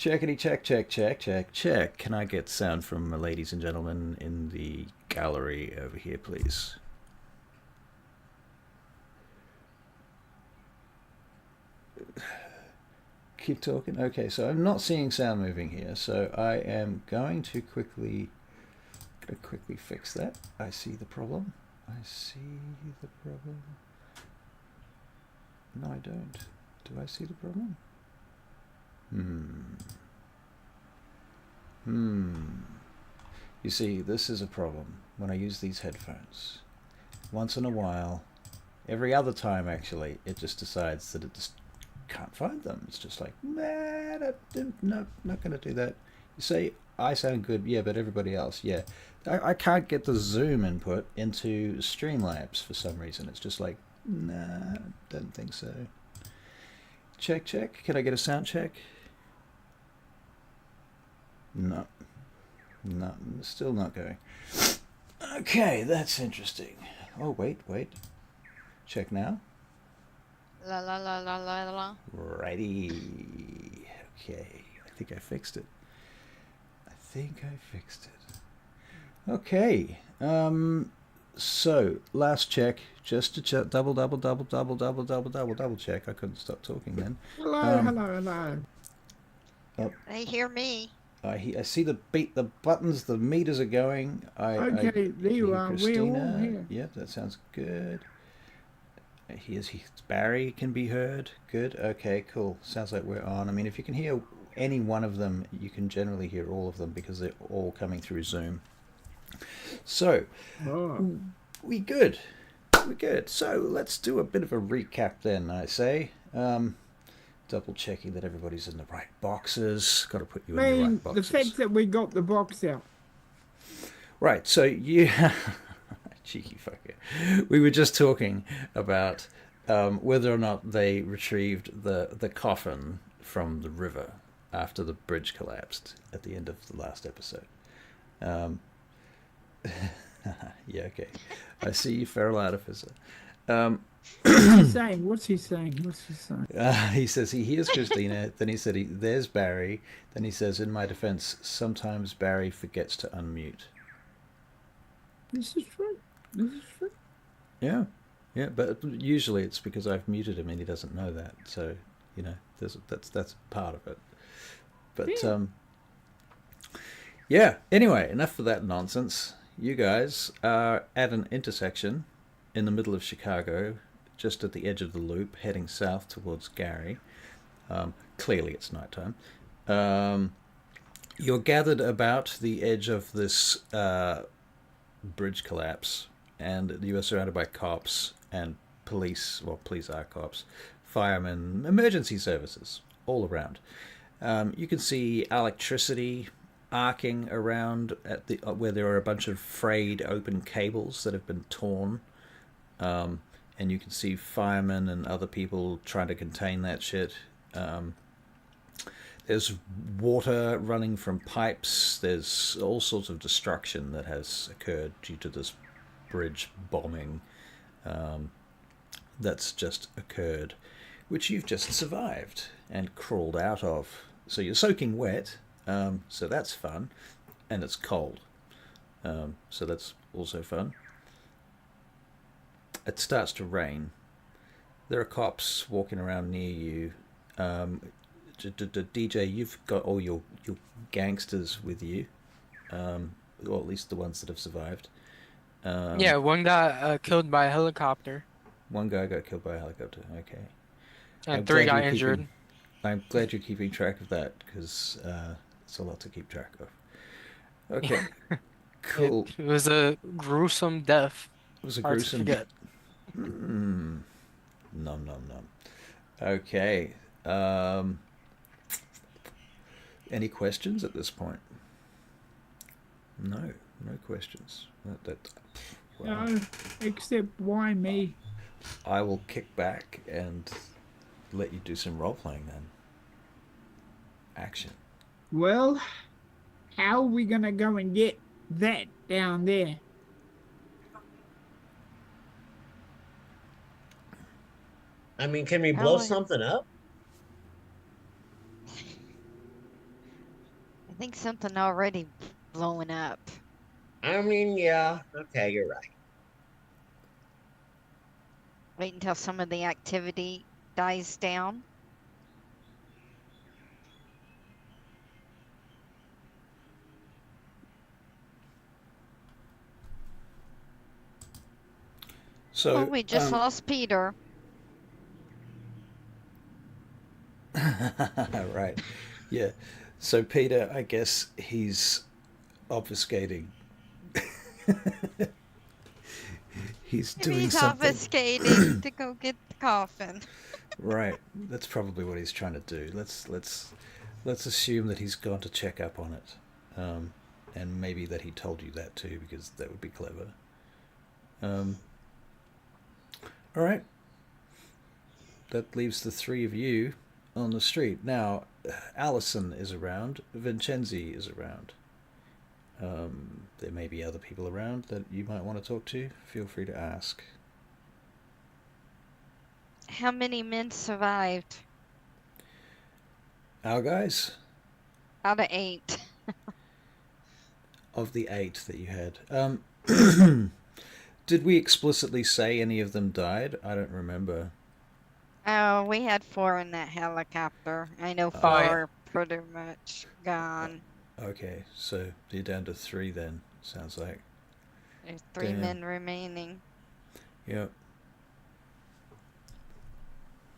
Checkity check, check, check, check, check. Can I get sound from ladies and gentlemen in the gallery over here, please? Keep talking. Okay, so I'm not seeing sound moving here, so I am going to quickly fix that. I see the problem. I see the problem. No, I don't. Do I see the problem? You see, this is a problem when I use these headphones. Once in a while, every other time actually, it just decides that it just can't find them. It's just like, nah, no, not going to do that. You say, I sound good, yeah, but everybody else, yeah. I can't get the zoom input into Streamlabs for some reason. It's just like, nah, don't think so. Check, check. Can I get a sound check? No. No, still not going. Okay, that's interesting. Oh, wait. Check now. La la la la la la. Righty. Okay, I think I fixed it. Okay. So last check, just to check, double check. I couldn't stop talking then. Hello. Oh, They hear me. I see the buttons, the meters are going. Okay, there you are. We're all Christina. here. Yep, that sounds good. Barry can be heard. Good. Okay, cool. Sounds like we're on. I mean, if you can hear any one of them, you can generally hear all of them because they're all coming through Zoom. So, we good. We're good. So let's do a bit of a recap then, I say. Double checking that everybody's in the right boxes. Got to put you in the right boxes. The fact that we got the box out. Right, so you... Cheeky fucker. We were just talking about whether or not they retrieved the coffin from the river after the bridge collapsed at the end of the last episode. Yeah, okay. I see you, feral artificer. What's he saying? He says he hears Christina, then he said there's Barry, then he says, in my defense, sometimes Barry forgets to unmute. This is true. Yeah, but usually it's because I've muted him and he doesn't know that. So, you know, that's part of it. But yeah. Anyway, enough of that nonsense. You guys are at an intersection in the middle of Chicago, just at the edge of the loop, heading south towards Gary. Clearly, it's nighttime. You're gathered about the edge of this bridge collapse, and you are surrounded by cops and police. Well, police are cops, firemen, emergency services all around. You can see electricity arcing around at the where there are a bunch of frayed open cables that have been torn, and you can see firemen and other people trying to contain that shit. There's water running from pipes. There's all sorts of destruction that has occurred due to this bridge bombing that's just occurred, which you've just survived and crawled out of. So you're soaking wet, so that's fun, and it's cold, so that's also fun. It starts to rain. There are cops walking around near you. DJ, you've got all your gangsters with you, or at least the ones that have survived. Yeah, one got killed by a helicopter. One guy got killed by a helicopter. Okay. And 3 got injured. I'm glad you're keeping track of that, because it's a lot to keep track of. Okay. Cool. It was a gruesome death. It was a Hard gruesome. to forget. Nom. Okay. Any questions at this point? No questions. Wow. No, except why me? I will kick back and let you do some role playing then. Action. Well, how are we gonna go and get that down there? I mean, can we blow something up? think something already blowing up. I mean, yeah. Okay, you're right. Wait until some of the activity dies down. So, Oh, we just lost Peter. right. Yeah. So Peter, I guess he's obfuscating. He's Maybe doing he's something. obfuscating to go get the coffin. Right. That's probably what he's trying to do. Let's assume that he's gone to check up on it, and maybe that he told you that too, because that would be clever. All right. That leaves the three of you on the street. Now, Allison is around. Vincenzi is around. There may be other people around that you might want to talk to. Feel free to ask. How many men survived? Our guys, Out of 8. of the 8 that you had, did we explicitly say any of them died? I don't remember. Oh, we had 4 in that helicopter. I know 4 Oh, yeah. are pretty much gone. Okay, so you're down to 3 then, sounds like. There's 3 Damn. men remaining. Yep.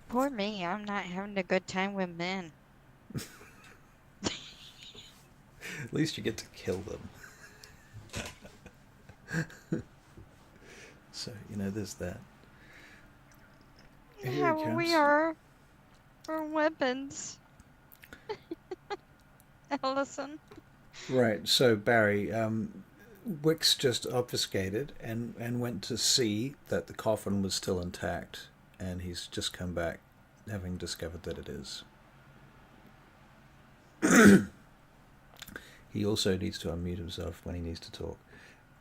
Poor me, I'm not having a good time with men. At least you get to kill them. So, there's that. Here it Yeah, we comes. are for weapons. Allison. Right, so Barry, Wix just obfuscated and went to see that the coffin was still intact, and he's just come back having discovered that it is. He also needs to unmute himself when he needs to talk,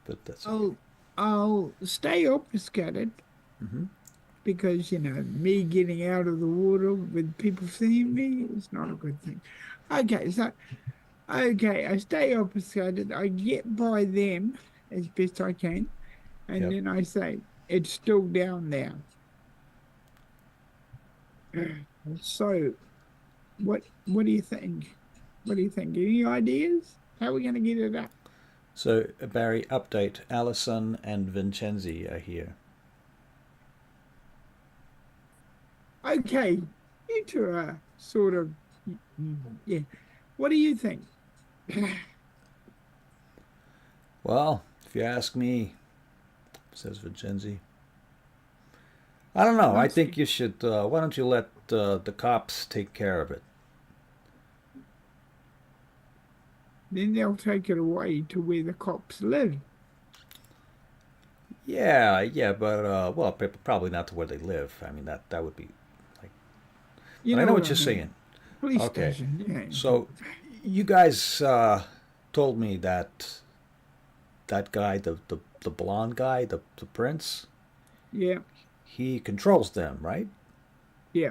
but that's okay. I'll stay obfuscated Mm-hmm. because, me getting out of the water with people seeing me is not a good thing. Okay, I stay obfuscated. I get by them as best I can, and Yep. then I say, it's still down there. So, what do you think? What do you think? Any ideas? How are we going to get it up? So, Barry, update. Allison and Vincenzi are here. Okay, you two are sort of, yeah. What do you think? Well, if you ask me, says Vincenzi, I don't know. I think you should. Why don't you let the cops take care of it? Then they'll take it away to where the cops live. Yeah, but well, probably not to where they live. I mean, that would be like. But I know what you're saying. Police Okay. station, yeah. So, you guys told me that guy, the blonde guy, the prince, Yeah, he controls them, right? yeah.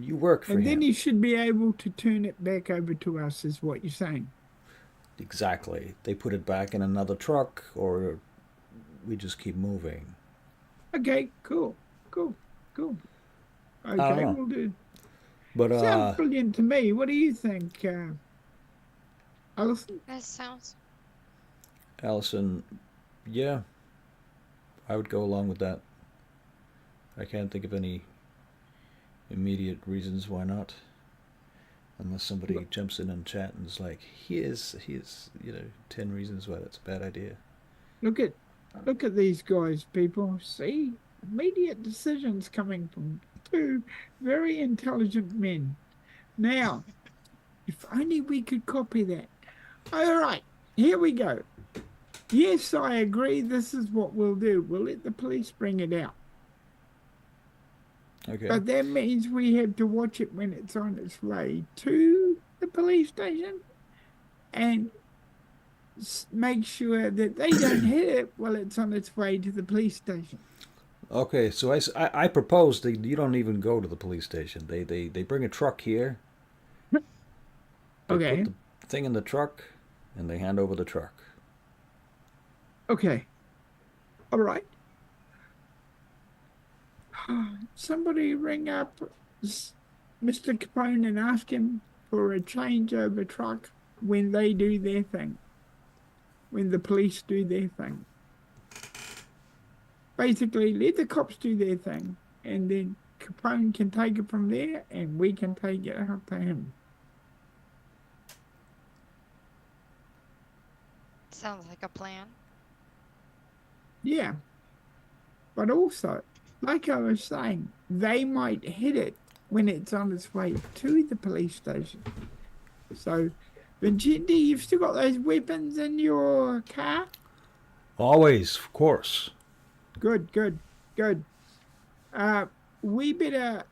You work for And him. then he should be able to turn it back over to us, is what you're saying. Exactly. They put it back in another truck, or we just keep moving. Okay, cool. Okay, know. we'll do. But Sounds brilliant to me. What do you think, Alison? That sounds. Allison, yeah, I would go along with that. I can't think of any immediate reasons why not, unless somebody jumps in and chat and is like, here's 10 reasons why that's a bad idea. Look at these guys, people. See, immediate decisions coming from 2 very intelligent men. Now, if only we could copy that. All right, here we go. Yes, I agree. This is what we'll do. We'll let the police bring it out. Okay. But that means we have to watch it when it's on its way to the police station and make sure that they don't hit it while it's on its way to the police station. Okay, so I propose that you don't even go to the police station. They bring a truck here. Okay. thing in the truck, and they hand over the truck. Okay. All right. Somebody ring up Mr. Capone and ask him for a changeover truck when they do their thing. When the police do their thing. Basically, let the cops do their thing, and then Capone can take it from there, and we can take it out to him. Sounds like a plan. Yeah. But also, like I was saying, they might hit it when it's on its way to the police station. So, Vincenti, you've still got those weapons in your car? Always, of course. Good, good, good. We better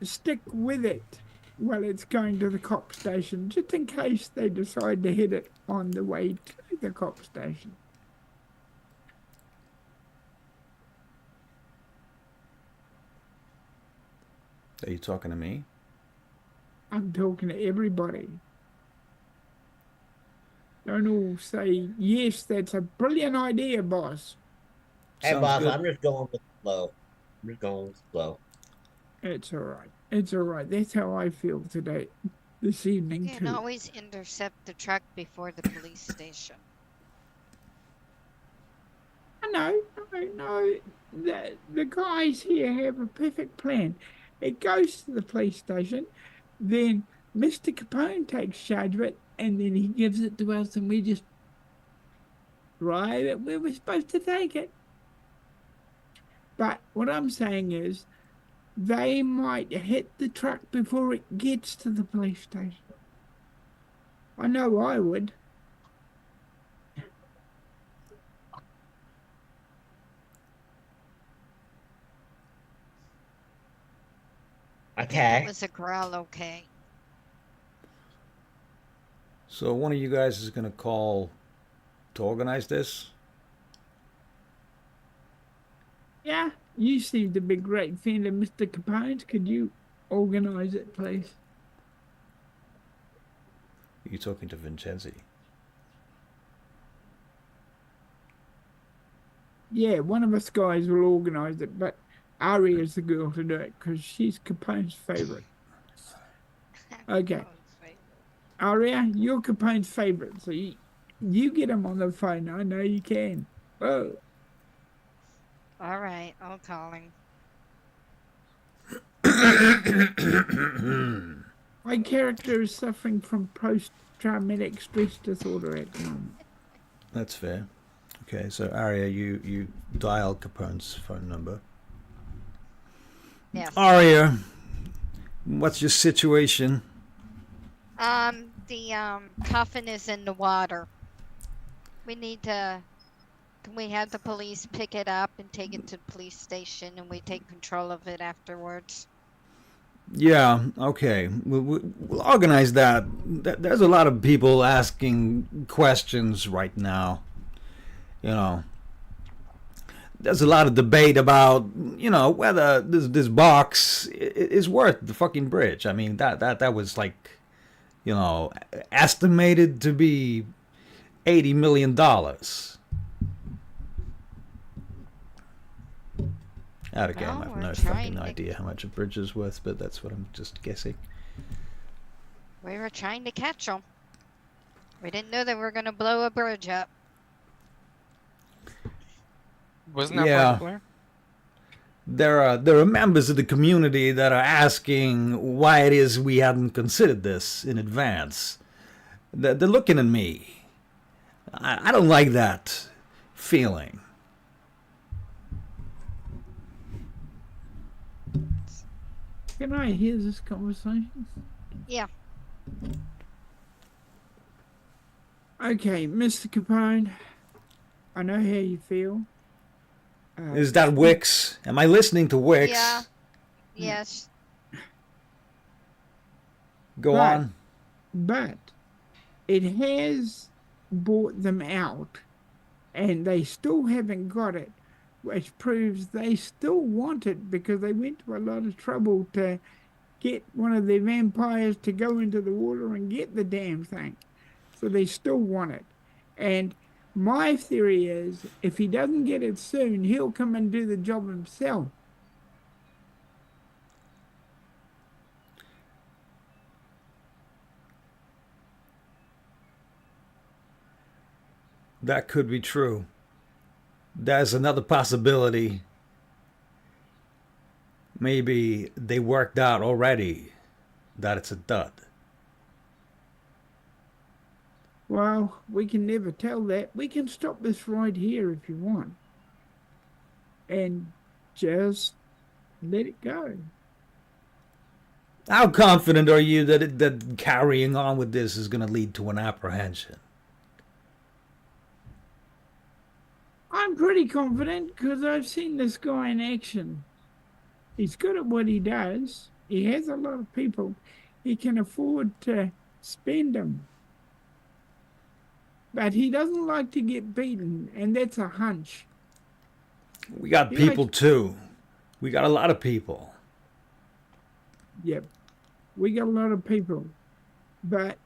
stick with it while it's going to the cop station, just in case they decide to hit it on the way to the cop station. Are you talking to me? I'm talking to everybody. Don't all say, yes, that's a brilliant idea, boss. Hey, Sounds boss, good. I'm just going with the flow. I'm just going with the flow. It's all right. It's all right. That's how I feel today, this evening, You can too. always intercept the truck before the police station. No. The guys here have a perfect plan. It goes to the police station, then Mr. Capone takes charge of it, and then he gives it to us, and we just drive it where we're supposed to take it. But what I'm saying is, they might hit the truck before it gets to the police station. I know I would. Okay. Was a growl okay? So one of you guys is going to call to organize this? Yeah, you seem to be a great fan of Mr. Capone's. Could you organize it, please? Are you talking to Vincenzi? Yeah, one of us guys will organize it, but Aria's the girl to do it because she's Capone's favorite. Okay. Aria, you're Capone's favorite, so you get him on the phone. I know you can. Oh. All right, I'll call him. My character is suffering from post-traumatic stress disorder at the moment. That's fair. Okay, so Aria, you dial Capone's phone number. Yes. Aria, what's your situation? The coffin is in the water. We need to. Can we have the police pick it up and take it to the police station, and we take control of it afterwards? Yeah, okay. We'll organize that. There's a lot of people asking questions right now. You know, there's a lot of debate about, you know, whether this box is worth the fucking bridge. I mean, that was like, you know, estimated to be $80 million. Out of game, I have no fucking idea how much a bridge is worth, but that's what I'm just guessing. We were trying to catch them. We didn't know they were going to blow a bridge up. Wasn't that part of the plan? There are members of the community that are asking why it is we hadn't considered this in advance. They're looking at me. I don't like that feeling. Can I hear this conversation? Yeah. Okay, Mr. Capone, I know how you feel. Is that Wix? Am I listening to Wix? Yeah. Yes. Go on. But it has bought them out, and they still haven't got it, which proves they still want it because they went to a lot of trouble to get one of their vampires to go into the water and get the damn thing. so they still want it. And my theory is, if he doesn't get it soon, he'll come and do the job himself. That could be true. There's another possibility. Maybe they worked out already that it's a dud. Well, we can never tell that. We can stop this right here if you want. And just let it go. How confident are you that carrying on with this is going to lead to an apprehension? I'm pretty confident because I've seen this guy in action. He's good at what he does. He has a lot of people. He can afford to spend them. But he doesn't like to get beaten, and that's a hunch. We got people too. We got a lot of people. Yep. We got a lot of people. But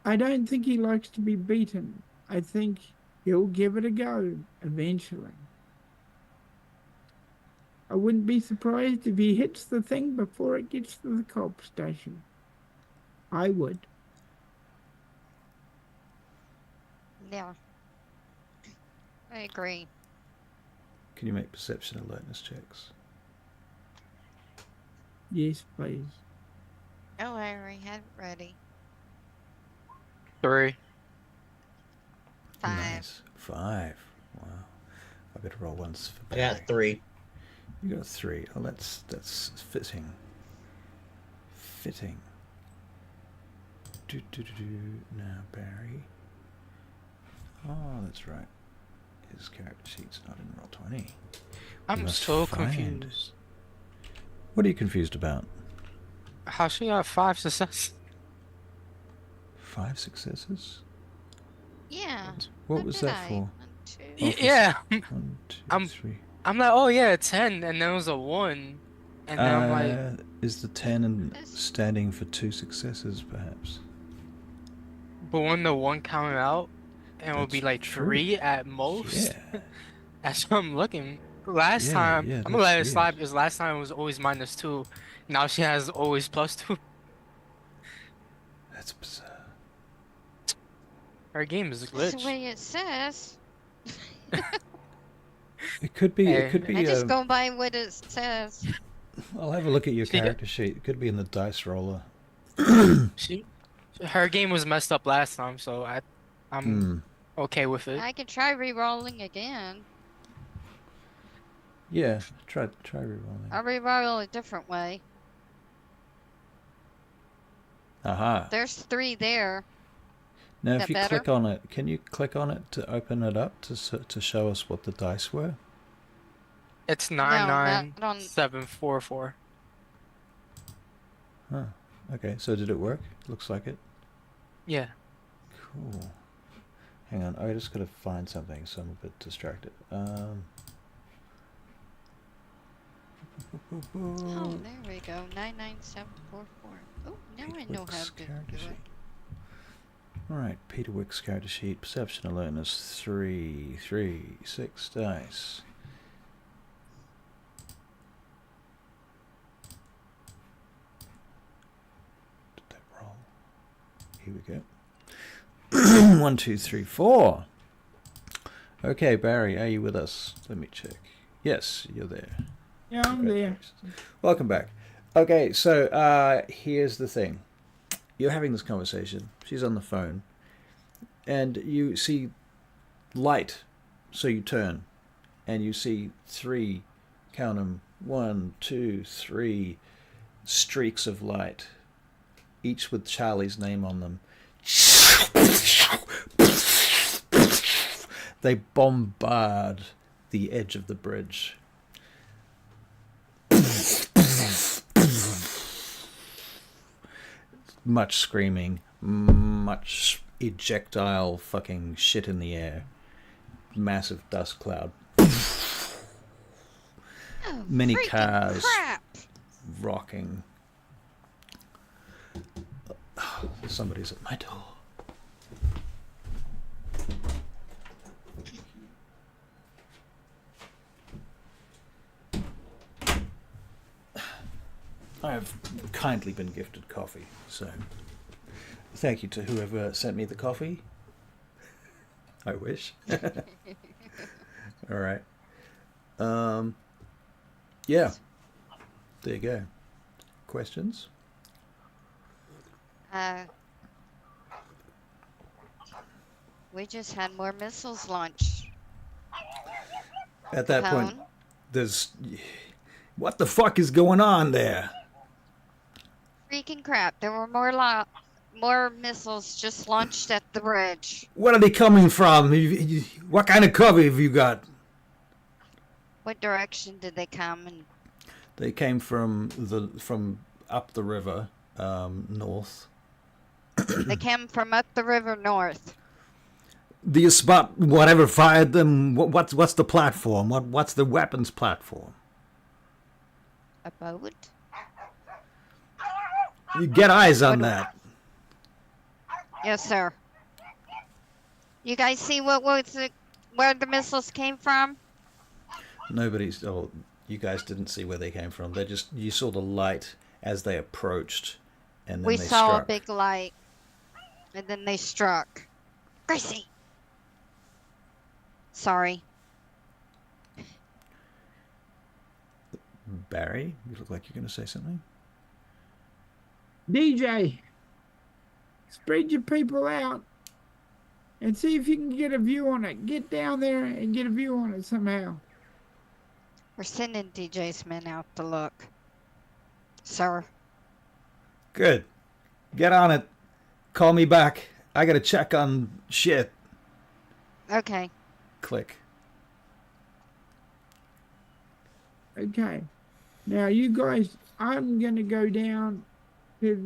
I don't think he likes to be beaten. I think he'll give it a go eventually. I wouldn't be surprised if he hits the thing before it gets to the cop station. I would. Yeah. I agree. Can you make perception alertness checks? Yes, please. Oh, I already had it ready. 3. 5. Nice. 5. Wow. I better roll once for I Barry. got 3. You got 3. Oh, that's fitting. Fitting. Now Barry. Oh, that's right. His character sheet's not in Roll20. I'm must so find- confused. What are you confused about? How she got 5 success? 5 successes? Yeah. What was did that I? for? 1, 2. Oh, for Yeah. 1, 2, 3. I'm like, oh yeah, 10, and then it was a 1. And then I'm like, Is the 10 Yes. standing for 2 successes, perhaps? but when the 1 counted out, and it would be That's like true. 3 at most. Yeah. That's what I'm looking. Last Yeah, time, yeah, I'm gonna let it that's slide weird. because last time it was always -2. Now she has always +2. That's bizarre. Her game is That's the glitched. way it says. It could be. Hey, It could be. I just go by what it says. I'll have a look at your See, character sheet. It could be in the dice roller. Her game was messed up last time, so I'm okay with it. I can try re-rolling again. Yeah. Try rerolling. I'll re-roll a different way. Aha. There's 3 there. Now, that if you better? click on it, can you click on it to open it up to show us what the dice were? It's not on- 99744. Huh. Okay. So did it work? Looks like it. Yeah. Cool. Hang on. I just gotta find something, so I'm a bit distracted. Oh, there we go. 99744. Oh, now I know how to do it. Alright, Peter Wick's character sheet, perception alertness 3, 3, 6 dice. Did that roll? Here we go. 1, 2, 3, 4. Okay, Barry, are you with us? Let me check. Yes, you're there. Yeah, I'm there. Welcome back. Okay, so here's the thing. You're having this conversation. She's on the phone. And you see light. So you turn. And you see 3, count them, 1, 2, 3 streaks of light. Each with Charlie's name on them. They bombard the edge of the bridge. Much screaming, much ejectile fucking shit in the air. Massive dust cloud. Oh, Many freaking cars crap. rocking. Somebody's at my door. I have kindly been gifted coffee, so thank you to whoever sent me the coffee. I wish. All right. Yeah. There you go. Questions? We just had more missiles launched. At that point, there's... What the fuck is going on there? Freaking crap. There were more missiles just launched at the bridge. Where are they coming from? What kind of cover have you got? What direction did they come? And they came from up the river, north. They came from up the river north. Do you spot whatever fired them? What's the platform? What's the weapons platform? A boat? You get eyes on that. Yes, sir. You guys see where the missiles came from? Nobody's. Oh, you guys didn't see where they came from. You saw the light as they approached, and then we they saw struck. a big light, and then they struck. Gracie. Sorry. Barry, you look like you're going to say something. DJ, spread your people out and see if you can get a view on it. Get down there and get a view on it somehow. We're sending DJ's men out to look. Sir. Good. Get on it. Call me back. I got to check on shit. Okay. Click. Okay. Now you guys, I'm gonna go down to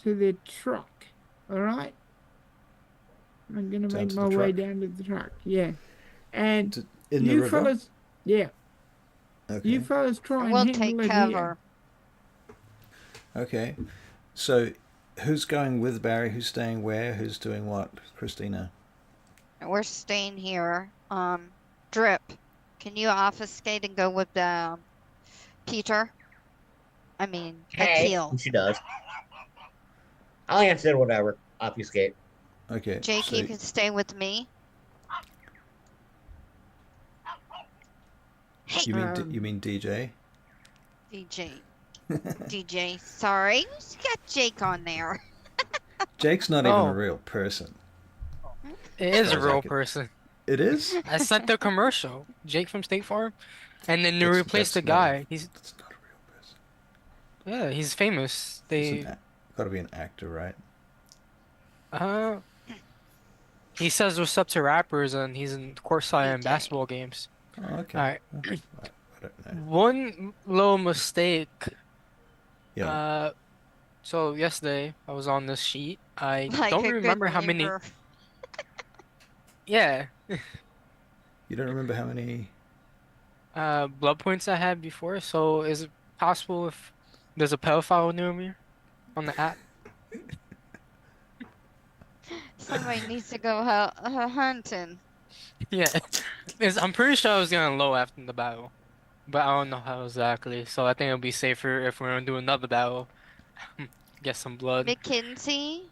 the truck. All right. I'm gonna Down make to my the way truck? down to the truck. Yeah. And In the you river? fellas, yeah. Okay. You fellas try and We'll handle take it cover. here. Okay. So, who's going with Barry? Who's staying where? Who's doing what? Christina. We're staying here. Drip. Can you obfuscate and go with Peter? I mean, Hey, Akil. she does. I'll answer whatever. Obfuscate. Okay. Jake, so you can stay with me. Hey, you mean DJ? DJ. DJ. Sorry, who's got Jake on there? Jake's not even Oh. a real person. It is a Sounds real like it. person. It is? I sent the commercial. Jake from State Farm. And then they That's- replaced the that's not a- guy. He's That's not a real person. yeah, he's famous. They Got to be an actor, right? uh he says what's up to rappers and he's in courtside in DJ. basketball games. Oh, okay. Alright. I don't know. One little mistake. Yeah. So yesterday I was on this sheet. I Like don't a good remember how many. neighbor. Yeah. You don't remember how many? Blood points I had before. So is it possible if there's a pedophile near me on the app? Somebody needs to go hunting. Yeah. I'm pretty sure I was getting low after the battle, but I don't know how exactly. So I think it'll be safer if we're gonna do another battle. Get some blood. Mackenzie?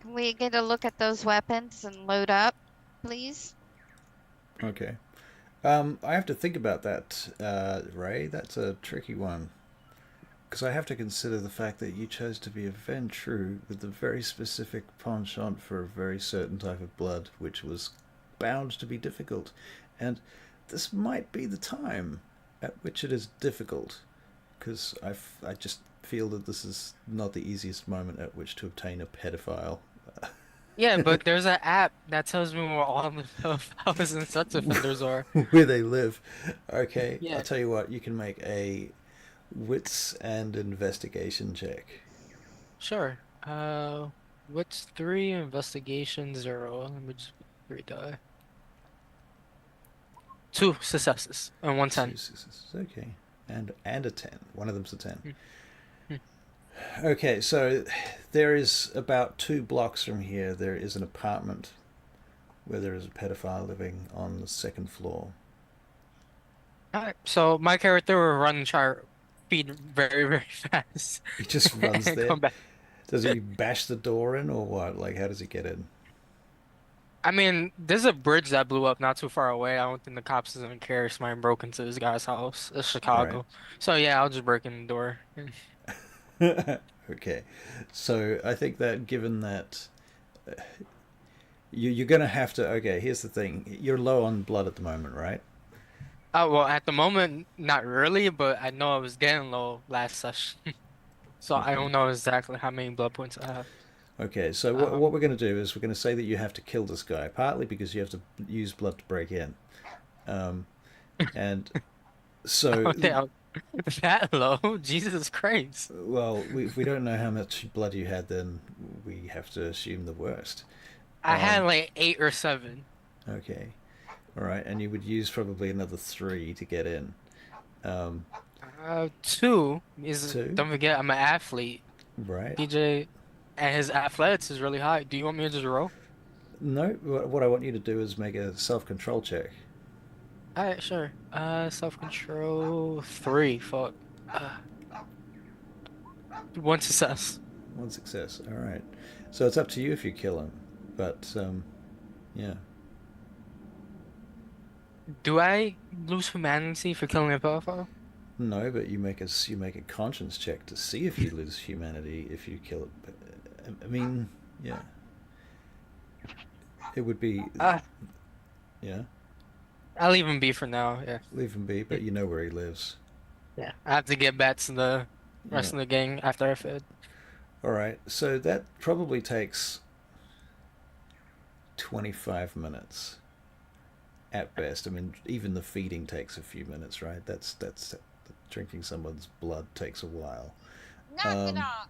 Can we get a look at those weapons and load up, please? Okay. I have to think about that, Ray. That's a tricky one. Because I have to consider the fact that you chose to be a Ventru with a very specific penchant for a very certain type of blood, which was bound to be difficult. And this might be the time at which it is difficult. Because I just feel that this is not the easiest moment at which to obtain a pedophile. Yeah, but there's an app that tells me where all the pedophiles and sex offenders are. Where they live. Okay, Yeah. I'll tell you what, you can make a wits and investigation check. Sure. What's 3, investigation 0? Let me just 3 die. 2 successes and 1 10. Two successes. Okay. And a 10. One of them's a 10. Hmm. Okay, so there is about 2 blocks from here, there is an apartment where there is a pedophile living on the 2nd floor. Alright, so my character will run char speed very, very fast He just runs and there. come back. Does he bash the door in or what? Like, how does he get in? I mean, there's a bridge that blew up not too far away. I don't think the cops doesn't care if somebody broke into this guy's house. It's Right. Chicago. So yeah, I'll just break in the door. Okay. So I think that given that you're going to have to. Okay, here's the thing. You're low on blood at the moment, right? Oh, well, at the moment, not really, but I know I was getting low last session. So I Okay. don't know exactly how many blood points I have. Okay, so what Um, we're going to do is we're going to say that you have to kill this guy, partly because you have to use blood to break in. Um, and so, okay, that low? Jesus Christ. well, if we don't know how much blood you had, then we have to assume the worst. I had like 8 or 7. Okay, all right, and you would use probably another 3 to get in. Um, 2 is, 2, don't forget, I'm an athlete. right? DJ, and his athletics is really high. Do you want me to just roll? No, what I want you to do is make a self-control check. Alright, sure. Self-control 3. Fuck. Uh, 1 success. 1 success. All right. So it's up to you if you kill him, but yeah. Do I lose humanity for killing a pedophile? No, but you make a conscience check to see if you lose humanity if you kill it. But, I mean, yeah, it would be Uh, yeah. I'll leave him be for now. Yeah. Leave him be, but you know where he lives. Yeah. I have to get back to the Yeah. rest of the gang after I fed. All right. So that probably takes 25 minutes at best. I mean, even the feeding takes a few minutes, right? That's drinking someone's blood takes a while. Knock it off.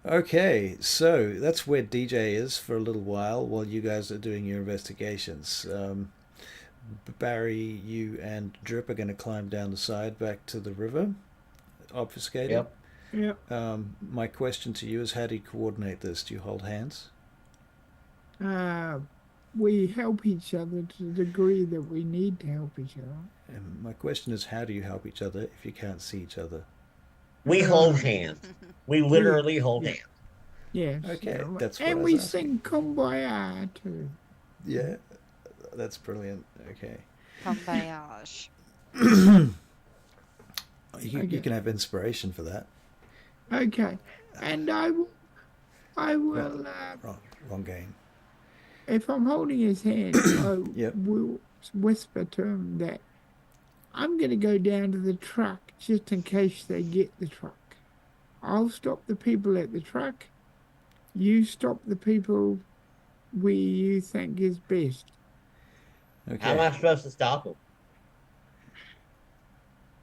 Okay, so that's where DJ is for a little while you guys are doing your investigations. Barry, you and Drip are going to climb down the side back to the river, obfuscated. Yep. Yeah. My question to you is, how do you coordinate this? Do you hold hands? We help each other to the degree that we need to help each other. And my question is, how do you help each other if you can't see each other? We hold hands. We literally hold yeah. hands. Yes. Okay, yeah, that's what I and was we asking. sing Kumbaya too. Yeah, that's brilliant. Okay. Kambayage. You Okay. can have inspiration for that. Okay. And I will, Wrong game. if I'm holding his hand, I Yep. will whisper to him that I'm going to go down to the truck just in case they get the truck. I'll stop the people at the truck. You stop the people where you think is best. How am Okay. I supposed to stop them?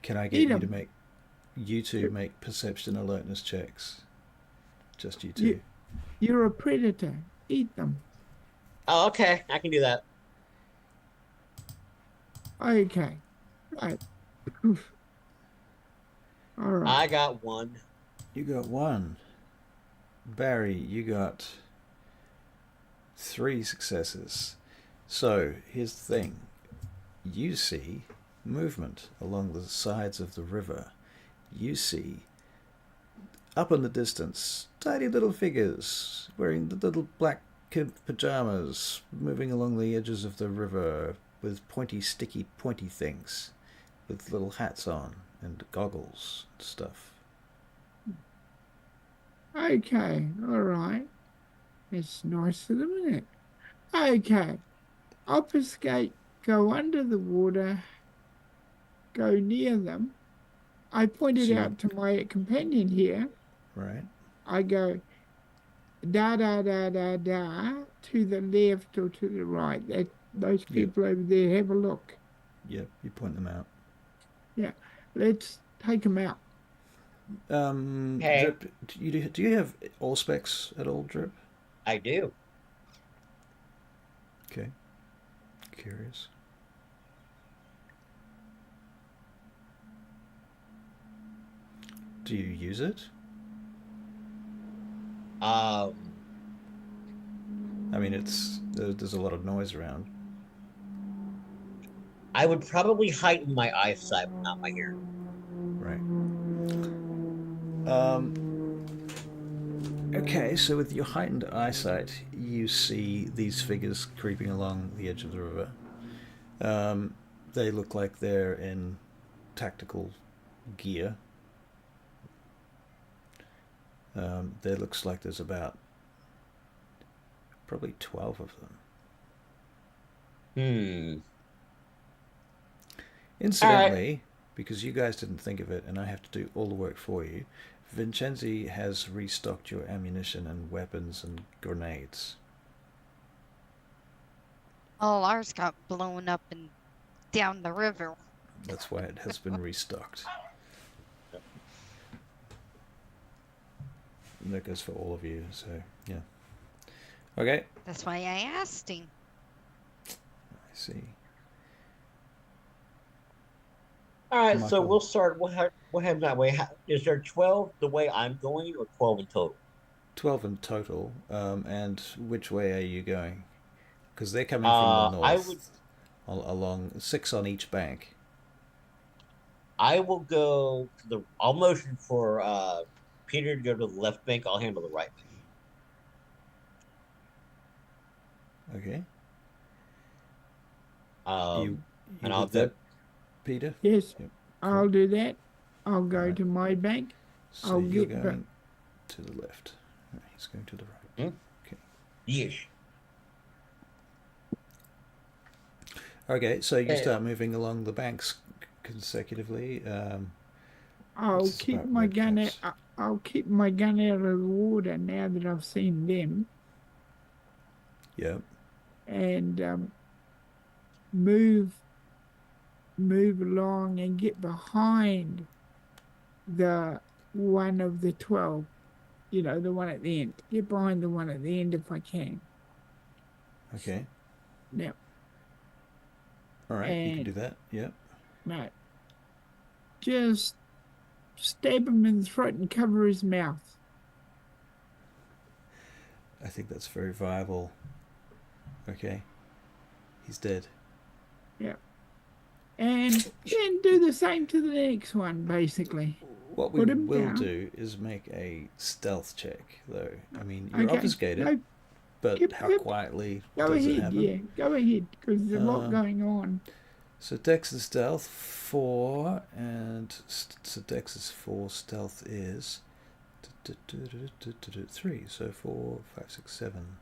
Can I Eat get you to 'em. make make perception alertness checks? Just you You, two. you're a predator. Eat them. Oh, okay. I can do that. Okay. Right. All right. I got 1. You got 1. Barry, you got 3 successes. So here's the thing. You see movement along the sides of the river. You see up in the distance tiny little figures wearing the little black kid pajamas moving along the edges of the river with pointy things with little hats on and goggles and stuff. Okay. All right. It's nice of them, isn't it? Okay. Obfuscate. Go under the water. Go near them. I pointed So out to my companion here. right? I go da da da da da to the left or to the right. That those Yep. people over there, have a look. Yep, you point them out. Yeah, let's take them out. Hey. Drip, do you have all specs at all, Drip? I do. Okay. Curious. Do you use it? Um, I mean, there's a lot of noise around. I would probably heighten my eyesight, but not my hearing. Right. Okay, so with your heightened eyesight, you see these figures creeping along the edge of the river. They look like they're in tactical gear. There looks like there's about probably 12 of them. Incidentally, because you guys didn't think of it and I have to do all the work for you, Vincenzi has restocked your ammunition and weapons and grenades. All ours got blown up and down the river. That's why it has been restocked. And that goes for all of you, so yeah. Okay. That's why I asked him. I see. All right, so Michael. we'll start. What happens that way? Is there 12 the way I'm going, or 12 in total? 12 in total. And which way are you going? Because they're coming from the north. I would. Along 6 on each bank. I will go to the. I'll motion for Peter to go to the left bank. I'll handle the right bank. Okay. You and I'll I'll do that, go. Peter? Yes, Yep. I'll do that. I'll go Right. to my bank. So I'll you're get going to the left. Right, he's going to the right. Okay. Yes. Okay, so you start moving along the banks consecutively. I'll This is keep about my red gun caps. I'll keep my gun out of the water now that I've seen them, Yep. and move along and get behind the one of the 12. You know, the one at the end. Get behind the one at the end if I can. Okay. Now, All right, you can And- do that. Yep. no. Just stab him in the throat and cover his mouth. I think that's very viable. Okay. He's dead. And then do the same to the next one, basically. What we Put him will down. do is make a stealth check, though. I mean, you're Okay, obfuscated, no, but yep, how yep. quietly Go does it ahead, happen? yeah. Go ahead, because there's a lot Uh, going on. So Dex is stealth 4, and so Dex is 4, stealth is 3. So 4, 5, 6, 7.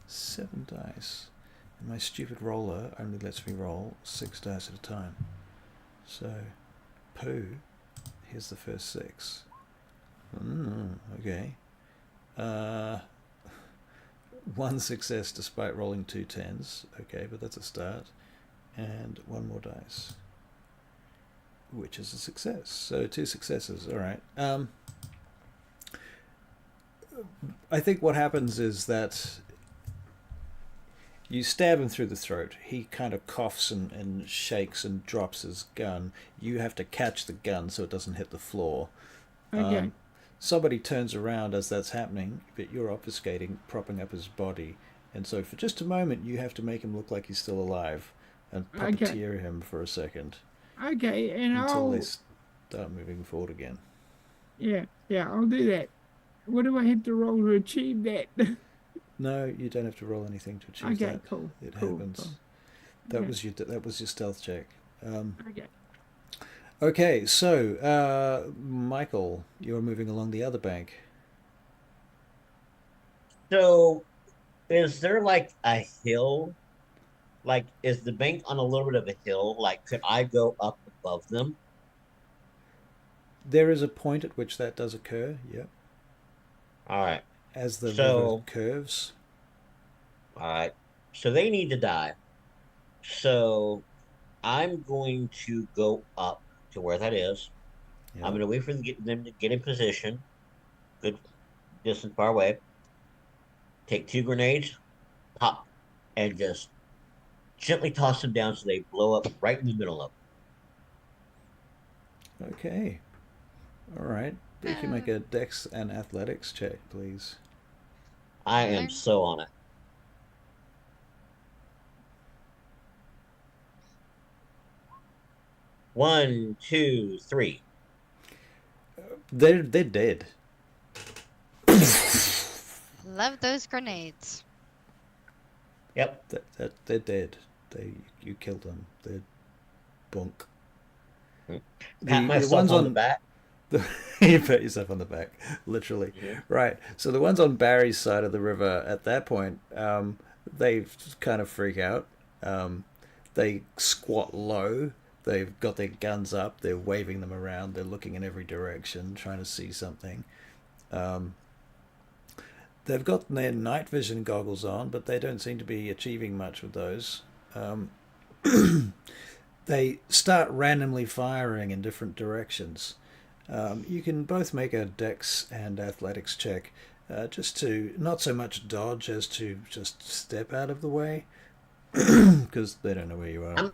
7 dice. And my stupid roller only lets me roll 6 dice at a time. So, poo. Here's the first 6. Okay. 1 success despite rolling 2 10s. Okay, but that's a start. And 1 more dice, which is a success. So 2 successes. All right. I think what happens is that you stab him through the throat. He kind of coughs and shakes and drops his gun. You have to catch the gun so it doesn't hit the floor. Okay. Somebody turns around as that's happening, but you're obfuscating, propping up his body. And so for just a moment, you have to make him look like he's still alive and puppeteer him for a second Okay, and until I'll... they start moving forward again. Yeah, I'll do that. What do I have to roll to achieve that? No, you don't have to roll anything to achieve Okay, that. cool. It cool, happens. cool. That Okay. was your stealth check. Okay. Okay, so Michael, you're moving along the other bank. So, is there like a hill? Like, is the bank on a little bit of a hill? Like, could I go up above them? There is a point at which that does occur. Yep. All right. As the So- river curves. All right. So they need to die. So I'm going to go up to where that is. Yeah. I'm going to wait for them to get in position. Good distance far away. Take 2 grenades, pop, and just gently toss them down so they blow up right in the middle of them. Okay. All right. You can make a Dex and Athletics check, please. I am Okay. so on it. 1, 2, 3. They're dead. Love those grenades. Yep. They're dead. You killed them. They're bunk. Pat The myself ones on the back. You pat yourself on the back, literally. Mhm. Right. So the ones on Barry's side of the river at that point, they kind of freak out. They squat low. They've got their guns up. They're waving them around. They're looking in every direction, trying to see something. They've got their night vision goggles on, but they don't seem to be achieving much with those. They start randomly firing in different directions. You can both make a dex and athletics check, just to not so much dodge as to just step out of the way, because they don't know where you are.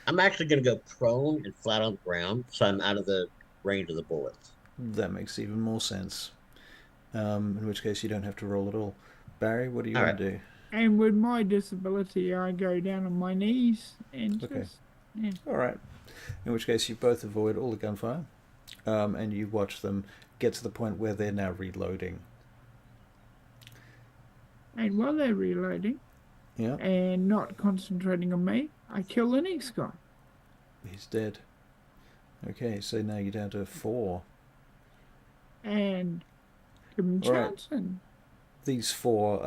I'm actually going to go prone and flat on the ground, so I'm out of the range of the bullets. That makes even more sense. In which case you don't have to roll at all. Barry, what do you All want right. to do? And with my disability, I go down on my knees and Okay. just, yeah. All right. In which case you both avoid all the gunfire, and you watch them get to the point where they're now reloading. And while they're reloading Yeah, and not concentrating on me, I kill the next guy. he's dead. Okay, so now you're down to 4. And give him a All right. chance. And These 4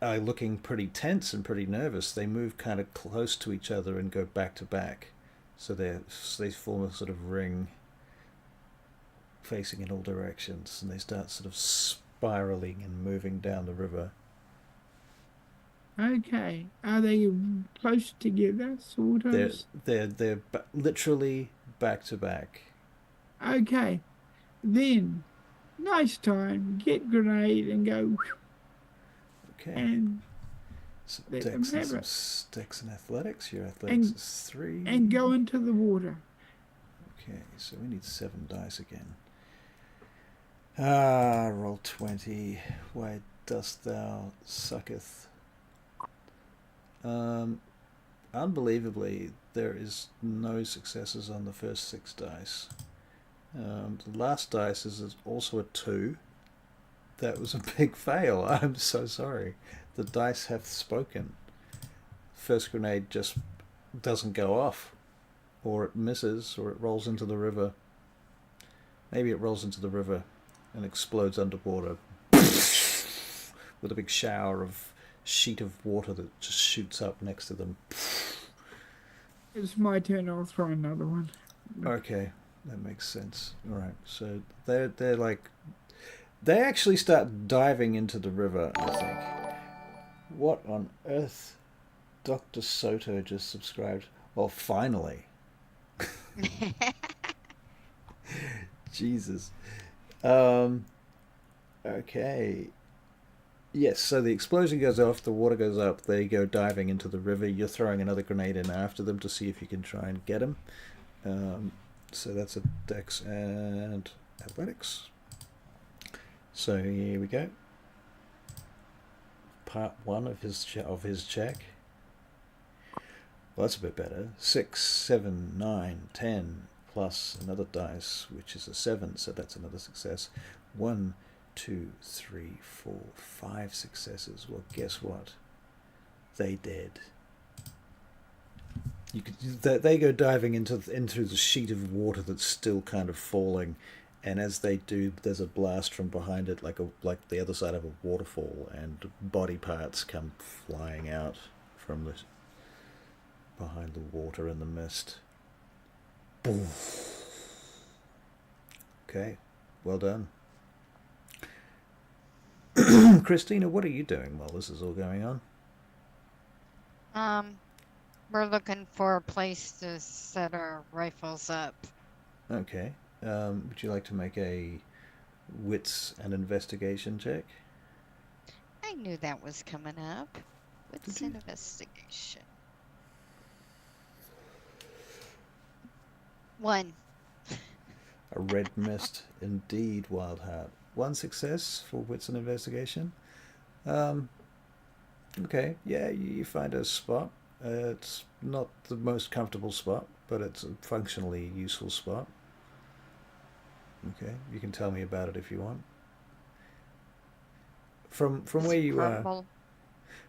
are looking pretty tense and pretty nervous. They move kind of close to each other and go back to back. So they form a sort of ring facing in all directions, and they start sort of spiraling and moving down the river. okay, are they close together, sort of? They're literally back to back. Okay, then nice time, get grenade and go, Okay. and Some let them dex and have some it. dex and athletics. Your athletics And- is 3. and go into the water. Okay, so we need 7 dice again. Roll 20. Why dost thou sucketh? Unbelievably, there is no successes on the first 6 dice. The last dice is also a 2. That was a big fail. I'm so sorry. The dice hath spoken. First grenade just doesn't go off. Or it misses, or it rolls into the river. Maybe it rolls into the river and explodes underwater with a big shower of sheet of water that just shoots up next to them. It's my turn. I'll throw another one. Okay, that makes sense. All right, so they're like, they actually start diving into the river. I think. What on earth? Dr. Soto just subscribed. Well, finally. Jesus. Okay. Yes, so the explosion goes off, the water goes up, they go diving into the river. You're throwing another grenade in after them to see if you can try and get them. So that's a dex and athletics. So here we go. Part 1 of his check. Well, that's a bit better. 6, 7, 9, 10, plus another dice, which is a 7, so that's another success. 1, 2, 3, 4, 5 successes. Well, guess what? They did. They go diving into the sheet of water that's still kind of falling, and as they do, there's a blast from behind it, like the other side of a waterfall, and body parts come flying out from the behind the water and the mist. Boom. Okay, well done. Christina, what are you doing while this is all going on? We're looking for a place to set our rifles up. Okay. Would you like to make a wits and investigation check? I knew that was coming up. What's Did you? investigation? 1. A red mist, indeed, Wildheart. 1 success for wits and investigation. Okay, yeah, you find a spot. It's not the most comfortable spot. but it's a functionally useful spot. Okay, you can tell me about it if you want. From It's where you are, purple.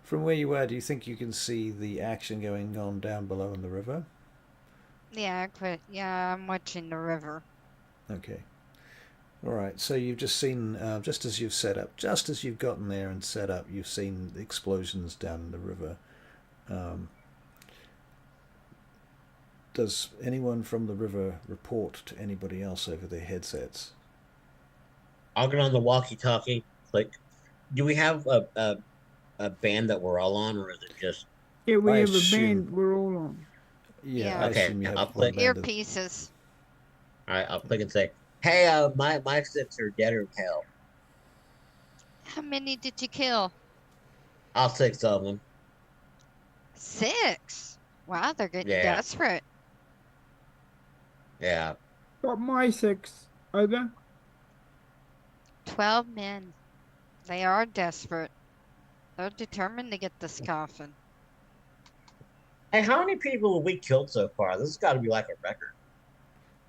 from where you are, do you think you can see the action going on down below in the river? Yeah, yeah, I'm watching the river. Okay. All right. So you've just seen, just as you've set up, just as you've gotten there and set up, you've seen explosions down in the river. Um, does anyone from the river report to anybody else over their headsets? I'll get on the walkie-talkie. Click. Do we have a band that we're all on, or is it just Yeah, we I have a assume, band we're all on. yeah, I Yeah. okay? assume you have I'll one click. band of, Earpieces. All right, I'll click and say, "Hey, my six are dead or in hell. How many did you kill? All six of them." 6. Wow, they're getting Yeah, desperate. yeah. Got my 6. Over. 12 men. They are desperate. They're determined to get this coffin. Hey, how many people have we killed so far? This has got to be like a record.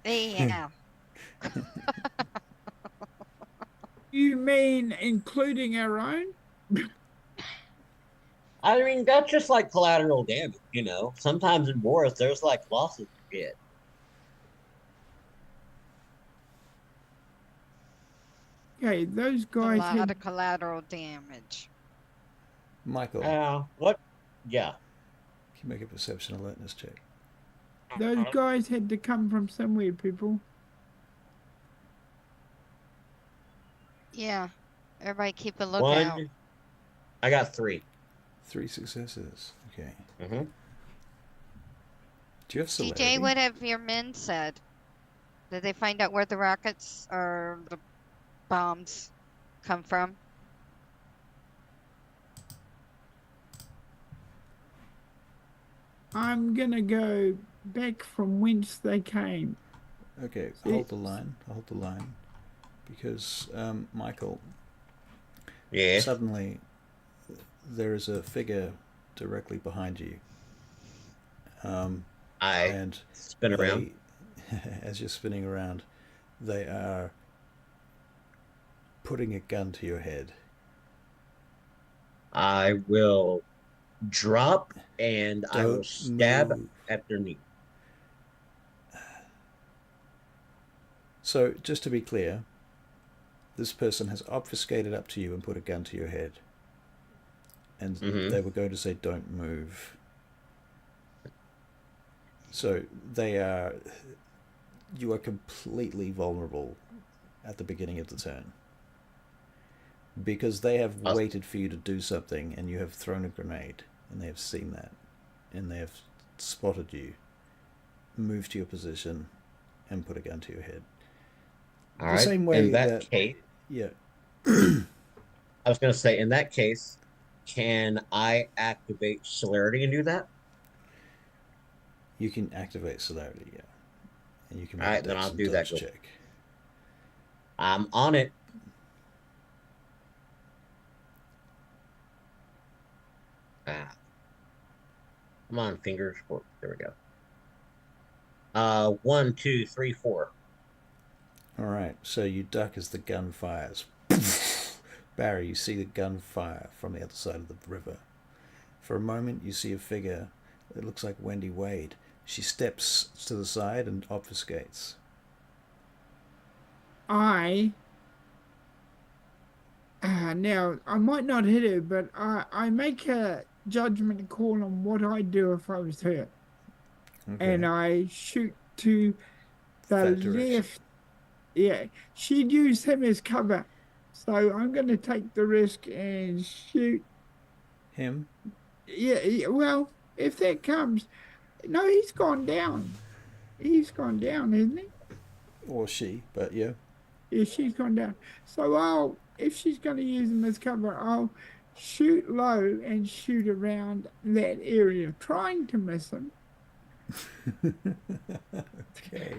Yeah. You mean including our own? I mean, that's just like collateral damage, you know. Sometimes in wars, there's like losses and shit. Okay, those A guys lot had of collateral damage. Michael. What? Yeah. Can you make a perception alertness check? to come from somewhere, people. Yeah. Everybody keep a lookout. One. I got 3. 3 successes. Okay. Mm-hmm. Do you have celerity? CJ, what have your men said? Did they find out where the rockets or the bombs come from? I'm gonna go back from whence they came. Okay, See? hold the line. Hold the line. Because, Michael, Yes. suddenly there is a figure directly behind you. I And spin around. as you're spinning around, they are putting a gun to your head. I will drop and I will Don't stab move. at their knee. So, just to be clear, this person has obfuscated up to you and put a gun to your head. And Mm-hmm. they were going to say, don't move. So, you are completely vulnerable at the beginning of the turn. Because they have waited for you to do something and you have thrown a grenade and they have seen that and they have spotted you, moved to your position and put a gun to your head. All The right. same way In that case, yeah. I was going to say, in that case, can I activate celerity and do that? You can activate celerity, yeah. And you can All make right, a then dex I'll and do that. dodge check. I'm on it. Come on, fingers. Oh, there we go. 1, 2, 3, 4. All right, so you duck as the gun fires. Barry, you see the gun fire from the other side of the river. For a moment, you see a figure that looks like Wendy Wade. She steps to the side and obfuscates. Now I might not hit her, but I make a judgment call on what I'd do if I was her, Okay. and I shoot to the That direction. left. Yeah, she'd use him as cover, so I'm going to take the risk and shoot. Him? Yeah, well, if that comes, no, he's gone down. He's gone down, isn't he? Or she, but yeah. Yeah, she's gone down. So if she's going to use him as cover, I'll shoot low and shoot around that area, trying to miss him. Okay.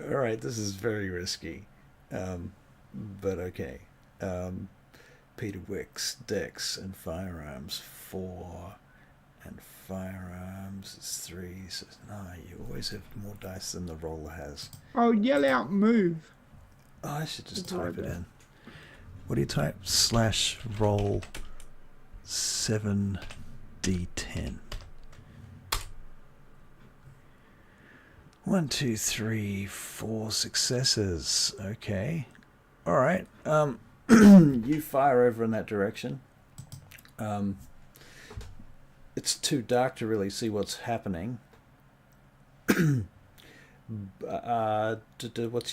All right, this is very risky. But okay. Peter Wicks, Dex, and Firearms 4. And firearms is 3. So, no, you always have more dice than the roller has. Oh, yell out move. Oh, I should just Just like type it that. in. What do you type? /roll 7d10. 1, 2, 3, 4 successes. Okay. All right. You fire over in that direction. It's too dark to really see what's happening. What's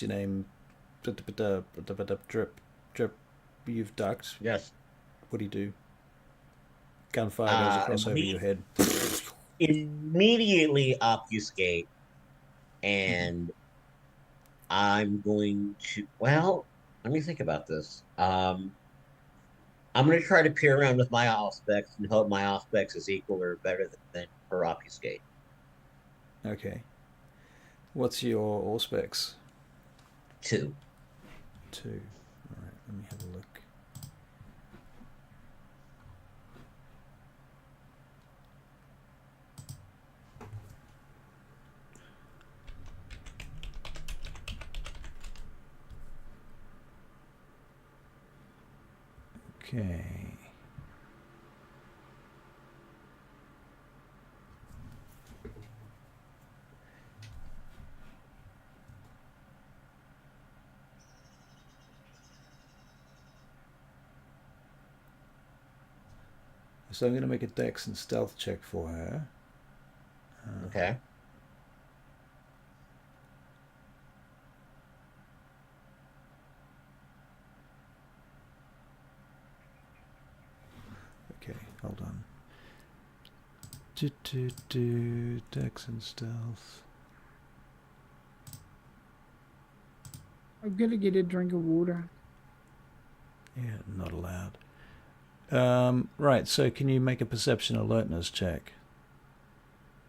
your name? Drip. You've ducked. Yes. What do you do? Gunfire goes across over your head. Immediately obfuscate, and I'm going to. Well, let me think about this. I'm going to try to peer around with my auspex and hope my auspex is equal or better than her obfuscate. Okay. What's your auspex? 2. 2. All right. Let me have a look. Okay. So I'm going to make a dex and stealth check for her. Okay. Okay, hold on. Dex and stealth. I'm gonna get a drink of water. Yeah, not allowed. Right, so can you make a perception alertness check?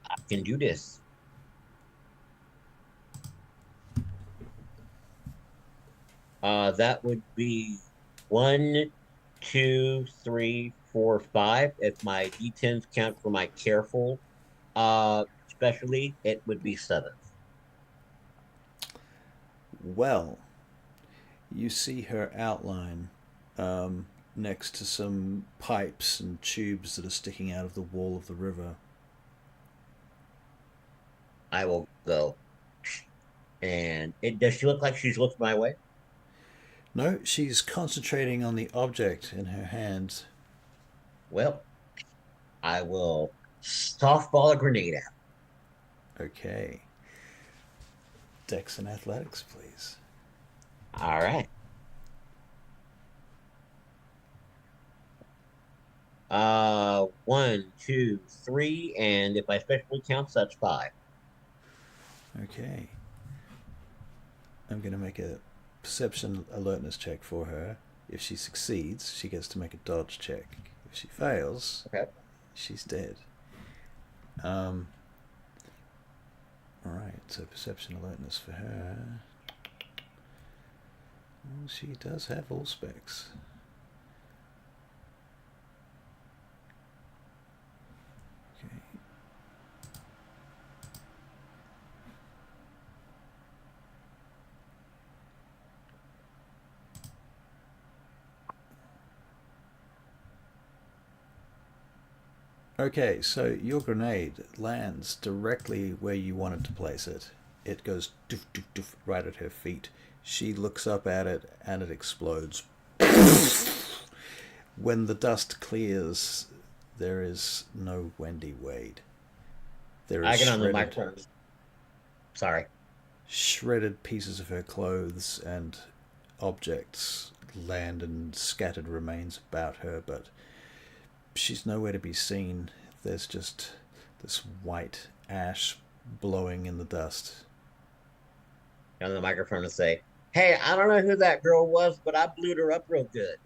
I can do this. That would be 1, 2, 3, 4, 5. If my D10s count for my careful, specialty, it would be 7. Well, you see her outline next to some pipes and tubes that are sticking out of the wall of the river. I will go. And does she look like she's looked my way? No, she's concentrating on the object in her hands. Well, I will softball a grenade at her. Okay. Dex and athletics, please. All right. 1, 2, 3, and if I specially count, that's 5. Okay. I'm going to make a perception alertness check for her. If she succeeds, she gets to make a dodge check. If she fails, Okay. she's dead. Alright, so perception alertness for her. Well, she does have all specs. Okay. Okay, so your grenade lands directly where you wanted to place it. It goes doof, doof, doof right at her feet. She looks up at it and it explodes. When the dust clears, there is no Wendy Wade. There I is get on the shredded, microphone. Sorry. shredded pieces of her clothes and objects land and scattered remains about her, but she's nowhere to be seen. There's just this white ash blowing in the dust. Get on the microphone and say, "Hey, I don't know who that girl was, but I blew her up real good."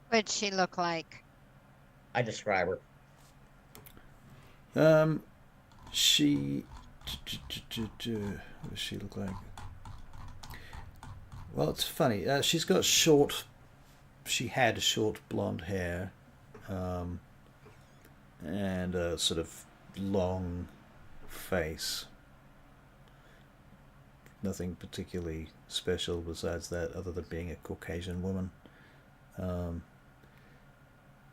What'd she look like? I describe her. She... What does she look like? Well, it's funny. She's got short... She had short blonde hair. and a sort of long face. Nothing particularly special besides that, other than being a Caucasian woman. I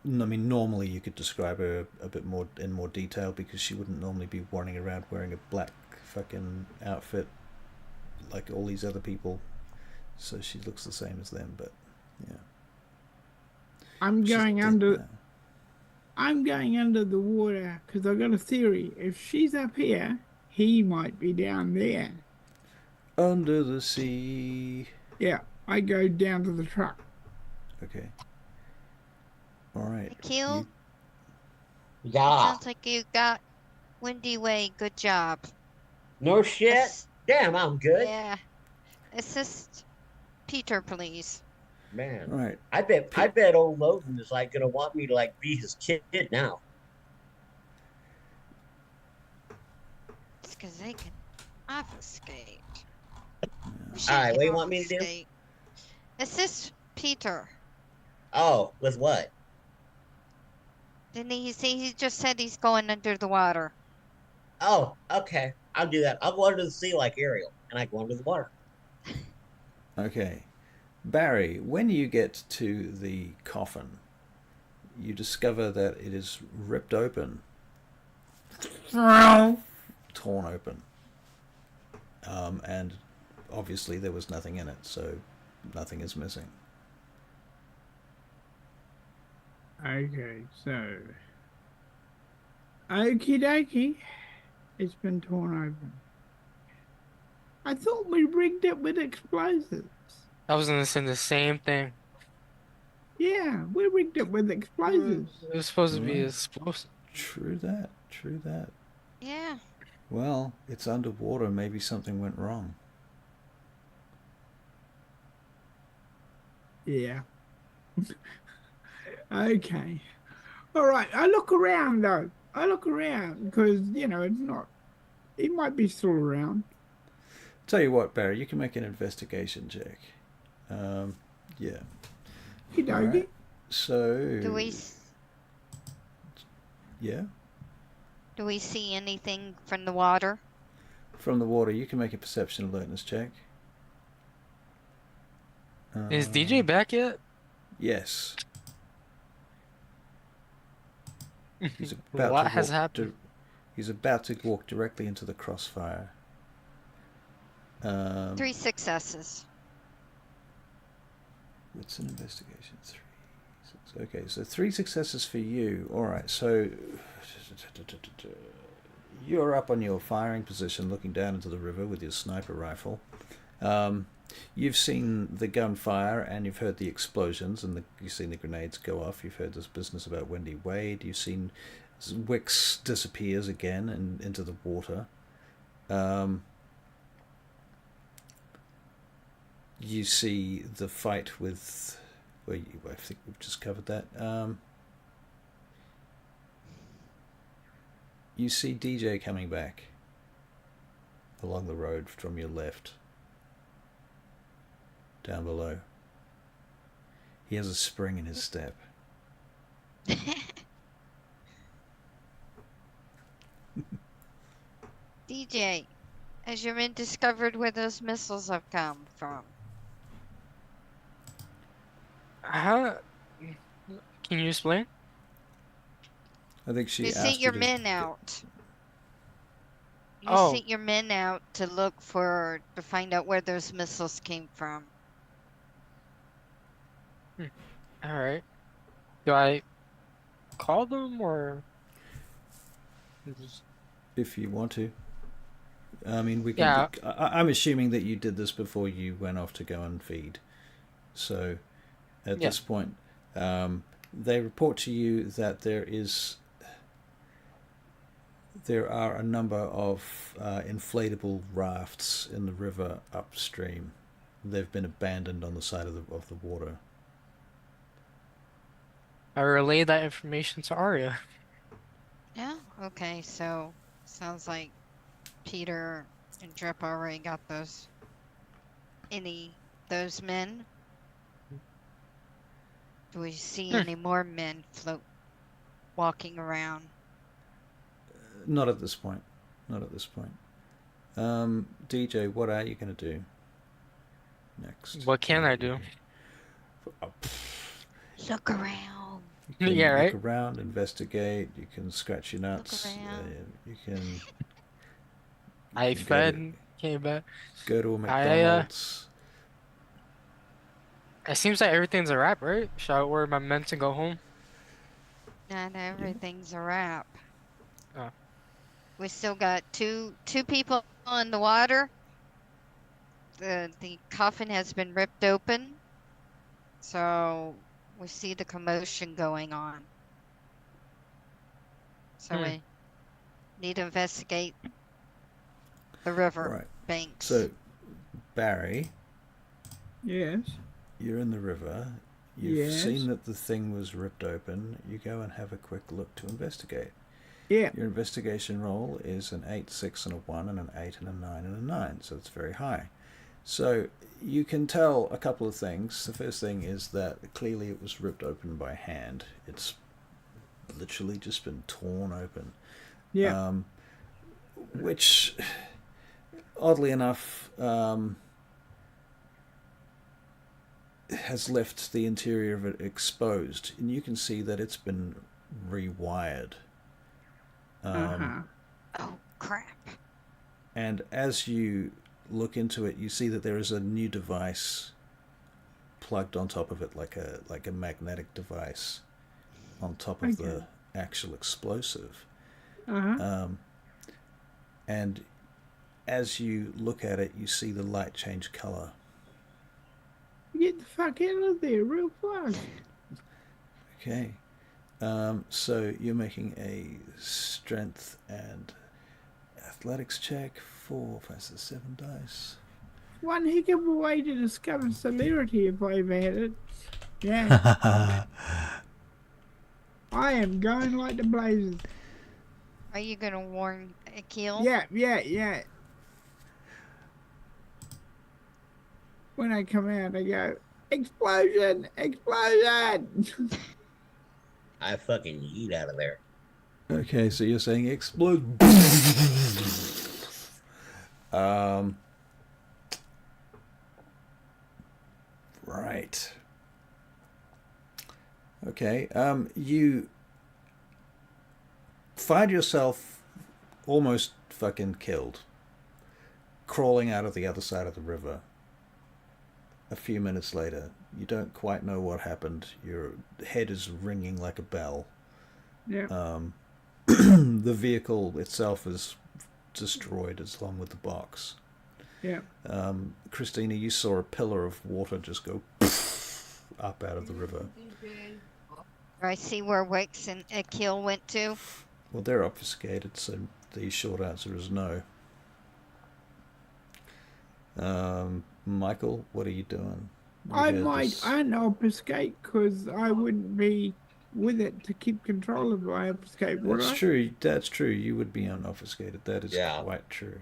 mean, normally you could describe her a bit more in more detail, because she wouldn't normally be running around wearing a black fucking outfit like all these other people. So she looks the same as them, but yeah. I'm She's going dead under. now. I'm going under the water because I got a theory. If she's up here, he might be down there. Under the sea. Yeah, I go down to the truck. Okay. All right. Akil, Yeah. sounds like you got Windy Way. Good job. No shit. Ass- Damn, I'm good. Yeah. Assist Peter, please. Man. All right. I bet old Logan is like gonna want me to like be his kid now. It's because they can obfuscate. Alright, what do you want me to do? Assist Peter. Oh, with what? Didn't he say he just said he's going under the water? Oh, okay. I'll do that. I'll go under the sea like Ariel, and I go under the water. Okay. Barry, when you get to the coffin, you discover that it is ripped open. Torn open. And obviously there was nothing in it, so nothing is missing. Okay, so. Okie dokie. It's been torn open. I thought we rigged it with explosives. I was gonna say the same thing. Yeah, we rigged it with explosives. It was supposed to be Right. explosive. True that. True that. Yeah. Well, it's underwater. Maybe something went wrong. Yeah. Okay. All right. I look around though. I look around because it's not. He might be still around. Tell you what, Barry, you can make an investigation check. Yeah. Okie All dokie. right. So. Do we Yeah. do we see anything from the water? From the water, you can make a perception alertness check. Is DJ back yet? Yes. He's about What to has walk happened? He's about to walk directly into the crossfire. 3 successes. What's an investigation? 3, 6. Okay, so 3 successes for you. All right, so you're up on your firing position, looking down into the river with your sniper rifle. You've seen the gunfire and you've heard the explosions and you've seen the grenades go off. You've heard this business about Wendy Wade. You've seen Wicks disappears again and into the water. You see the fight with... Well, I think we've just covered that. You see DJ coming back along the road from your left. Down below. He has a spring in his step. DJ, has your men discovered where those missiles have come from? How? Can you explain? I think she You asked sent your to men out. You Oh. sent your men out to look to find out where those missiles came from. All right. Do I call them or? If you want to. I mean, we can. Yeah. I'm assuming that you did this before you went off to go and feed. So, at Yeah. this point, they report to you that there are a number of inflatable rafts in the river upstream. They've been abandoned on the side of the water. I relay that information to Arya. Yeah. Okay. So sounds like Peter and Drip already got those men? Do we see any more men float walking around. Not at this point. Not at this point. DJ, what are you going to do next? What can I do? Oh, Look around. you can Yeah, right? look around, investigate. You can scratch your Look nuts. around. You can. I can fed, came back. Go to a I, McDonald's. It seems like everything's a wrap, right? Should I order my men to go home? Not everything's a wrap. Oh. We still got two people in the water. The coffin has been ripped open, so we see the commotion going on. So we need to investigate the river Right. banks. So, Barry, Yes. you're in the river. You've Yes. seen that the thing was ripped open. You go and have a quick look to investigate. Yeah. Your investigation roll is an 8, 6, and a 1, and an 8, and a 9, and a 9, so it's very high. So you can tell a couple of things. The first thing is that clearly it was ripped open by hand. It's literally just been torn open. Yeah. Which, oddly enough, has left the interior of it exposed, and you can see that it's been rewired. Uh-huh. Oh crap! And as you look into it, you see that there is a new device plugged on top of it, like a magnetic device on top of the actual explosive. Uh-huh. And as you look at it, you see the light change color. Get the fuck out of there real fast. Okay. So you're making a strength and athletics check. 4, 5, 6, 7 dice. One heck of a way to discover celerity if I ever had it. Yeah. I am going like the blazes. Are you gonna warn Akil? Yeah. When I come out, I go, explosion! Explosion! I fucking yeet out of there. Okay, so you're saying explode. Right. Okay. You find yourself almost fucking killed, crawling out of the other side of the river. A few minutes later, you don't quite know what happened. Your head is ringing like a bell. Yeah. The vehicle itself is destroyed along with the box. Yeah. Christina, you saw a pillar of water just go up out of the river. I see where Wix and Akil went to. Well, they're obfuscated, so the short answer is no. Michael, what are you doing? I might unobfuscate because I wouldn't be with it to keep control of my obfuscate, would That's I? true. That's true. You would be unobfuscated. That is Yeah. quite true.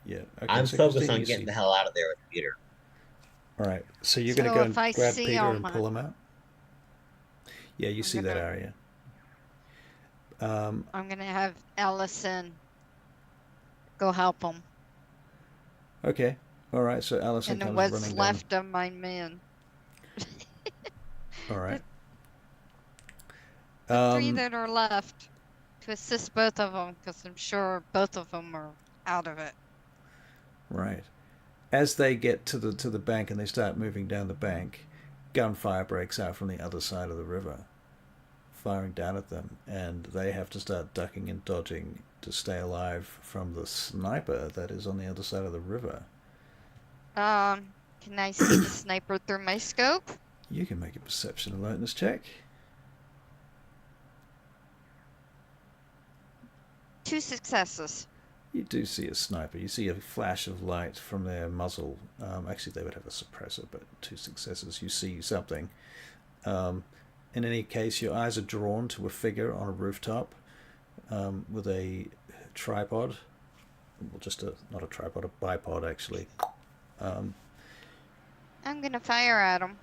Yeah. Okay, I'm so focused Christina, on you getting see- the hell out of there with Peter. All right. So you're So going to go if and I grab see Peter all and my- pull him out? Yeah, you I'm see that gonna- area. I'm gonna have Allison go help him. Okay. All right. So Allison And comes what's running left of my men. down. All right. The 3 that are left to assist both of them, because I'm sure both of them are out of it. Right. As they get to the bank and they start moving down the bank, gunfire breaks out from the other side of the river, firing down at them, and they have to start ducking and dodging to stay alive from the sniper that is on the other side of the river. Can I see the sniper through my scope? You can make a perception alertness check. 2 successes. You do see a sniper. You see a flash of light from their muzzle. Actually, they would have a suppressor, but 2 successes. You see something. In any case, your eyes are drawn to a figure on a rooftop with a tripod. Well, just not a tripod, a bipod, actually. I'm gonna fire at him.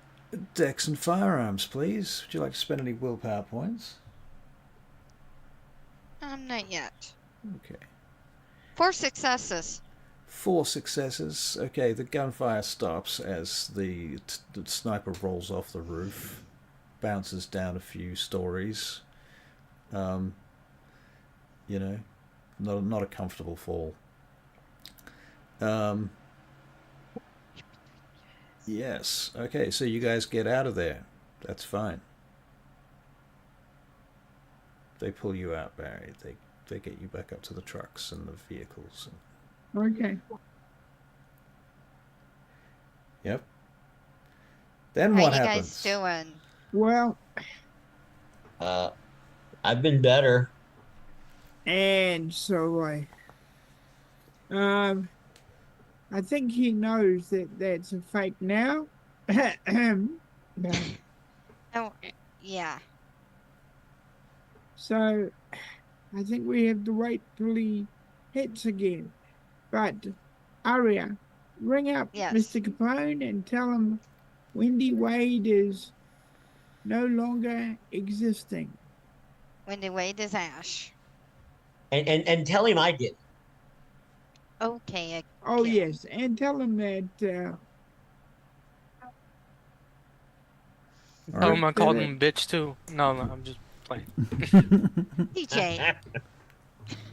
Dex and firearms, please. Would you like to spend any willpower points? Not yet. Okay. 4 successes. 4 successes. Okay, the gunfire stops as the sniper rolls off the roof, bounces down a few stories. You know, not a comfortable fall. Yes. Okay, so you guys get out of there. That's fine. They pull you out, Barry. They get you back up to the trucks and the vehicles. Okay. Yep. Then How what you happens? guys doing? Well, I've been better. and so I think he knows that that's a fake now. Oh, yeah. So I think we have to wait till he hits again. But Aria, ring up Yes. Mr. Capone and tell him Wendy Wade is no longer existing. Wendy Wade is Ash. And tell him I did it. Okay. Oh, Kill. yes, and tell him that Oh, I called that- him bitch too. No, I'm just playing. DJ.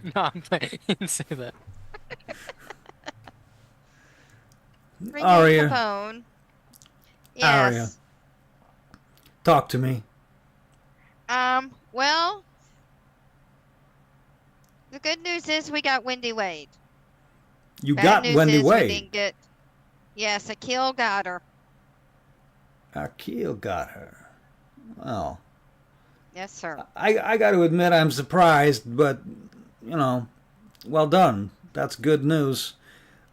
No, I'm playing. He didn't say that. Ring Aria. the phone. Yes. Aria. Talk to me. Well, the good news is we got Wendy Wade. You Bad got news Wendy is we Wade. didn't get. Yes, Akil got her. Akil got her. Well, Yes, sir. I got to admit I'm surprised, but, you know, well done. That's good news.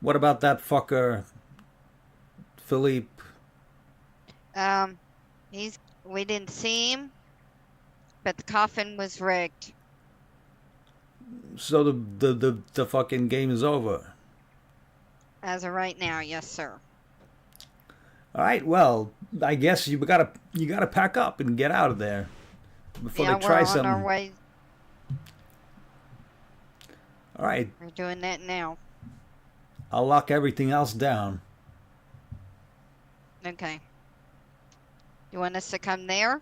What about that fucker, Philippe? We didn't see him, but the coffin was rigged. So the fucking game is over. As of right now, yes, sir. All right, well, I guess you gotta pack up and get out of there before Yeah, they try we're something. on our way. All right, We're doing that now. I'll lock everything else down. Okay. You want us to come there?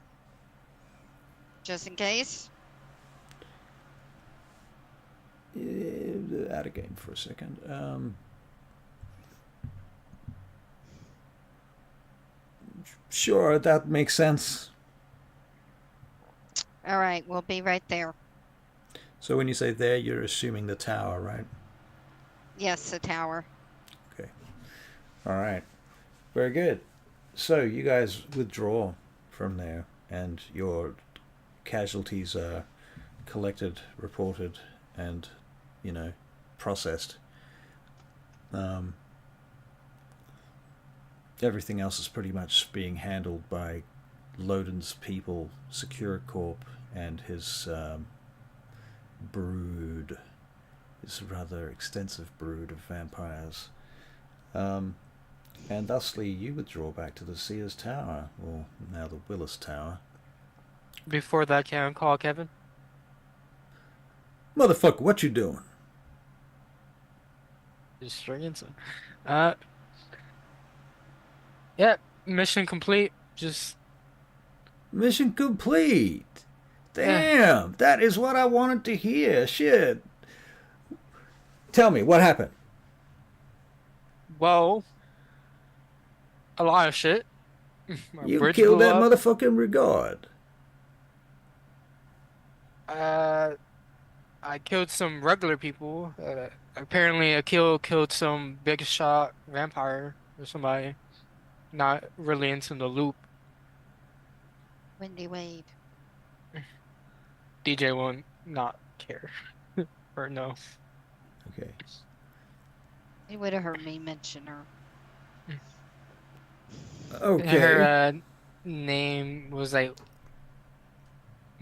Just in case? Out of game for a second. Sure, that makes sense. All right, we'll be right there. So when you say there, you're assuming the tower, right? Yes, the tower. Okay. All right. Very good. So you guys withdraw from there, and your casualties are collected, reported, and, processed. Everything else is pretty much being handled by Loden's people, Secure Corp, and his brood, his rather extensive brood of vampires. And thusly you withdraw back to the Sears Tower, or now the Willis Tower. Before that, can I call Kevin? Motherfucker, what you doing? Just straight into. Yeah, mission complete. Just Mission complete. Damn, that is what I wanted to hear. Shit. Tell me, what happened? well, a lot of shit. My You bridge killed blew that up. motherfucking Regard. I killed some regular people. Apparently, killed some big shot vampire or somebody. Not really into the loop. Wendy Wade. DJ won't not care. Or no. Okay. You would have heard me mention her. Okay. Her name was like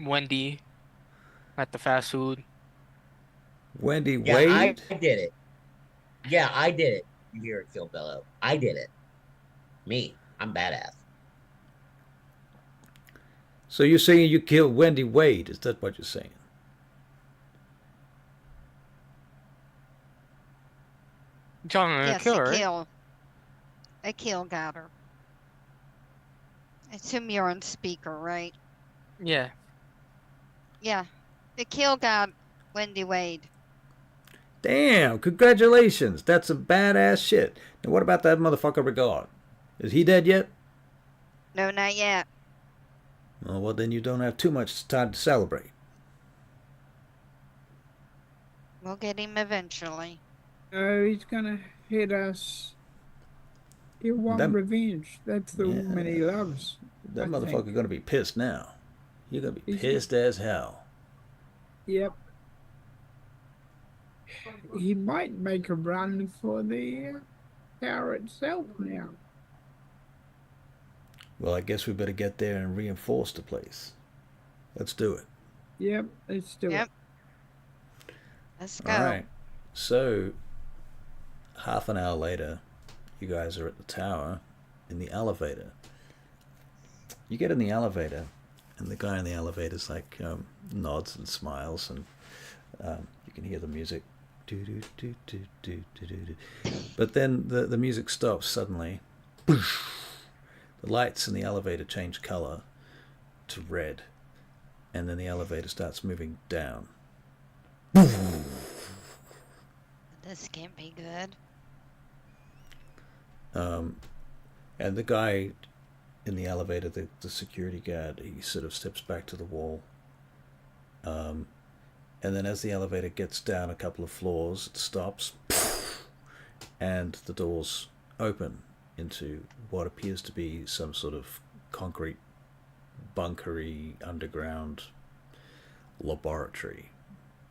Wendy at the fast food. Wendy Yeah, Wade? I did it. Yeah, I did it. You hear it, Phil Bello. I did it. Me. I'm badass. So you're saying you killed Wendy Wade? Is that what you're saying? Talking to Yes, kill, a right? kill. A kill got her. I assume you're on speaker, right? Yeah. Yeah. The kill got Wendy Wade. Damn, congratulations. That's some badass shit. Now what about that motherfucker Regard? Is he dead yet? No, not yet. Oh, well, then you don't have too much time to celebrate. We'll get him eventually. Oh, he's gonna hit us. He'll want Them- revenge. That's the woman he loves. That I motherfucker think. gonna be pissed now. You're gonna be He's- pissed as hell. Yep. He might make a run for the tower itself now. Well, I guess we better get there and reinforce the place. Let's do it. Yep, let's do Yep. it. Let's go. All right. So, half an hour later, you guys are at the tower in the elevator. You get in the elevator, and the guy in the elevator's like nods and smiles, and you can hear the music. But then the music stops suddenly. The lights in the elevator change color to red, and then the elevator starts moving down. This can't be good. And the guy in the elevator, the security guard, he sort of steps back to the wall. And then as the elevator gets down a couple of floors, it stops, and the doors open into what appears to be some sort of concrete, bunkery, underground laboratory.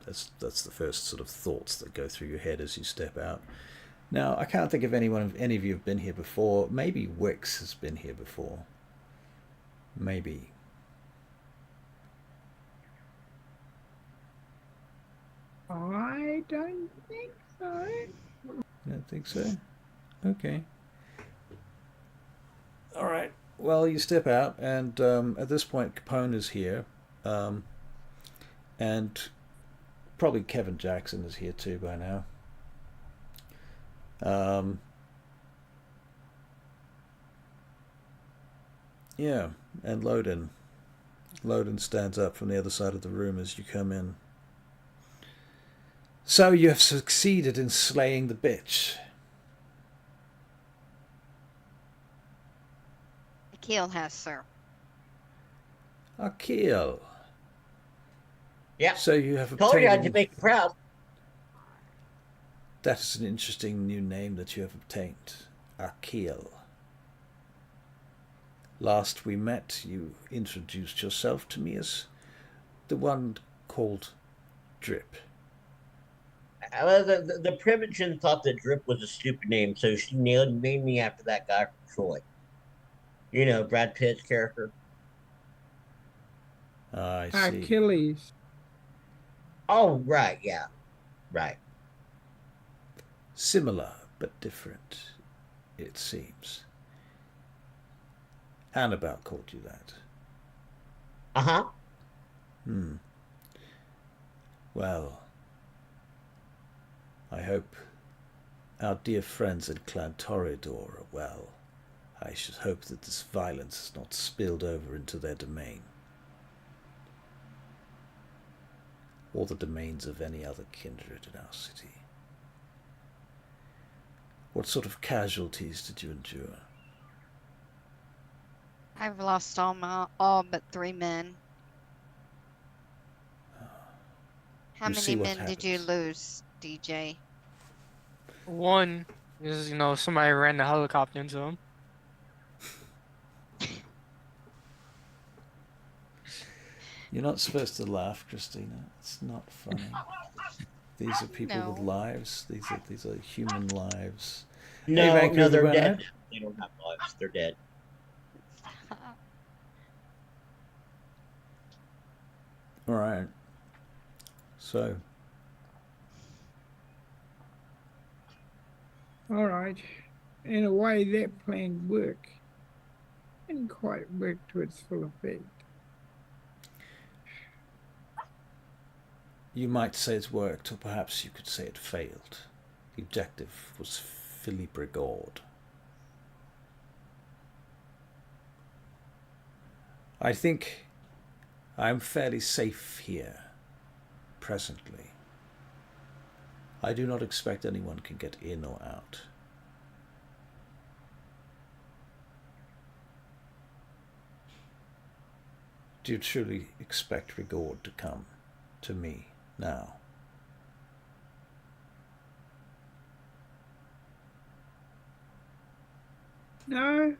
That's the first sort of thoughts that go through your head as you step out. Now, I can't think of any of you have been here before. Maybe Wix has been here before. Maybe. I don't think so. You don't think so? Okay. All right. Well, you step out, and at this point, Capone is here, and probably Kevin Jackson is here too by now. Yeah, and Loden. Loden stands up from the other side of the room as you come in. So you have succeeded in slaying the bitch. Akil has, sir. Akil. Yeah. So you have Told you I had to obtained... make you proud. That is an interesting new name that you have obtained. Akil. Last we met, you introduced yourself to me as the one called Drip. The Primogen thought that Drip was a stupid name, so she named me after that guy from Troy. You know, Brad Pitt's character. I see. Achilles. Oh, right, yeah. Right. Similar, but different, it seems. Annabelle called you that. Uh-huh. Well, I hope our dear friends in Clan Toreador are well. I should hope that this violence has not spilled over into their domain. Or the domains of any other kindred in our city. What sort of casualties did you endure? I've lost all but 3 men. How You see many what men did you happens. lose, DJ? One is, somebody ran the helicopter into him. You're not supposed to laugh, Christina. It's not funny. These are people with No. lives. These are human lives. No, Vancouver no, they're Bernard? dead. They don't have lives. They're dead. All right. So, All right. In a way, that plan worked. Didn't quite work to its full effect. you might say it's worked, or perhaps you could say it failed. The objective was Philippe Rigaud. I think I'm fairly safe here, presently. I do not expect anyone can get in or out. Do you truly expect Rigaud to come to me now? No,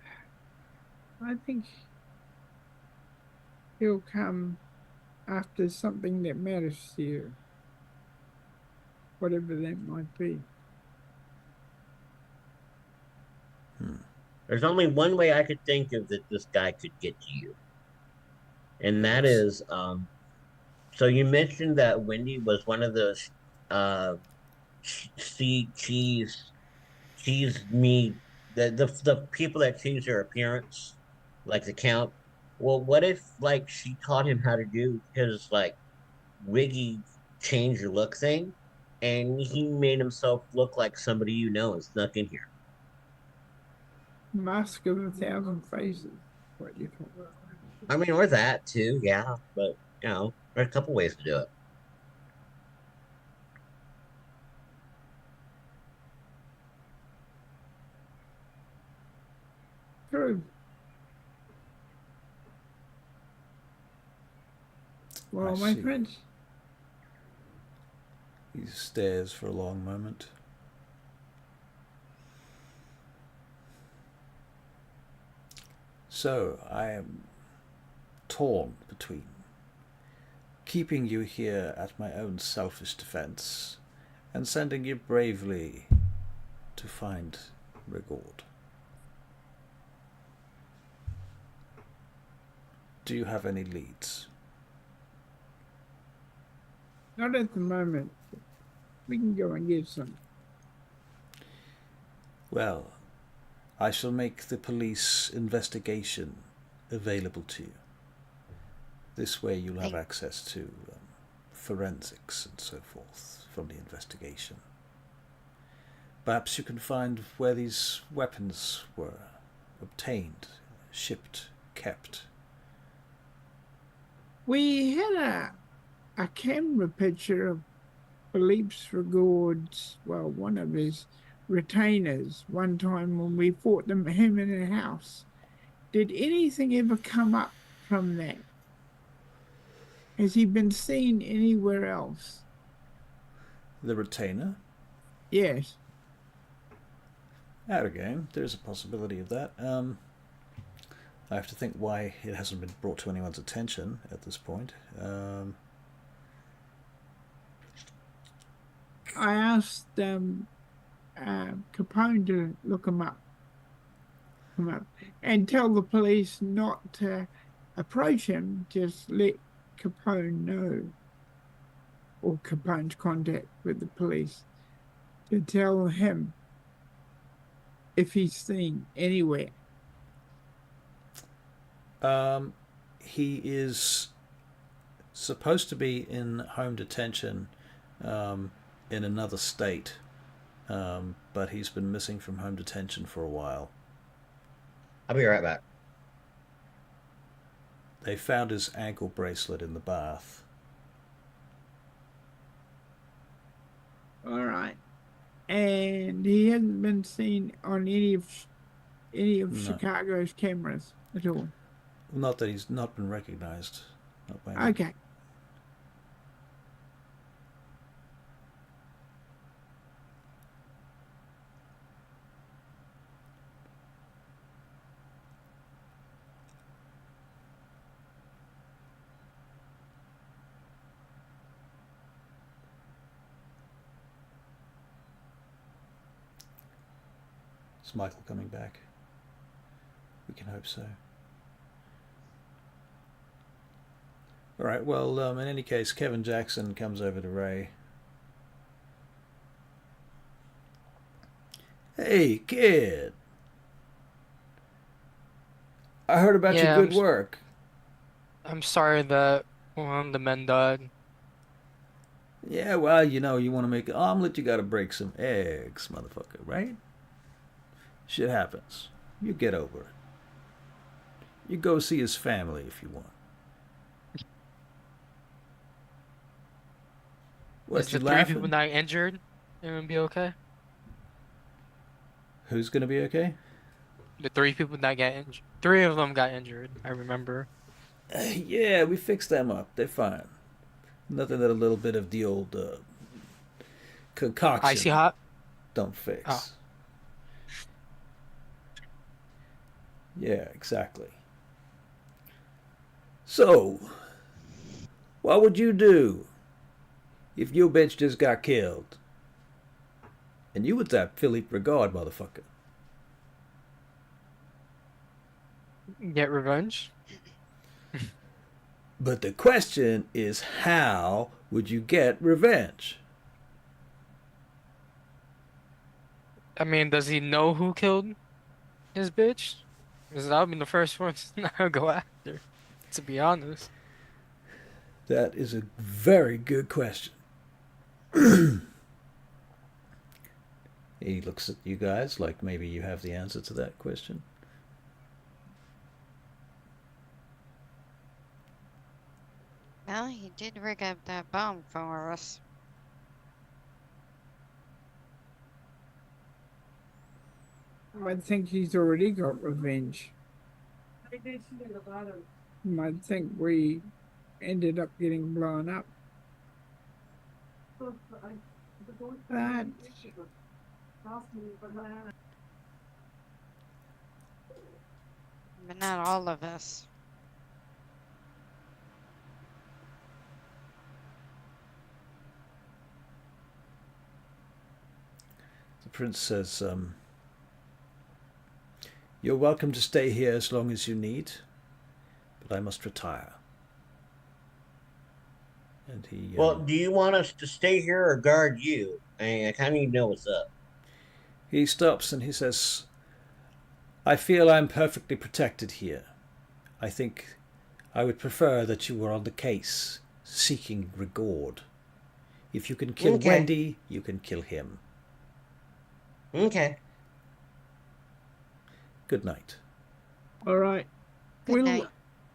I think he'll come after something that matters to you, whatever that might be. There's only one way I could think of that this guy could get to you, and that Yes. is, so you mentioned that Wendy was one of those uh, cheese meat, the people that choose her appearance, like the count. Well, what if like she taught him how to do his like wiggy change your look thing, and he made himself look like somebody you know and snuck in here. Mask of 1,000 faces. What you call it? I mean, or that too, yeah. But there are a couple ways to do it. True. Well, my see. friends, He stares for a long moment. So, I am torn between keeping you here at my own selfish defense and sending you bravely to find Rigaud. Do you have any leads? not at the moment. We can go and get some. Well, I shall make the police investigation available to you. This way you'll have access to forensics and so forth from the investigation. Perhaps you can find where these weapons were obtained, shipped, kept. We had a camera picture of Philippe Rigaud's, well, one of his retainers one time when we fought him in a house. Did anything ever come up from that? Has he been seen anywhere else? The retainer? Yes. Out again, there's a possibility of that. I have to think why it hasn't been brought to anyone's attention at this point. I asked Capone to look him up, and tell the police not to approach him. Just let Capone know, or Capone's contact with the police, to tell him if he's seen anywhere. He is supposed to be in home detention in another state, but he's been missing from home detention for a while. I'll be right back. They found his ankle bracelet in the bath. All right, and he hasn't been seen on any of No. Chicago's cameras at all. Not that he's not been recognized. Not by anyone. Okay. Is Michael coming back? We can hope so. Alright, well, in any case, Kevin Jackson comes over to Ray. Hey, kid! I heard about Yeah, your good work. I'm sorry that one of the men died. Yeah, well, you know, you want to make an omelet, you gotta break some eggs, motherfucker, right? Shit happens. You get over it. You go see his family if you want. Is What, you the three people laughing? not injured? It gonna be okay. Who's gonna be okay? The three people that got injured. Three of them got injured. I remember. Yeah, we fixed them up. They're fine. Nothing that a little bit of the old Icy concoction hot. don't Oh, fix. Yeah, exactly. So, what would you do if your bitch just got killed? And you was that Philippe Regard motherfucker. get revenge. But the question is, how would you get revenge? I mean, does he know who killed his bitch? Because that would be the first one to go after. To be honest. That is a very good question. He looks at you guys like maybe you have the answer to that question. Well, he did rig up that bomb for us. I think he's already got revenge. I think we ended up getting blown up. That But not all of us. The prince says, "You're welcome to stay here as long as you need, but I must retire." And he Well, do you want us to stay here or guard you? I kind of need to know what's up. he stops and he says, "I feel I'm perfectly protected here. I think I would prefer that you were on the case, seeking reward. If you can kill Okay. Wendy, you can kill him. Okay. Good night." all right. Good night.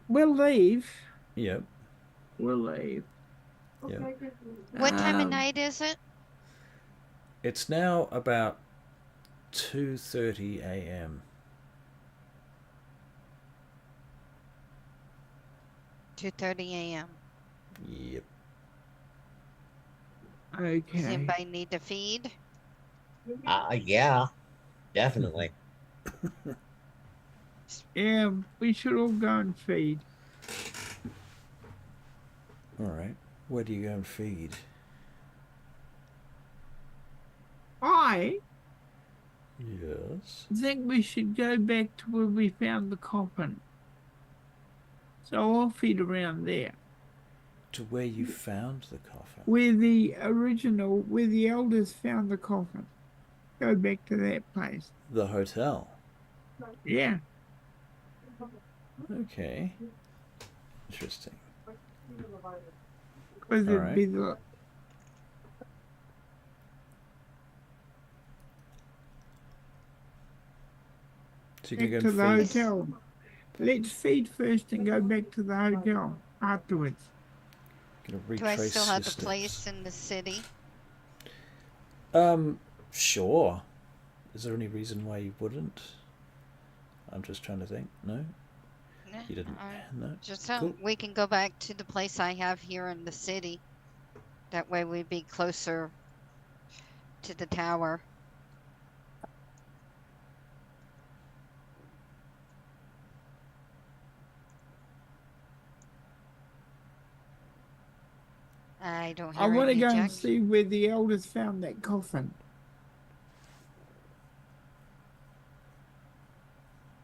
We'll leave. Yep. We'll leave. Yeah. What time of Um, night is it? It's now about 2:30 a.m. 2:30 a.m. Yep. Does Okay. anybody need to feed? Yeah, definitely. Yeah, we should all go and feed. All right. Where do you go and feed? I Yes. think we should go back to where we found the coffin. So I'll feed around there. To where you found the coffin. Where the elders found the coffin. Go back to that place. The hotel. Yeah. Okay. Interesting. Because it'd Alright. be the. So you Back can to go the and feed. hotel. Let's feed first and go back to the hotel afterwards. Gonna Do I retrace still have your the place steps. in the city? Sure. Is there any reason why you wouldn't? I'm just trying to think. No? No, You didn't? No? just so Cool. we can go back to the place I have here in the city. That way we'd be closer to the tower. I don't hear I want to any go and Jack. see where the elders found that coffin.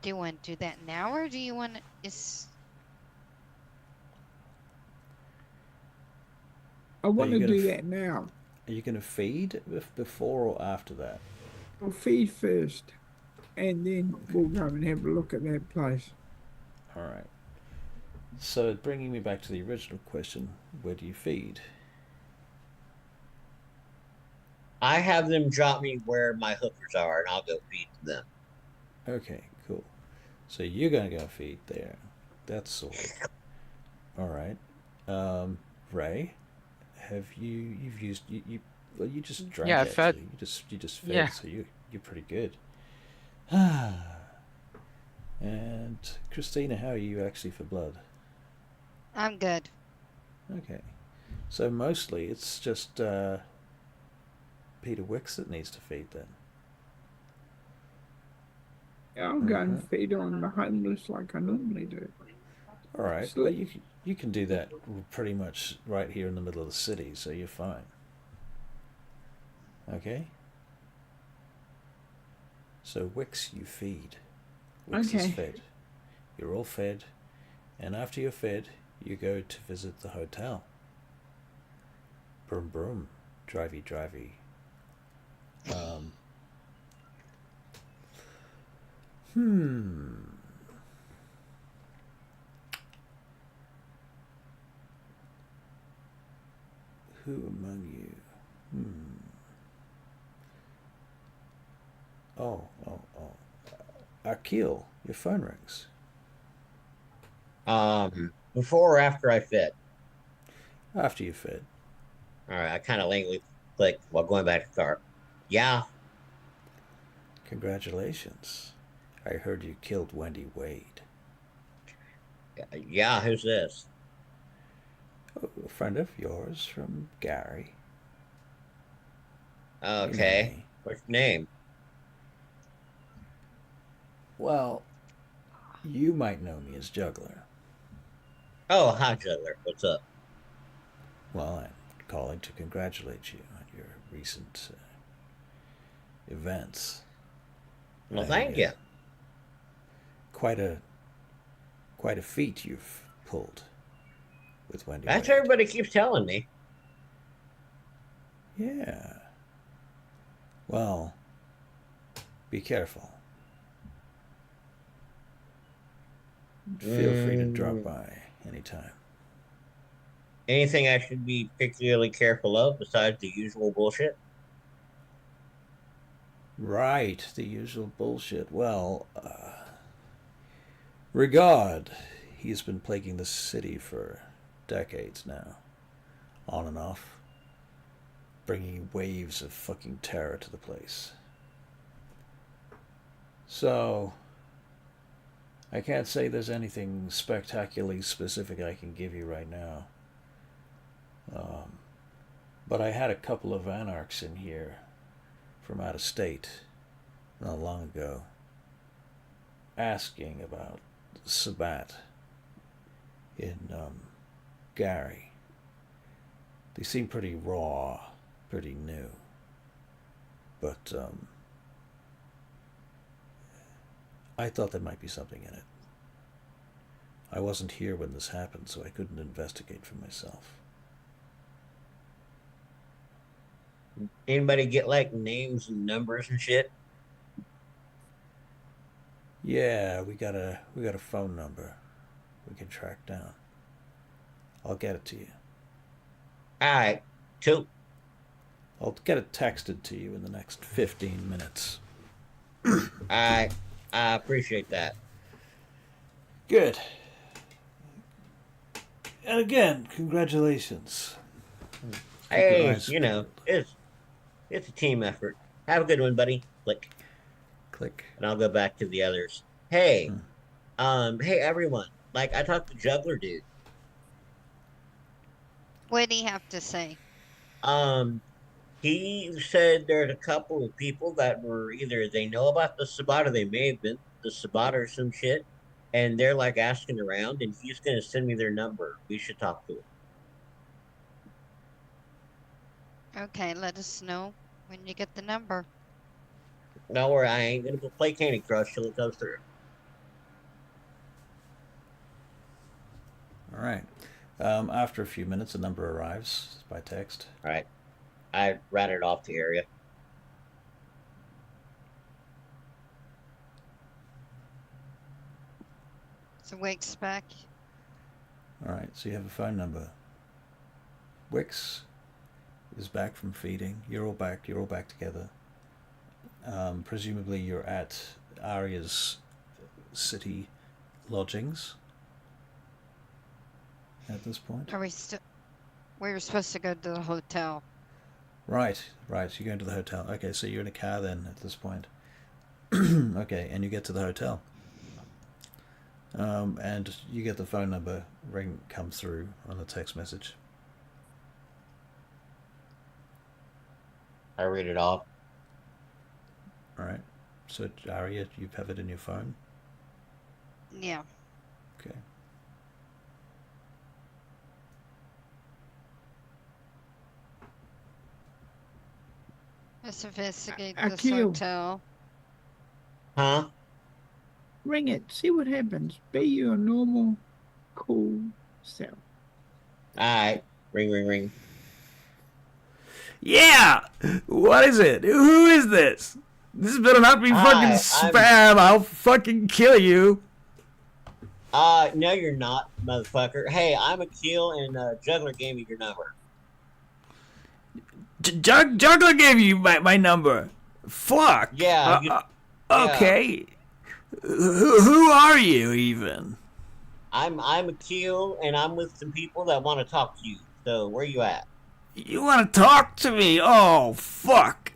Do you want to do that now, or do you want to? I want you to gonna do f- that now. Are you going to feed before or after that? We'll feed first, and then we'll go and have a look at that place. Alright. So, bringing me back to the original question, where do you feed? I have them drop me where my hookers are, and I'll go feed them. Okay, cool. So you're gonna go feed there. That's sorted. All right. Ray, have you've used you well you just drank Yeah, I fed. actually. You just fed, Yeah. so you're pretty good. And Christina, how are you actually for blood? I'm good. Okay. So mostly it's just Peter Wicks that needs to feed then. I'll go and feed on the homeless like I normally do. All right. So, Well, you can do that pretty much right here in the middle of the city, so you're fine. Okay. So Wicks, you feed. Wicks is Okay. fed. You're all fed, and after you're fed, you go to visit the hotel. Broom broom, drivey drivey. Hmm. Who among you? Hmm. Oh. Akil, your phone rings. Before or after I fed? After you fed. All right, I kind of lamely click while going back to the car. Yeah, Congratulations. I heard you killed Wendy Wade. yeah. Who's this? Oh, a friend of yours from Gary. You know Okay, me. what's your name? Well, you might know me as Juggler. Oh, hi, Juggler. What's up? Well, I'm calling to congratulate you on your recent events. Well, thank you. Quite a feat you've pulled with Wendy That's Wade. what everybody keeps telling me. Yeah. Well, be careful. Feel free to drop by anytime. Anything I should be particularly careful of besides the usual bullshit? Right, the usual bullshit. Well, Regard, he's been plaguing the city for decades now, on and off, bringing waves of fucking terror to the place. So, I can't say there's anything spectacularly specific I can give you right now. But I had a couple of anarchs in here from out of state not long ago asking about Sabat in Gary. They seem pretty raw, pretty new. But I thought there might be something in it. I wasn't here when this happened, so I couldn't investigate for myself. Anybody get like names and numbers and shit? Yeah, we got a phone number we can track down. I'll get it to you. All right, two. I'll get it texted to you in the next 15 minutes. I appreciate that. Good. And again, congratulations. Hey, you know, it's a team effort. Have a good one, buddy. Click. Click. And I'll go back to the others. Hey, hey everyone. Like I talked to Juggler dude. What do you have to say? Um, he said there's a couple of people that were either they know about the Sabbat or they may have been the Sabbat or some shit, and they're like asking around, and he's gonna send me their number. We should talk to them. Okay, let us know when you get the number. No worry, I ain't gonna play Candy Crush till it comes through. All right. After a few minutes, a number arrives by text. All right, I ratted off the area. So Wake's back. All right, so you have a phone number. Wicks, is back from feeding. You're all back. You're all back together. Presumably, you're at Arya's city lodgings at this point. Are we still? We were supposed to go to the hotel. Right. You're going to the hotel. Okay, so you're in a car then at this point. Okay, and you get to the hotel. And you get the phone number come through on a text message. I read it off. All right. So, Arya, you have it in your phone? Yeah. Okay. Let's investigate I this kill. hotel. Huh? Ring it. See what happens. Be your normal, cool self. Alright. Ring, ring, ring. Yeah! What is it? Who is this? This better not be fucking spam. I'll fucking kill you. No, you're not, motherfucker. Hey, I'm Akil, and Juggler gave me your number. Juggler gave you my number. Fuck. Yeah. Okay. Who are you even? I'm Akil, and I'm with some people that want to talk to you. So, where you at? You want to talk to me? Oh, fuck.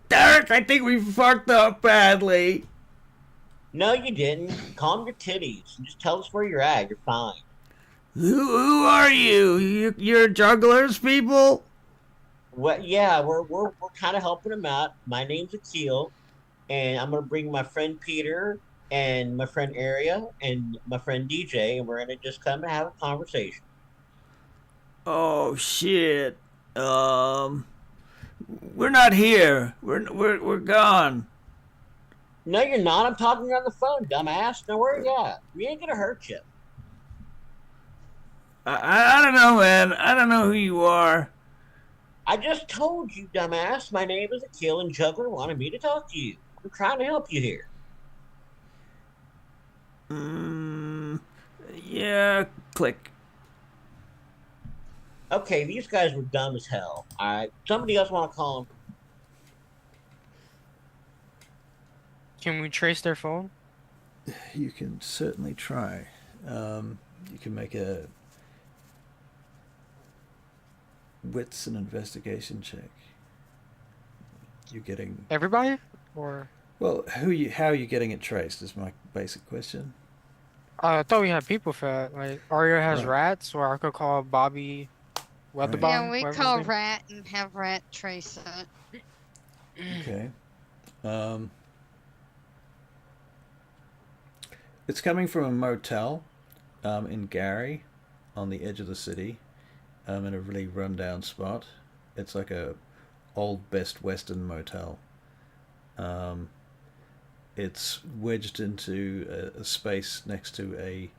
Derek, I think we fucked up badly. No, you didn't. Calm your titties. Just tell us where you're at. You're fine. Who are you? You're jugglers, people? Well, yeah, we're kind of helping him out. My name's Akil, and I'm gonna bring my friend Peter and my friend Aria and my friend DJ, and we're gonna just come and have a conversation. Oh shit. We're not here. We're gone. No, you're not. I'm talking on the phone, dumbass. Now where you at? We ain't gonna hurt you. I don't know, man. I don't know who you are. I just told you, dumbass. My name is Akil, and Juggler wanted me to talk to you. I'm trying to help you here. Yeah, click. Okay, these guys were dumb as hell. Alright, somebody else want to call them? Can we trace their phone? You can certainly try. You can make a wits and investigation check. You're getting Everybody? Or well. How are you getting it traced? Is my basic question. I thought we had people for that. Like Arya has Right. rats, or I could call Bobby Weatherbottom. Yeah, we whatever call his name- Rat and have Rat trace it. Okay. It's coming from a motel in Gary on the edge of the city in a really rundown spot. It's like a old Best Western motel. It's wedged into a space next to a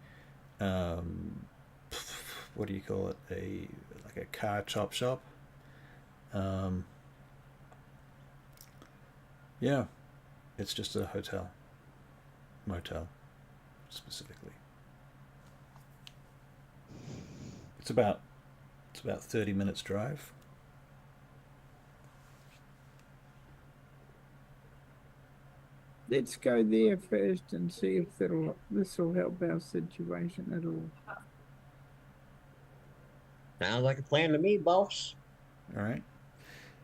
what do you call it? Like a car chop shop. Yeah, it's just a motel specifically. It's about 30 minutes drive. Let's go there first and see if this will help our situation at all. Sounds like a plan to me, boss. All right.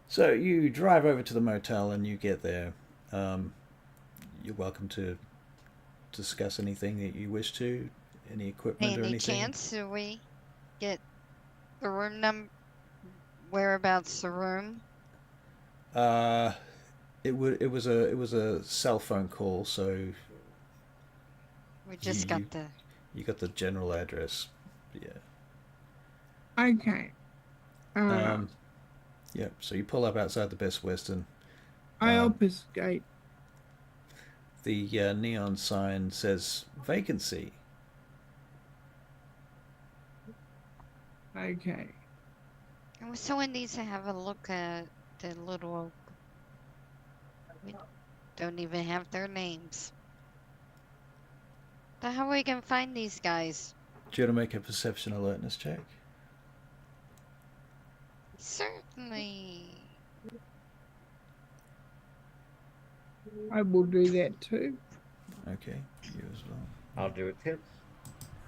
So you drive over to the motel and you get there. You're welcome to discuss anything that you wish to, any equipment or Any anything. chance do we get the room whereabouts the room? It was a cell phone call, so We just You- got the. you got the general address. Yeah. Okay. Yeah. So you pull up outside the Best Western. I obfuscate. The neon sign says vacancy. Okay. And someone needs to have a look at the little. We don't even have their names. How are we gonna find these guys? Do you want to make a perception alertness check? Certainly. I will do that too. Okay, you as well. I'll do it too.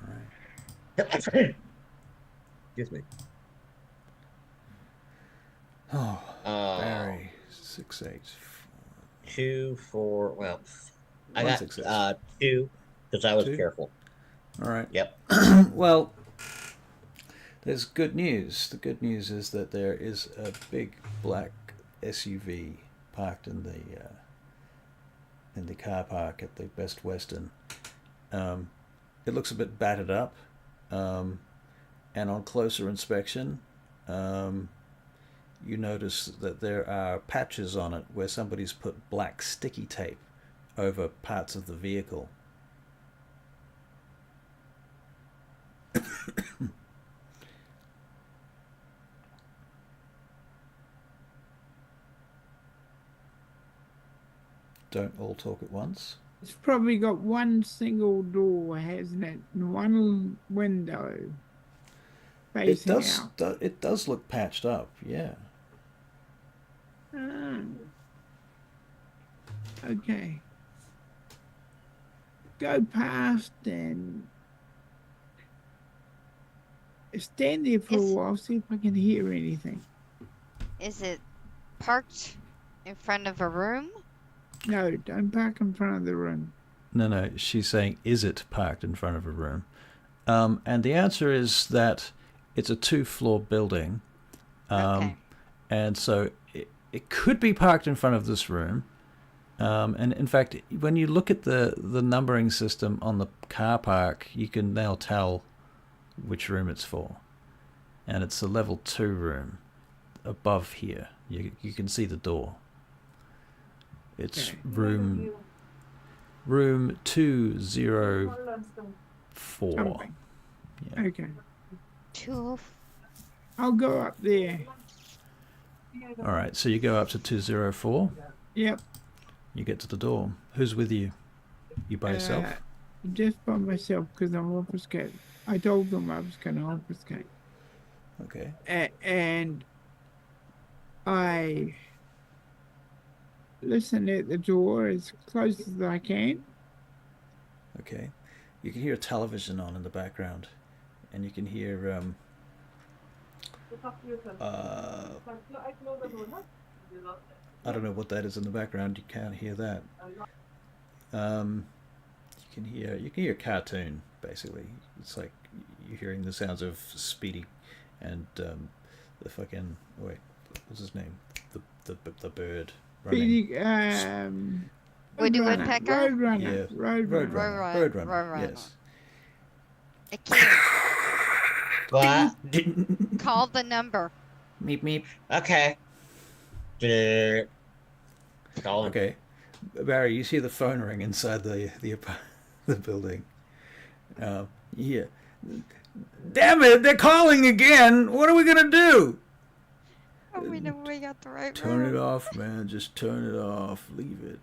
All right. Excuse me. Oh, Oh, Barry, 6, 8, 2, 4. Well, I One got success. 2 because I was 2. careful. All right. Yep. Well, there's good news. The good news is that there is a big black SUV parked in the car park at the Best Western. It looks a bit battered up, and on closer inspection, you notice that there are patches on it where somebody's put black sticky tape over parts of the vehicle. Don't all talk at once. It's probably got one single door, hasn't it? And one window facing out. It does look patched up, yeah. Ah. Okay. Go past and stand there for a while, see if I can hear anything. Is it parked in front of a room? No, don't park in front of the room. No, she's saying, is it parked in front of a room? And the answer is that it's a 2-floor building. Okay. And so it could be parked in front of this room. And in fact, when you look at the numbering system on the car park, you can now tell which room it's for. And it's a level 2 room above here. You can see the door. It's Okay. room 204. Something. Yeah. Okay. 2. I'll go up there. All right, so you go up to 204. Yep. You get to the door. Who's with you? You by yourself? Just by myself because I'm obfuscated. I told them I was going to obfuscate. Okay. And I listen at the door as close as I can. Okay. You can hear a television on in the background, and you can hear I don't know what that is in the background. You can't hear that. You can hear a cartoon basically. It's like you're hearing the sounds of Speedy and the fucking what's his name? The bird running. Speedy, Woody Roadrunner, Woodpecker? Roadrunner. Yeah. Roadrunner. Roadrunner. Roadrunner. Yes. I can't What? call the number. Meep meep. Okay. Call him. Okay, Barry, you see the phone ring inside the building. Yeah. Damn it! They're calling again. What are we gonna do? Oh, we know we got the right Turn it room. off, man. Just turn it off. Leave it.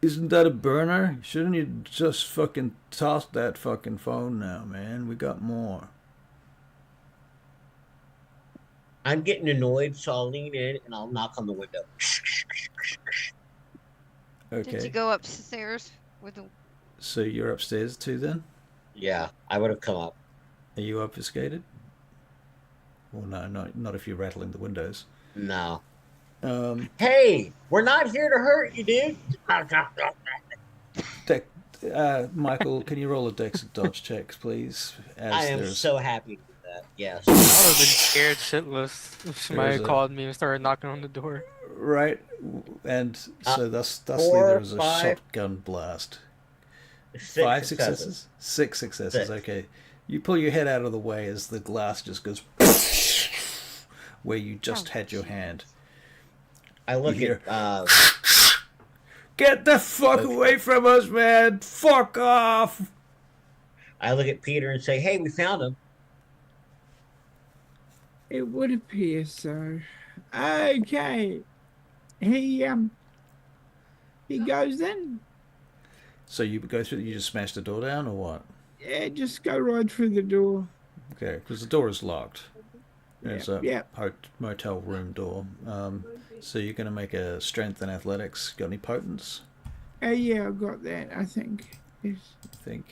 Isn't that a burner? Shouldn't you just fucking toss that fucking phone now, man? We got more. I'm getting annoyed, so I'll lean in and I'll knock on the window. Okay. Did you go upstairs with the... So you're upstairs too, then? Yeah, I would have come up. Are you obfuscated? Well, no, not if you're rattling the windows. No. Hey, we're not here to hurt you, dude. Michael, can you roll a Dex dodge checks, please? As I am there's- so happy to do that. Yes. I would have been scared shitless if somebody There's a- called me and started knocking on the door. Right, and so thusly 4, there was a 5, shotgun blast. 6 5 successes. successes? 6 successes, 6. okay. You pull your head out of the way as the glass just goes where you just had your hand. I look You hear- at Get the fuck away from us, man! Fuck off! Peter and say, "Hey, we found him." It would appear so. Okay. He goes in. So you just smash the door down or what? Yeah, just go right through the door. Okay, because the door is locked. There's Yeah. a motel room door. So you're going to make a strength and athletics. Got any potents? Yeah, I got that, I think. Yes. I think.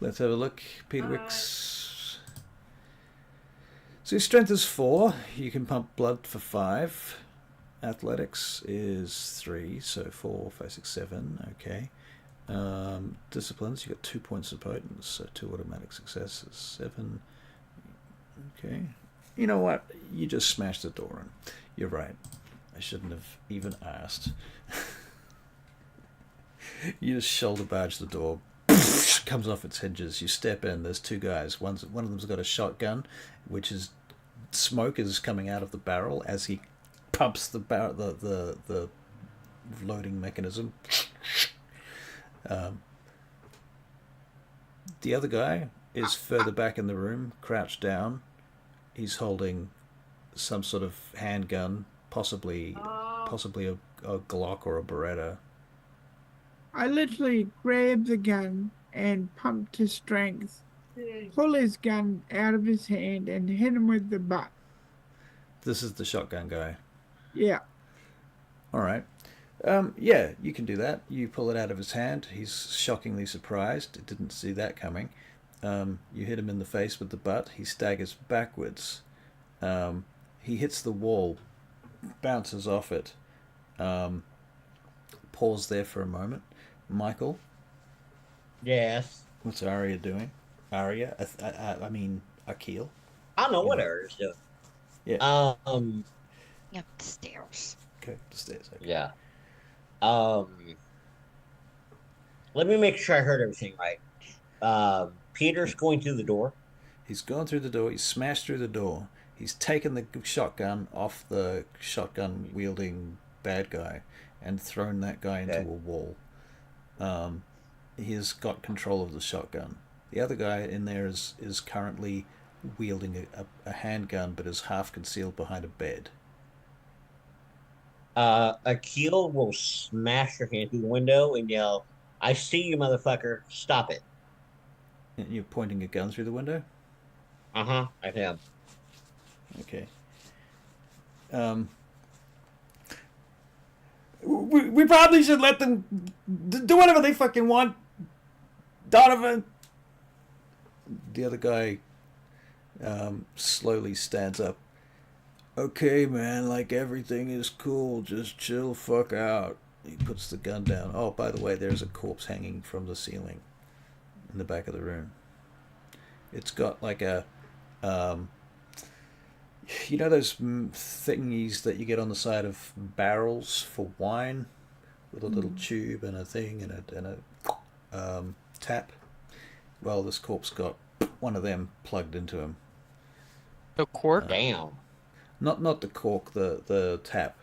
Let's have a look. Peter Wicks. So your strength is 4. You can pump blood for 5. Athletics is 3. So 4, 5, 6, 7. Okay. Disciplines, you got 2 points of potence. So 2 automatic successes. 7. Okay. You know what? You just smashed the door in. You're right. I shouldn't have even asked. You just shoulder barge the door. Comes off its hinges. You step in. There's 2 guys. One of them's got a shotgun, which is smoke is coming out of the barrel as he pumps the loading mechanism. The other guy is further back in the room, crouched down. He's holding some sort of handgun, possibly a Glock or a Beretta. I literally grabbed the gun and pumped his strength, pull his gun out of his hand, and hit him with the butt. This is the shotgun guy. Yeah. All right. Yeah, you can do that. You pull it out of his hand. He's shockingly surprised. Didn't see that coming. You hit him in the face with the butt. He staggers backwards. He hits the wall, bounces off it. Pause there for a moment. Michael, Yes. what's Arya doing? Arya? I mean, Akil. I don't know what Yeah. Eric's doing. Yeah. Up the stairs. Okay, the stairs. Okay. Yeah. Let me make sure I heard everything right. Peter's going through the door. He's gone through the door. He's smashed through the door. He's taken the shotgun off the shotgun-wielding bad guy and thrown that guy into Okay. a wall. He has got control of the shotgun. The other guy in there is currently wielding a handgun, but is half concealed behind a bed. Akil will smash her hand through the window and yell, "I see you, motherfucker! Stop it!" And you're pointing a gun through the window? I am. Okay. We probably should let them do whatever they fucking want. Donovan. The other guy slowly stands up. Okay, man, like everything is cool. Just chill fuck out. He puts the gun down. Oh, by the way, there's a corpse hanging from the ceiling in the back of the room. It's got like a you know those thingies that you get on the side of barrels for wine, with a little tube and a thing and a tap. Well, this corpse got one of them plugged into him. The cork? Damn. Not the cork, the tap.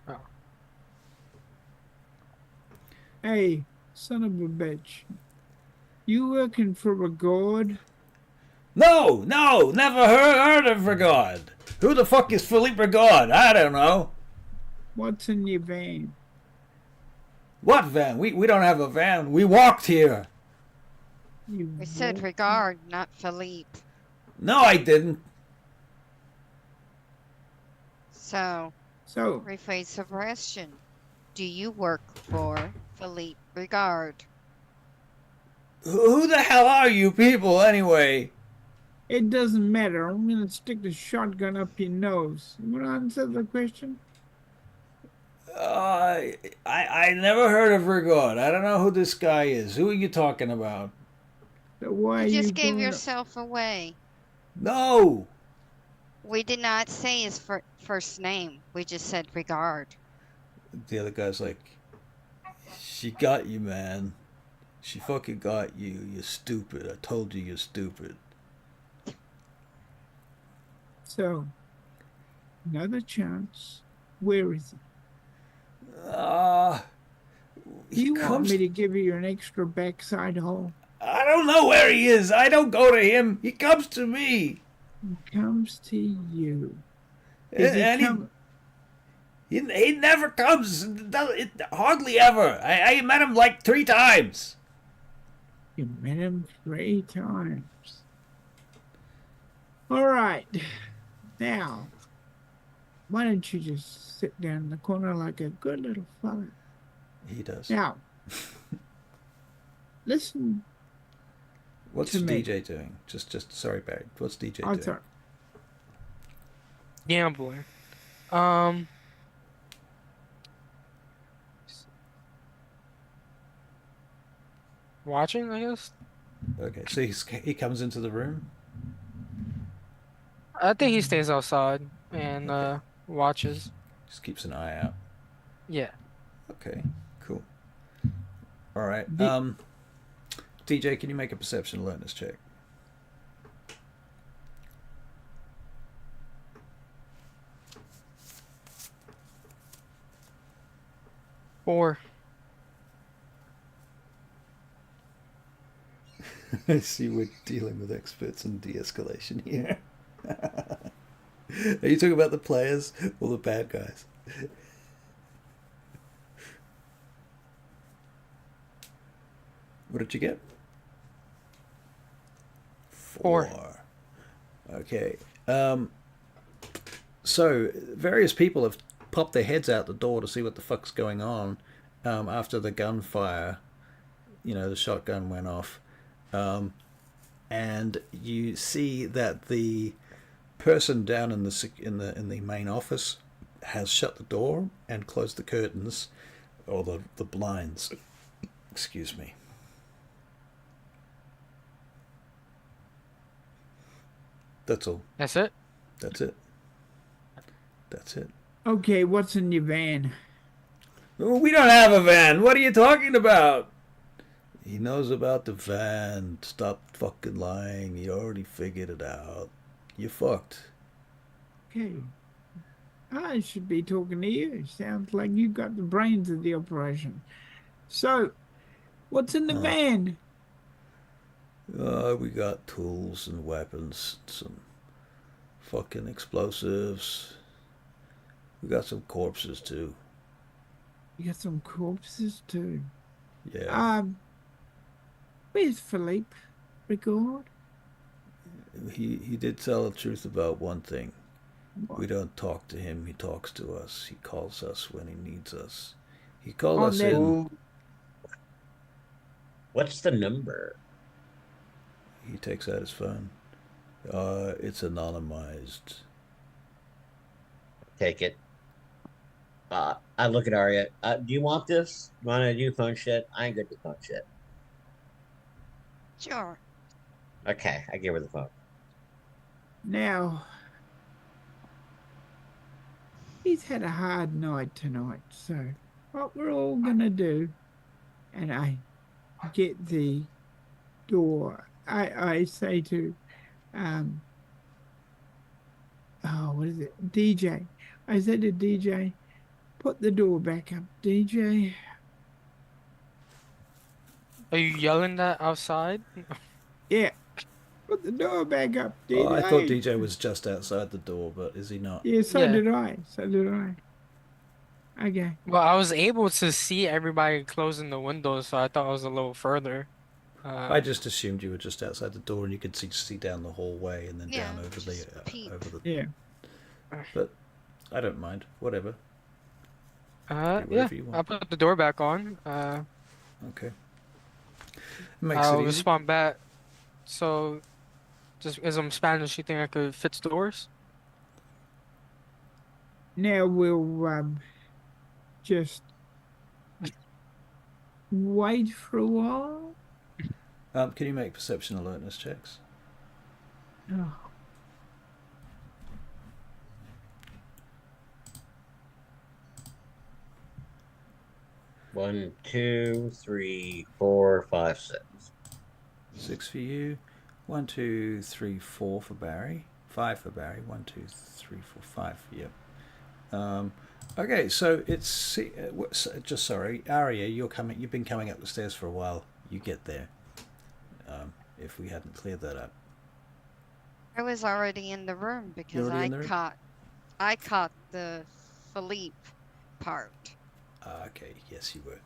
Oh. Hey, son of a bitch. You working for a god? No, never heard of Regard. Who the fuck is Philippe Regard? I don't know. What's in your van? What van? We don't have a van. We walked here. You We said walk- regard, not Philippe. No, I didn't. So, So, rephrase the question. Do you work for Philippe Regard? Who the hell are you people anyway? it doesn't matter. I'm gonna stick the shotgun up your nose. You wanna answer the question? I never heard of Regard. I don't know who this guy is. Who are you talking about? So why You are just you gave doing it? yourself away. No. We did not say his first name. We just said regard. The other guy's like, she got you, man. She fucking got you. You're stupid. I told you you're stupid. So, another chance. Where is he? Uh, Do you want me to give you an extra backside hole? I don't know where he is. I don't go to him. He comes to me. He comes to you. Is he And come- he never comes. Hardly ever. I met him like 3 times. You met him 3 times. All right. Now, why don't you just sit down in the corner like a good little fella? He does. Now, listen. What's to me. DJ doing? Just sorry, Barry. What's DJ Oh, doing? sorry. Gambling. Watching, I guess. Okay, so he comes into the room. I think he stays outside and Okay. watches. Just keeps an eye out. Yeah. Okay, cool. All right. The- DJ, can you make a perception alertness check? Four. I see we're dealing with experts in de-escalation here. Are you talking about the players or the bad guys? What did you get? Four. Okay. So various people have popped their heads out the door to see what the fuck's going on after the gunfire. You know, the shotgun went off, and you see that the person down in the main office has shut the door and closed the curtains or the blinds. Excuse me. That's all. That's it. That's it. That's it. Okay, what's in your van? We don't have a van. What are you talking about? He knows about the van. Stop fucking lying. He already figured it out. You're fucked. Okay. I should be talking to you. Sounds like you got the brains of the operation. So, what's in the van? We got tools and weapons, some fucking explosives. We got some corpses too. You got some corpses too. Yeah. Where's Philippe Rigaud? He did tell the truth about one thing. What? We don't talk to him. He talks to us. He calls us when he needs us. He called Oh, us then- in. What's the number? He takes out his phone. It's anonymized. Take it. I look at Arya. Do you want this? You want to do phone shit? I ain't good with phone shit. Sure. Okay, I give her the phone. Now, he's had a hard night tonight, so what we're all gonna do, and I get the door. I say to, what is it, DJ? I said to DJ, put the door back up, DJ. Are you yelling that outside? Yeah, put the door back up, DJ. Oh, I thought DJ was just outside the door, but is he not? Yeah, so Yeah. did I. So did I. Okay. Well, I was able to see everybody closing the windows, so I thought I was a little further. I just assumed you were just outside the door and you could see down the hallway and then Yeah, down over the just peep. over the. Yeah. But I don't mind. Whatever. Yeah, whatever you want. I put the door back on. Okay. Makes I'll it easy. respond back. So, just as I'm Spanish, you think I could fix doors? Now we'll just wait for a while. Can you make perception alertness checks? Oh. One, two, three, four, five, six. 6 for you. 1, 2, 3, 4 for Barry. 5 for Barry. 1, 2, 3, 4, 5 for you. Okay, so it's just sorry, Aria. You've been coming up the stairs for a while. You get there. If we hadn't cleared that up. I was already in the room because already in the room? I caught the Philippe part. Okay, yes, you were.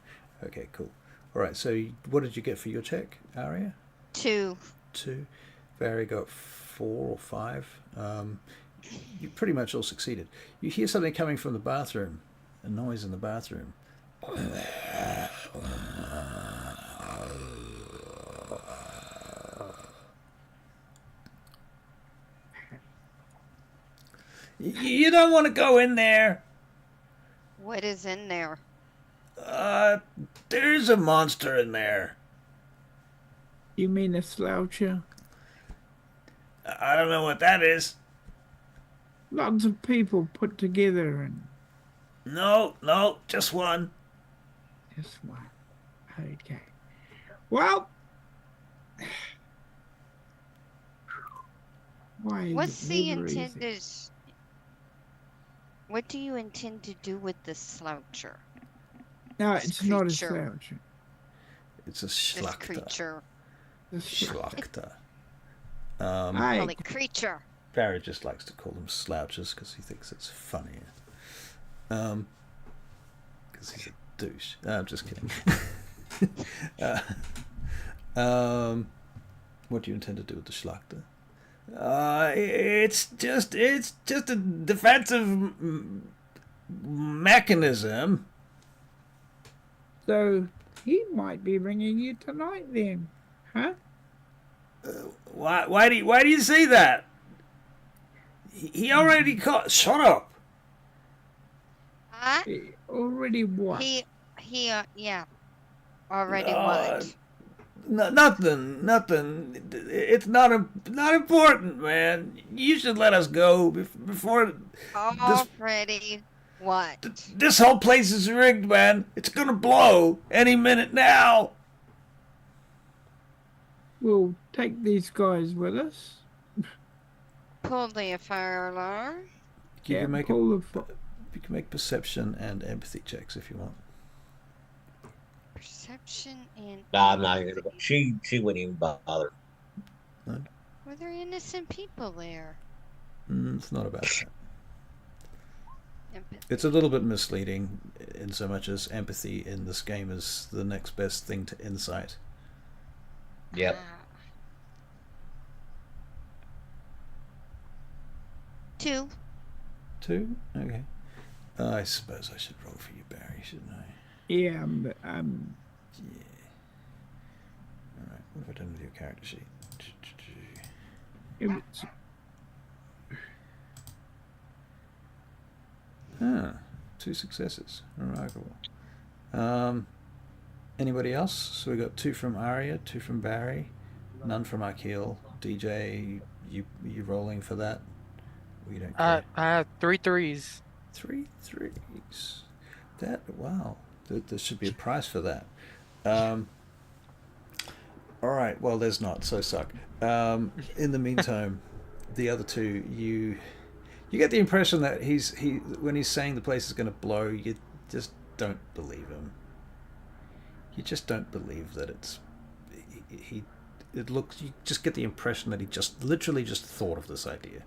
Okay, cool. All right, so what did you get for your check, Aria? 2. 2. Barry got 4 or 5. You pretty much all succeeded. You hear something coming from the bathroom, a noise in the bathroom. You don't want to go in there. What is in there? There's a monster in there. You mean a sloucher? I don't know what that is. Lots of people put together and No, just one. just one. Okay. Well, why is What's it the never easy? intended? What do you intend to do with the sloucher? No, this it's not a creature? sloucher. It's a This schlachter. creature. It's Schlachter. Hey, Holy creature. Barry just likes to call them slouchers because he thinks it's funnier. Because he's a douche. No, I'm just kidding. What do you intend to do with the Schlachter? It's just a defensive mechanism. so he might be ringing you tonight then, huh? Why do you say that? He already caught. Shut up. Huh? Already what? Yeah. Already Uh, what? Nothing. It's not important, man. You should let us go before Already what? this whole place is rigged, man. It's gonna blow any minute now. We'll take these guys with us. Pull the fire alarm. You Yeah, can make pull the you can make perception and empathy checks if you want. Perception and. Nah, I'm not even gonna. She wouldn't even bother. Were there innocent people there? It's not about that. Empathy. It's a little bit misleading in so much as empathy in this game is the next best thing to insight. Yep. Ah. 2. 2? Okay. I suppose I should roll for you, Barry, shouldn't I? Yeah, but Yeah. Alright, what have I done with your character sheet? it's, Ah, 2 successes. Remarkable. Anybody else? So we got 2 from Aria, 2 from Barry, none from Akil. DJ, you rolling for that? We don't care. I have 3 threes. 3 threes. Wow. There should be a prize for that. All right. Well, there's not. So suck. In the meantime, the other 2, you get the impression that when he's saying the place is going to blow, you just don't believe him. You just don't believe that it looks. You just get the impression that he literally just thought of this idea.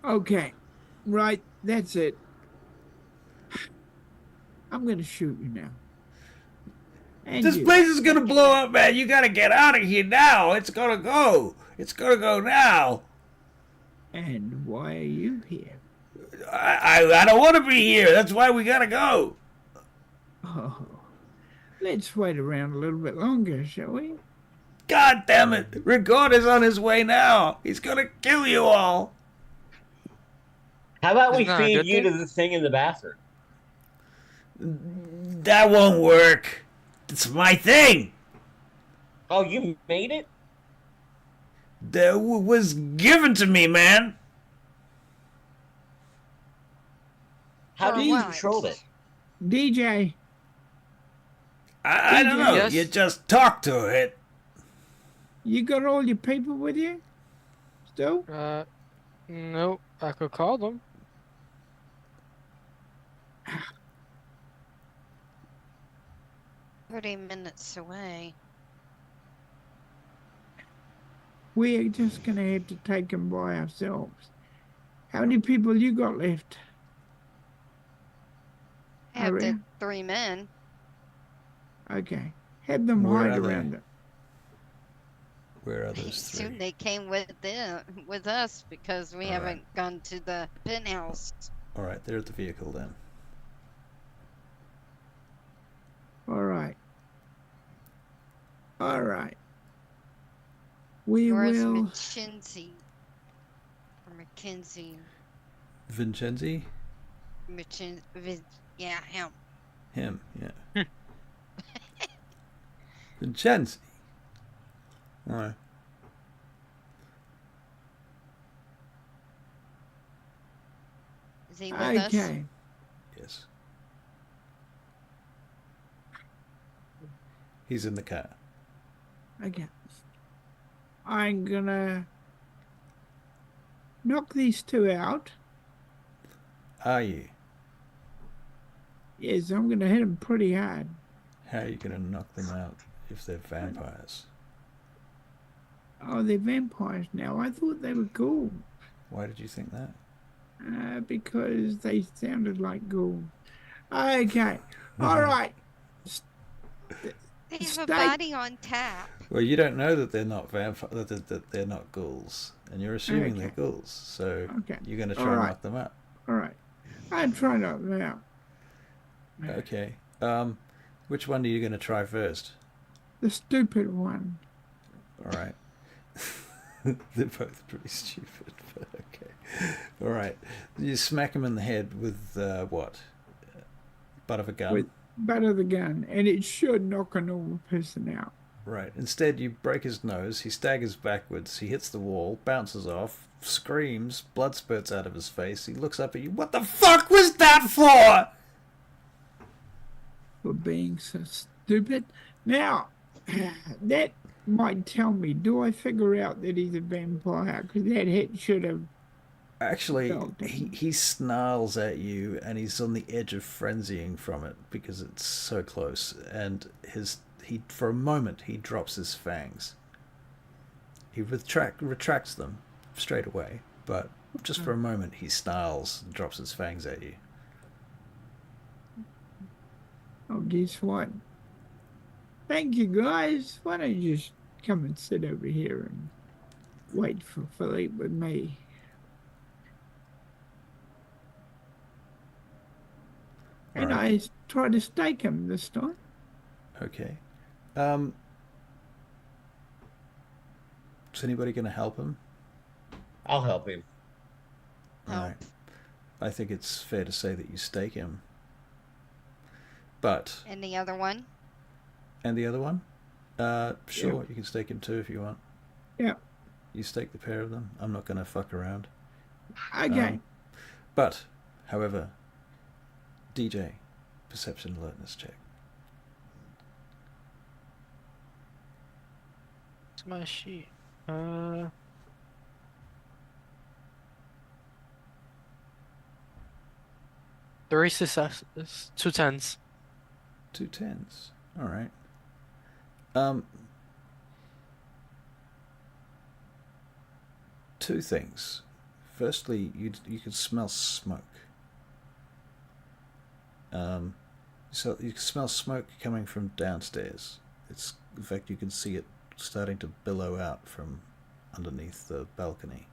okay, right, that's it. I'm gonna shoot you now. And This you. place is gonna blow up, man. You gotta get out of here now. It's gonna go. It's gonna go now. And why are you here? I don't want to be here. That's why we gotta go. Oh, let's wait around a little bit longer, shall we? God damn it. Rigord is on his way now. He's gonna kill you all. How about we Isn't that a feed good you thing? to the thing in the bathroom? That won't work. It's my thing. Oh, you made it? That was given to me, man. How For do you what? control it? DJ, I don't know. Yes. You just talk to it. you got all your people with you? Still? Nope. I could call them. "30 minutes away." We're just gonna have to take them by ourselves. How many people you got left? I have the Aria? 3 men. Okay. Have them Where hide are they? around it. Where are I those assume three? they came with us because we All right. haven't gone to the penthouse. All right, they're at the vehicle then. All right. All right. We Where's will. Mackenzie? Or Mackenzie? Vincenzi? Yeah, him. Him, yeah. Vincenzi. All right. Is he with us? Okay. Yes. He's in the car. Okay. I'm gonna knock these two out. Are you? Yes, I'm gonna hit them pretty hard. How are you going to knock them out if they're vampires? Oh, they're vampires now. I thought they were ghouls. Why did you think that? Because they sounded like ghouls. Okay. All right. They have a Stay- body on tap. Well, you don't know that they're not vampires, that they're not ghouls, and you're assuming they're Okay. ghouls. So Okay. you're going to try All and right. knock them out. All right. I'm trying to knock them out. Okay. Which one are you going to try first? The stupid one. All right. They're both pretty stupid, but okay. All right. You smack him in the head with what? Butt of a gun. With butt of the gun, and it should knock a normal person out. Right. Instead, you break his nose. He staggers backwards. He hits the wall, bounces off, screams. Blood spurts out of his face. He looks up at you. What the fuck was that for? For being so stupid. Now, that might tell me, do I figure out that he's a vampire? Because that hit should have. Actually, Oh, he snarls at you, and he's on the edge of frenzying from it because it's so close. And he for a moment he drops his fangs. He retracts them straight away, but just for a moment he snarls and drops his fangs at you. Oh, guess what? Thank you, guys. Why don't you just come and sit over here and wait for Philippe with me? And Right. I try to stake him this time. Okay. Is anybody going to help him? I'll help him. All Help. right. I think it's fair to say that you stake him. But And the other one? and the other one? Sure, you can stake him too if you want. Yeah. You stake the pair of them. I'm not going to fuck around. Okay. But, however, DJ, perception alertness check. It's my sheet. 3 successes, 2 10s. 2 10s. All right. Two things. Firstly, you can smell smoke. So you can smell smoke coming from downstairs. In fact, you can see it starting to billow out from underneath the balcony.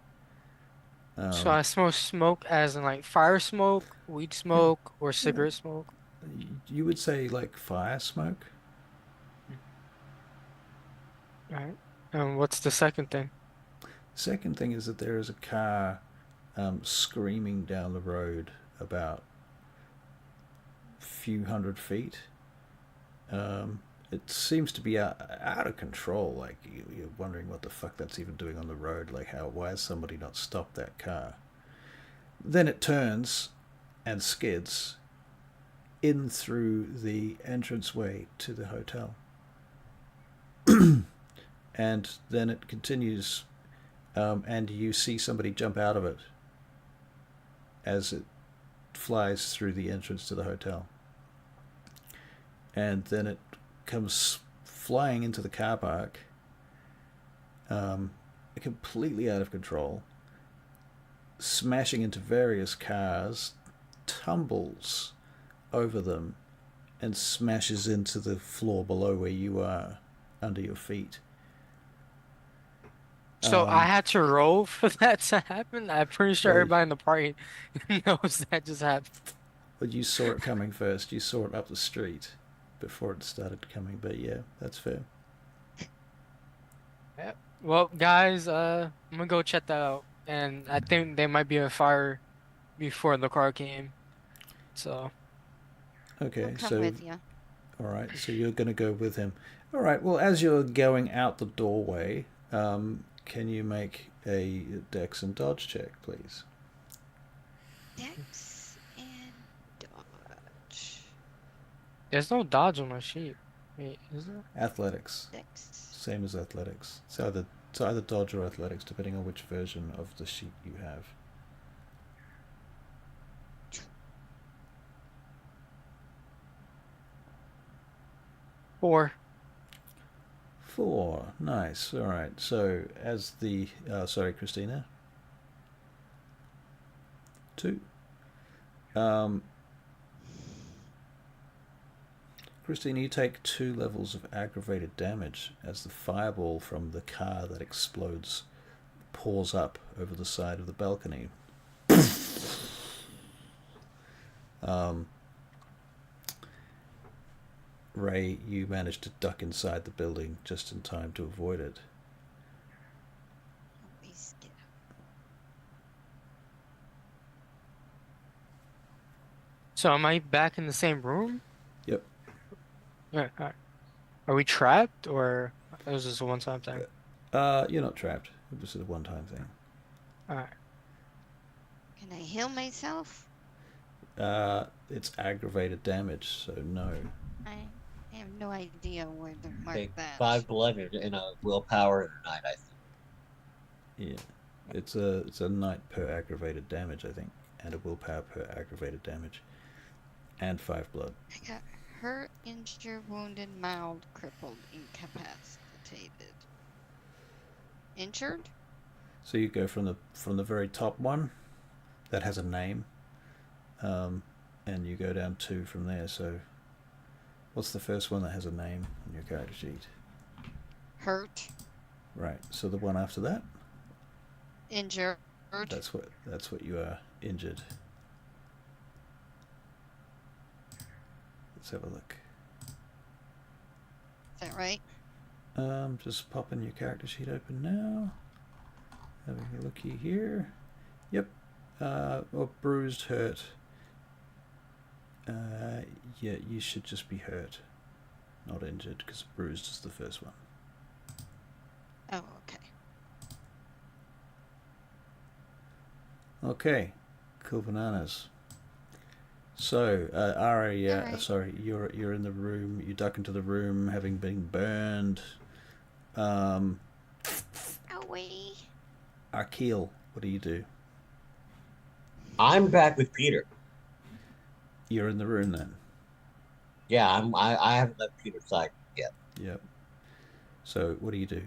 So I smell smoke as in like fire smoke, weed smoke, or cigarette smoke. You would say like fire smoke. Right. And what's the second thing? Second thing is that there is a car screaming down the road about a few hundred feet. It seems to be out of control. Like you're wondering what the fuck that's even doing on the road. Like why has somebody not stopped that car? Then it turns and skids in through the entranceway to the hotel. And then it continues, and you see somebody jump out of it as it flies through the entrance to the hotel. And then it comes flying into the car park, completely out of control, smashing into various cars, tumbles over them, and smashes into the floor below where you are, under your feet. So I Um, had to roll for that to happen. I'm pretty sure well, everybody in the party knows that just happened. but you saw it coming first. You saw it up the street before it started coming. But yeah, that's fair. Yeah. Well, guys, I'm gonna go check that out, and I think they might be a fire before the car came. So, I'll Okay, come so with you. all right, so you're going to go with him. All right. Well, as you're going out the doorway, can you make a Dex and Dodge check, please? Dex and dodge. there's no dodge on my sheet. Wait, is there? Athletics, Dex. same as athletics. It's either Dodge or athletics, depending on which version of the sheet you have. Four. 4. Nice. All right. So as the sorry, Christina. 2. Um, Christina, you take 2 levels of aggravated damage as the fireball from the car that explodes pours up over the side of the balcony. Um, Ray, you managed to duck inside the building just in time to avoid it. Always get So am I back in the same room? Yep. Yeah. All right. Are we trapped, or it was just a one-time thing? You're not trapped. It was a one-time thing. All right. Can I heal myself? It's aggravated damage, so no. I have no idea where to mark Take that. 5 blood and a willpower and a night, I think. Yeah, it's a night per aggravated damage, I think, and a willpower per aggravated damage, and 5 blood. I got hurt, injured, wounded, mild, crippled, incapacitated. Injured? So you go from the very top one, that has a name, and you go down 2 from there. So, what's the first one that has a name on your character sheet? Hurt. Right. So the one after that, Injured. that's what you are, injured. Let's have a look. Is that right? Just popping your character sheet open now. Having a looky here. Yep. Well, bruised, hurt. Yeah, you should just be hurt, not injured, because bruised is the first one. Oh, okay. Okay, cool bananas. So, Ari, Alright. sorry, you're in the room. You duck into the room, having been burned. Owie. Arkeel, what do you do? I'm back with Peter. You're in the room then. Yeah, I haven't left Peter's side yet. Yep. So, what do you do?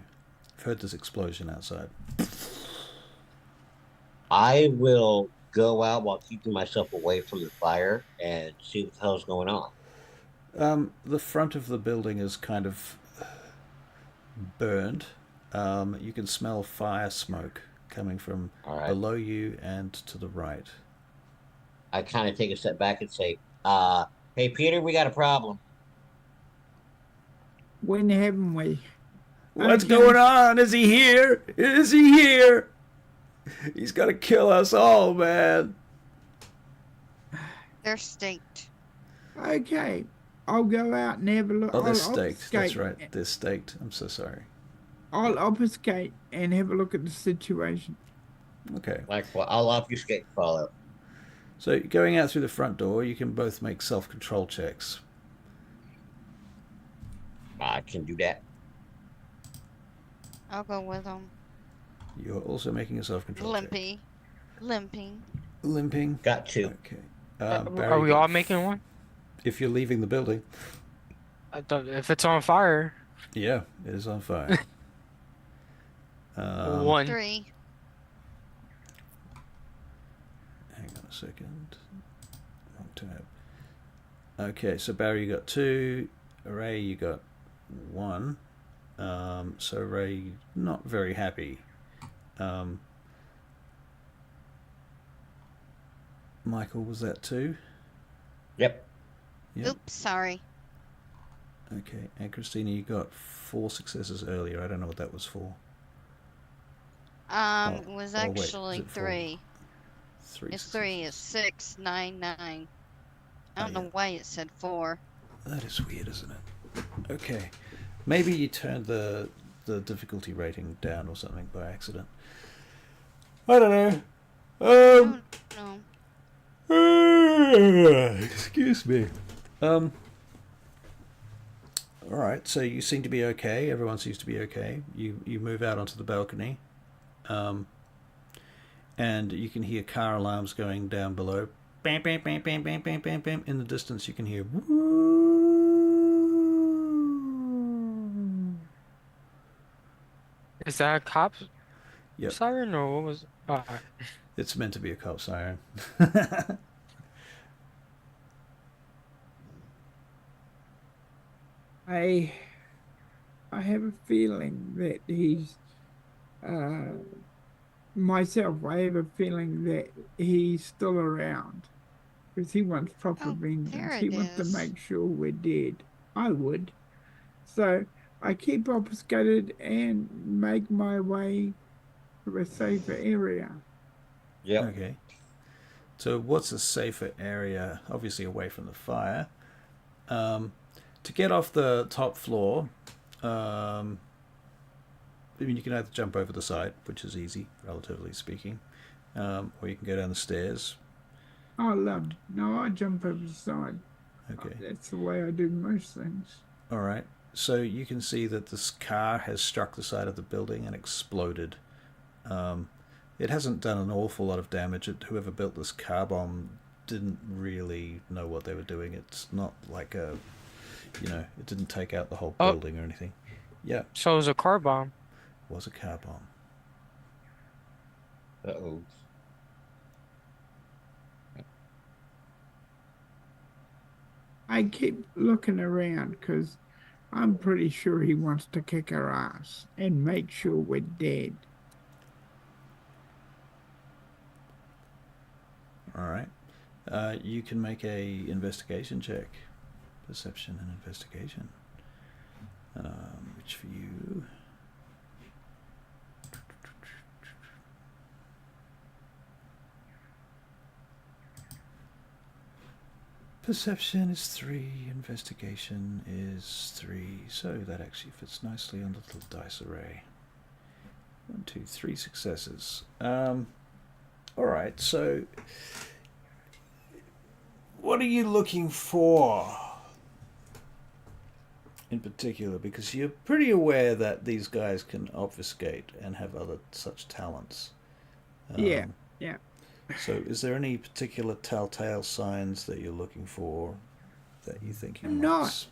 I've heard this explosion outside. I will go out while keeping myself away from the fire and see what the hell's going on. The front of the building is kind of burned. You can smell fire smoke coming from All right. below you and to the right. I kind of take a step back and say, hey, Peter, we got a problem. When haven't we? What's Okay. going on? Is he here? Is he here? He's gonna kill us all, man. They're staked. Okay, I'll go out and have a look. Oh, they're I'll staked. That's obfuscate. right. They're staked. I'm so sorry. I'll obfuscate and have a look at the situation. Okay. Like, well, I'll obfuscate and follow. So going out through the front door, you can both make self-control checks. I can do that. I'll go with them. You're also making a self-control check. Limping. Limping. Got 2. Okay. Are Barry, we all making one? if you're leaving the building. If it's on fire, Yeah, it is on fire. 1. 3. Hang on a second. Wrong tab. Okay, so Barry, you got 2. Ray, you got 1. So Ray, not very happy Michael, was that 2? Yep. Yep. Oops, sorry. Okay, and Christina, you got 4 successes earlier. I don't know what that was for. It was oh, wait, was actually it 4? 3. 3 It's successes. 3. It's 6, 9, 9. I don't yeah. know why it said 4. That is weird, isn't it? Okay, maybe you turned the difficulty rating down or something by accident. I don't know. I don't know. Excuse me. All right, so you seem to be okay. Everyone seems to be okay. You move out onto the balcony, and you can hear car alarms going down below. Bam, bam, bam, bam, bam, bam, bam, bam. In the distance, you can hear. Is that a cop Yep. siren or what was? Oh, It's meant to be a cop siren. I have a feeling that he's myself. I have a feeling that he's still around because he wants proper Oh, vengeance. there He it wants to is. make sure we're dead. I would. So I keep obfuscated and make my way to a safer area. Yep. Okay. So what's a safer area? Obviously away from the fire. To get off the top floor, I mean, you can either jump over the side, which is easy, relatively speaking, or you can go down the stairs. Oh, loved. No, I jump over the side. Okay. That's the way I do most things. All right. So you can see that this car has struck the side of the building and exploded. It hasn't done an awful lot of damage. Whoever built this car bomb didn't really know what they were doing. It's not like a, it didn't take out the whole building or anything. Yeah. so it was a car bomb. It was a car bomb. Uh-oh. I keep looking around because I'm pretty sure he wants to kick our ass and make sure we're dead. All right. You can make a investigation check. Perception and investigation. Which for you? Perception is 3, investigation is 3, so that actually fits nicely on the little dice array. 1, 2, 3 successes. Alright, so what are you looking for in particular? Because you're pretty aware that these guys can obfuscate and have other such talents. Yeah. So is there any particular telltale signs that you're looking for that you think you might?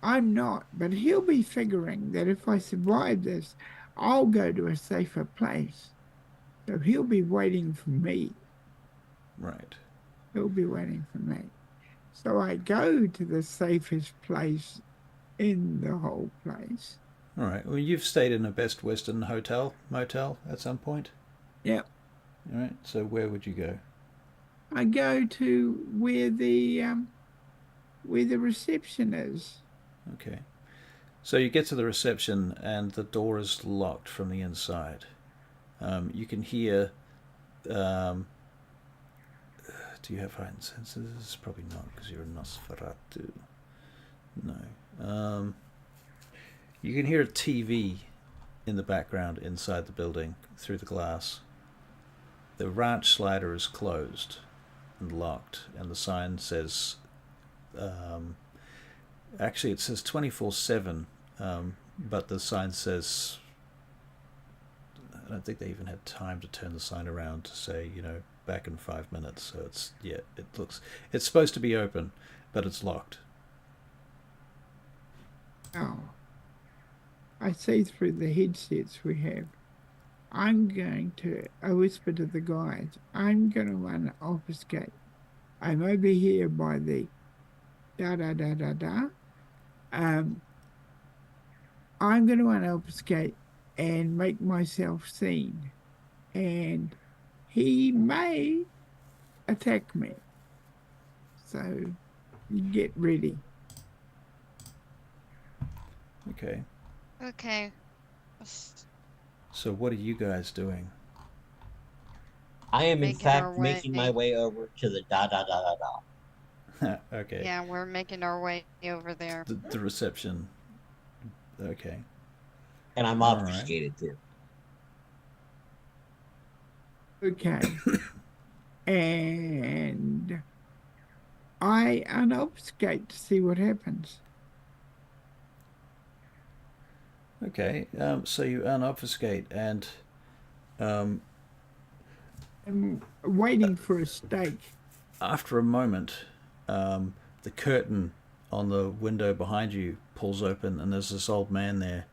I'm not, but he'll be figuring that if I survive this, I'll go to a safer place. So he'll be waiting for me. Right. He'll be waiting for me. So I go to the safest place in the whole place. All right. Well, you've stayed in a Best Western motel at some point? Yep. All right. So where would you go? I go to where the reception is. Okay. So you get to the reception and the door is locked from the inside. You can hear... do you have heightened senses? Probably not, because you're a Nosferatu. No. You can hear a TV in the background inside the building through the glass. The ranch slider is closed and locked, and the sign says... actually, it says 24/7, but the sign says... I don't think they even had time to turn the sign around to say, back in 5 minutes. So it's supposed to be open, but it's locked. Oh. I see through the headsets we have. I whisper to the guys, I'm going to obfuscate. I'm over here by the da-da-da-da-da. I'm going to obfuscate and make myself seen. and he may attack me. So get ready. Okay. Okay. So what are you guys doing? I am in Making our fact making my way over to the da da da da da. Okay. Yeah, we're making our way over there. The reception. Okay. And I'm All right. obfuscated too. Okay. And I unobfuscate to see what happens. Okay. So you unobfuscate and I'm waiting for a stake. after a moment, the curtain on the window behind you pulls open, and there's this old man there,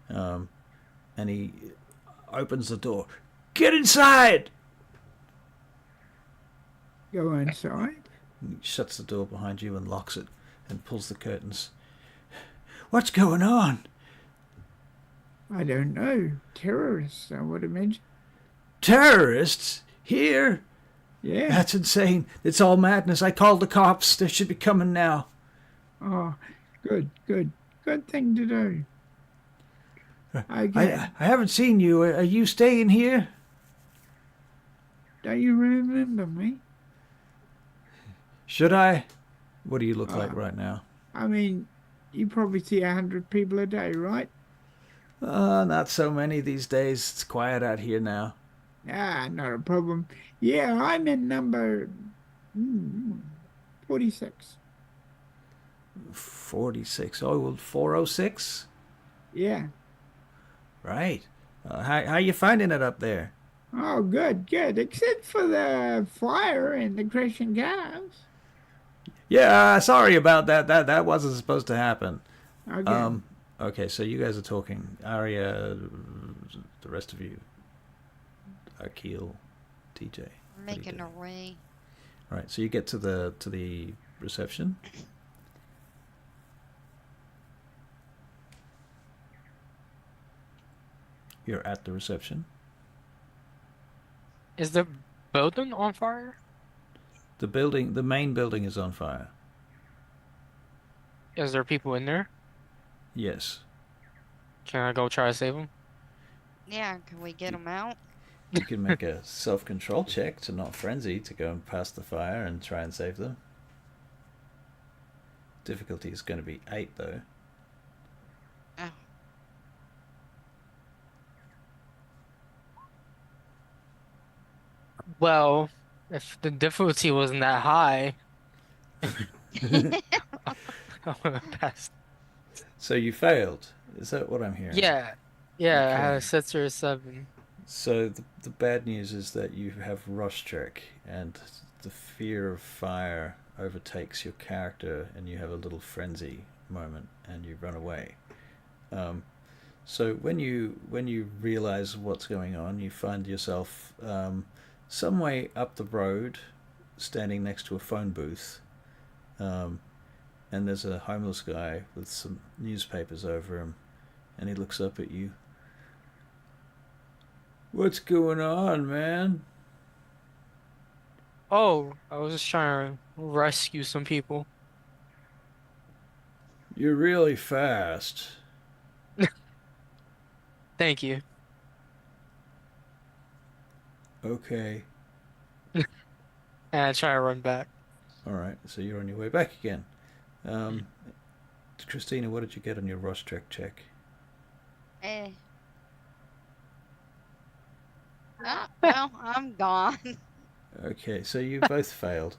and he opens the door. Get inside! Go inside. He shuts the door behind you and locks it, and pulls the curtains. What's going on? I don't know. Terrorists, I would imagine. Terrorists? Here? Yeah. That's insane. It's all madness. I called the cops. They should be coming now. Oh, good. Good thing to do. Okay. I haven't seen you. Are you staying here? Don't you remember me? Should I? What do you look like right now? I mean, you probably see 100 people a day, right? Not so many these days. It's quiet out here now. Ah, not a problem. Yeah, I'm in number 46. 46. Oh, well, 406? Yeah. Right. How you finding it up there? Oh, good. Except for the fire and the crashing cars. Yeah, sorry about that. That wasn't supposed to happen. Okay. Okay, so you guys are talking. Aria, the rest of you. Akil, TJ. We're making our way. All right, so you get to the reception. You're at the reception. Is the building on fire? The main building is on fire. Is there people in there? Yes. Can I go try to save them? Yeah, can we get them out? You can make a self-control check to not frenzy to go and past the fire and try and save them. Difficulty is going to be 8 though. Oh. Well, if the difficulty wasn't that high, I would have passed. So you failed. Is that what I'm hearing? Yeah, I had a Okay. 6 or a 7. So the bad news is that you have rush check, and the fear of fire overtakes your character, and you have a little frenzy moment, and you run away. So when you realize what's going on, you find yourself some way up the road, standing next to a phone booth, and there's a homeless guy with some newspapers over him, and he looks up at you. What's going on, man? Oh, I was just trying to rescue some people. You're really fast. Thank you. Okay. And I try to run back. All right. So you're on your way back again. Christina, what did you get on your rush check? Eh. Oh, well, I'm gone. Okay, so you both failed.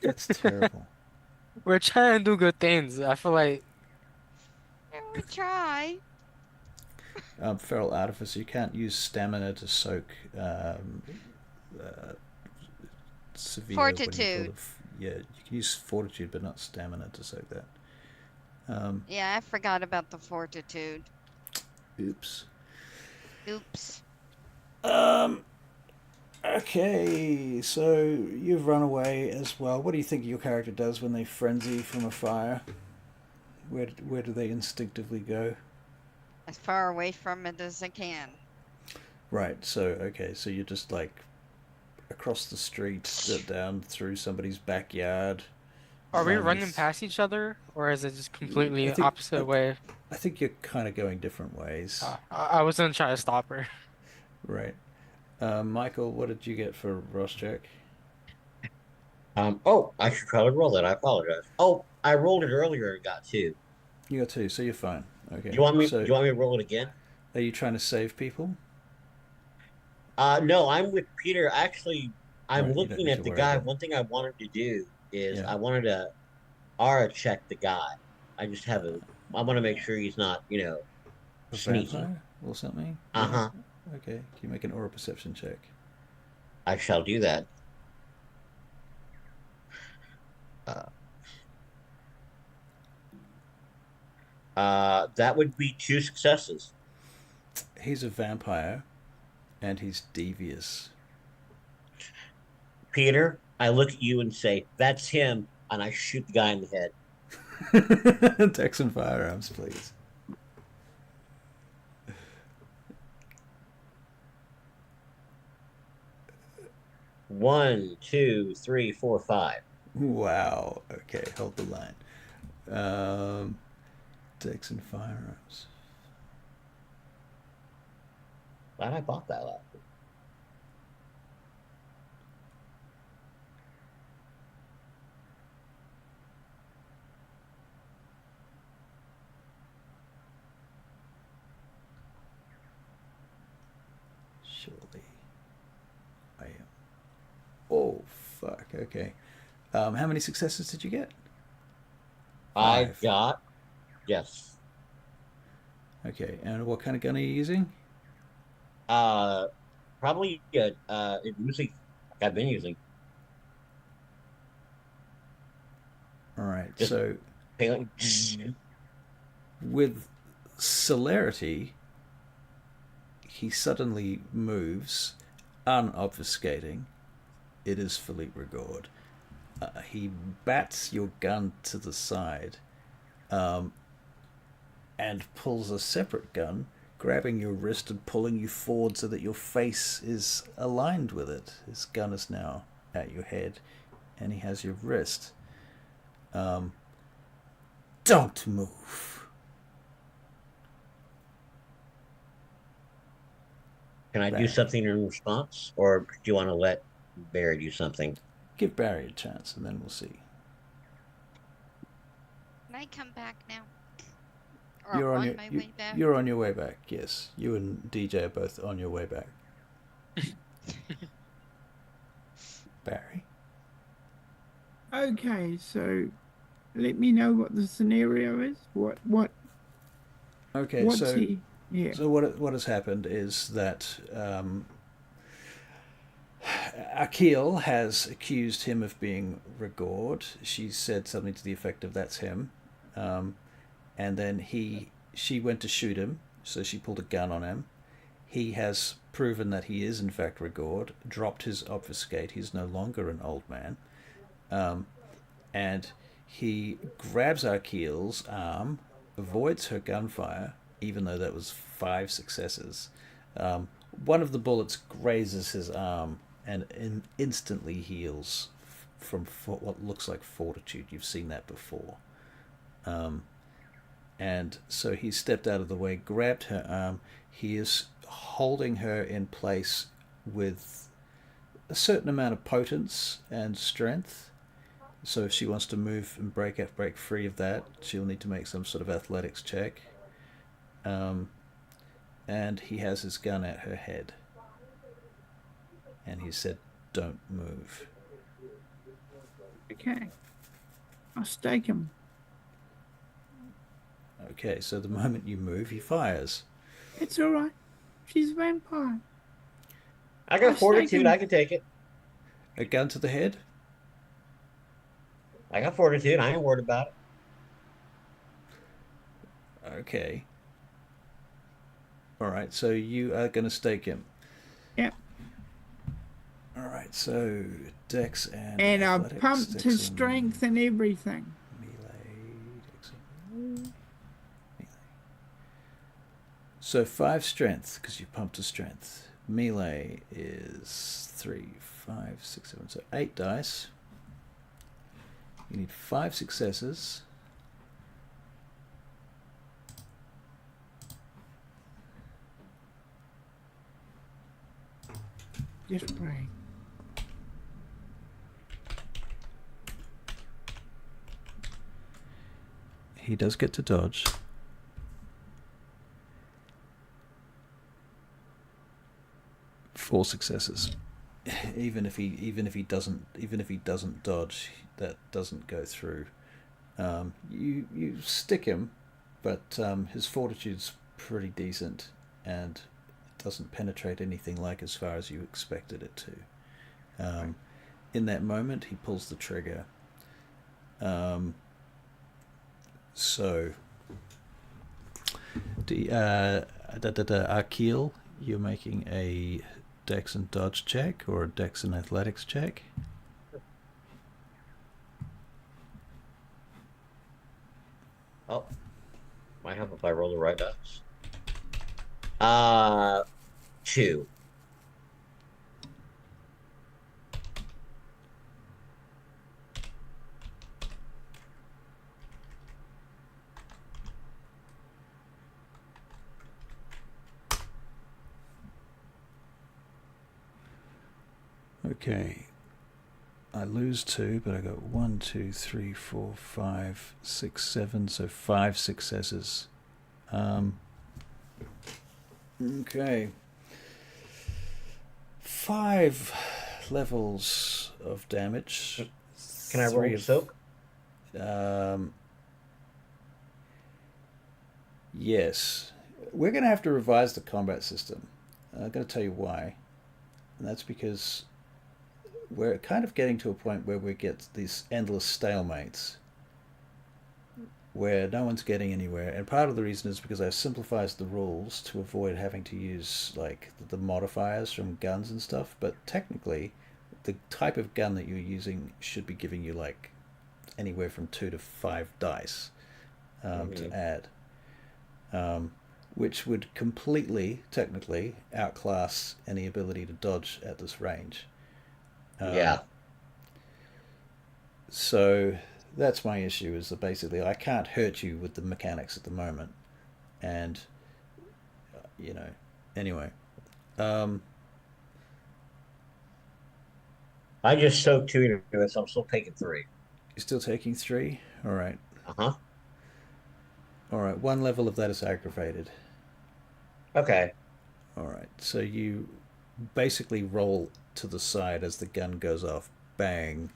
That's terrible. We're trying to do good things. I feel like Yeah, we try. Feral Artificer, you can't use stamina to soak severe. What do you call Fortitude. it? Yeah, you can use fortitude, but not stamina to soak that. Yeah, I forgot about the fortitude. Oops. Oops. Okay, so you've run away as well. What do you think your character does when they frenzy from a fire? Where do they instinctively go? As far away from it as I can. Right. So okay. So you're just like across the street, down through somebody's backyard. Are we Along running this, past each other, or is it just I completely think opposite way? I think you're kind of going different ways. I was gonna try to stop her. Right. Michael, what did you get for Rosjack? Oh, I should probably roll that. I apologize. Oh, I rolled it earlier and got two. You got two, so you're fine. Do Okay. you want me? Do So you want me to roll it again? are you trying to save people? No, I'm with Peter. Actually, I'm Right. You don't looking need at to the worry guy. about it. One thing I wanted to do is Yeah. I wanted to aura check the guy. I just have a. I want to make sure he's not, A sneaky. vampire or something? Uh Yeah. huh. Okay. Can you make an aura perception check? I shall do that. Uh, that would be two successes. He's a vampire, and he's devious. Peter, I look at you and say, "That's him," and I shoot the guy in the head. Dex and firearms, please. One, two, three, four, five. Wow. Okay, hold the line. Dex and firearms. Glad I bought that last. Surely. I am. Oh, fuck. Okay. How many successes did you get? I Five. got yes. Okay, and what kind of gun are you using? Uh, Probably music I've been using. All right, Just so pailing. with celerity, he suddenly moves, unobfuscating. It is Philippe Rigaud. He bats your gun to the side, and pulls a separate gun, grabbing your wrist and pulling you forward so that your face is aligned with it. His gun is now at your head, and he has your wrist. Don't move. Can I do Barry. something in response, or do you want to let Barry do something? Give Barry a chance, and then we'll see. Can I come back now? Or You're on on your my you, way back? you're on your way back. Yes, you and DJ are both on your way back. Barry. Okay, so let me know what the scenario is. Okay, What's so he? Yeah. so what has happened is that Akil has accused him of being Rigaud. She said something to the effect of "that's him," and then she went to shoot him, so she pulled a gun on him. He has proven that he is in fact Rigaud, dropped his obfuscate. He's no longer an old man, and he grabs Akil's arm, avoids her gunfire, even though that was 5 successes. One of the bullets grazes his arm and instantly heals from what looks like fortitude. You've seen that before. And so he stepped out of the way, grabbed her arm. He is holding her in place with a certain amount of potence and strength. So if she wants to move and break free of that, she'll need to make some sort of athletics check. And he has his gun at her head. And he said, "Don't move." Okay. I'll stake him. Okay, so the moment you move, he fires. It's all right. She's a vampire. I got I'll fortitude. stake him. I can take it. A gun to the head? I got fortitude. I ain't worried about it. Okay. Alright, so you are going to stake him. Yep. Alright, so Dex and And I've athletics, pumped Dex his and strength and everything. melee, Dex and melee. So 5 strength, because you pumped his strength. Melee is 3, 5, 6, 7, so 8 dice. You need 5 successes. Just pray. He does get to dodge. Four successes. Even if he doesn't dodge, that doesn't go through. You stick him, but his fortitude's pretty decent, and it doesn't penetrate anything like as far as you expected it to. In that moment, he pulls the trigger. So, Akil, you're making a Dex and Dodge check or a Dex and Athletics check. Oh, might help if I roll the right dice. 2. Okay. I lose 2, but I got 1, 2, 3, 4, 5, 6, 7, so 5 successes. Okay. 5 levels of damage. Can I roll soak? Yes. We're going to have to revise the combat system. I'm going to tell you why. And that's because we're kind of getting to a point where we get these endless stalemates where no one's getting anywhere, and part of the reason is because I've simplified the rules to avoid having to use like the modifiers from guns and stuff, but technically the type of gun that you're using should be giving you like anywhere from 2 to 5 dice to add, which would completely technically outclass any ability to dodge at this range. Yeah. So that's my issue, is that basically I can't hurt you with the mechanics at the moment. And, anyway. I just soaked 2 into it, so I'm still taking 3. You're still taking 3? All right. Uh-huh. All right. 1 level of that is aggravated. Okay. All right. So you basically roll to the side as the gun goes off. Bang.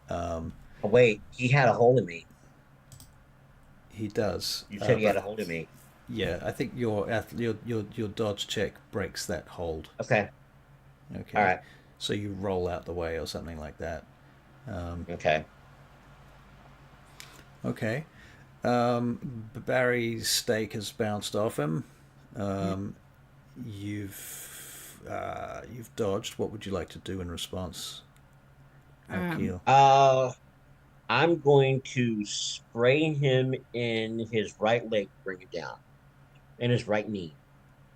Oh, wait, he had a hold of me. He does. You said he had a hold of me. Yeah, I think your dodge check breaks that hold. Okay. Okay. All right. So you roll out the way or something like that. Okay. Okay. Barry's stake has bounced off him. You've dodged. What would you like to do in response, Akil? I'm going to spray him in his right leg to bring it down, in his right knee,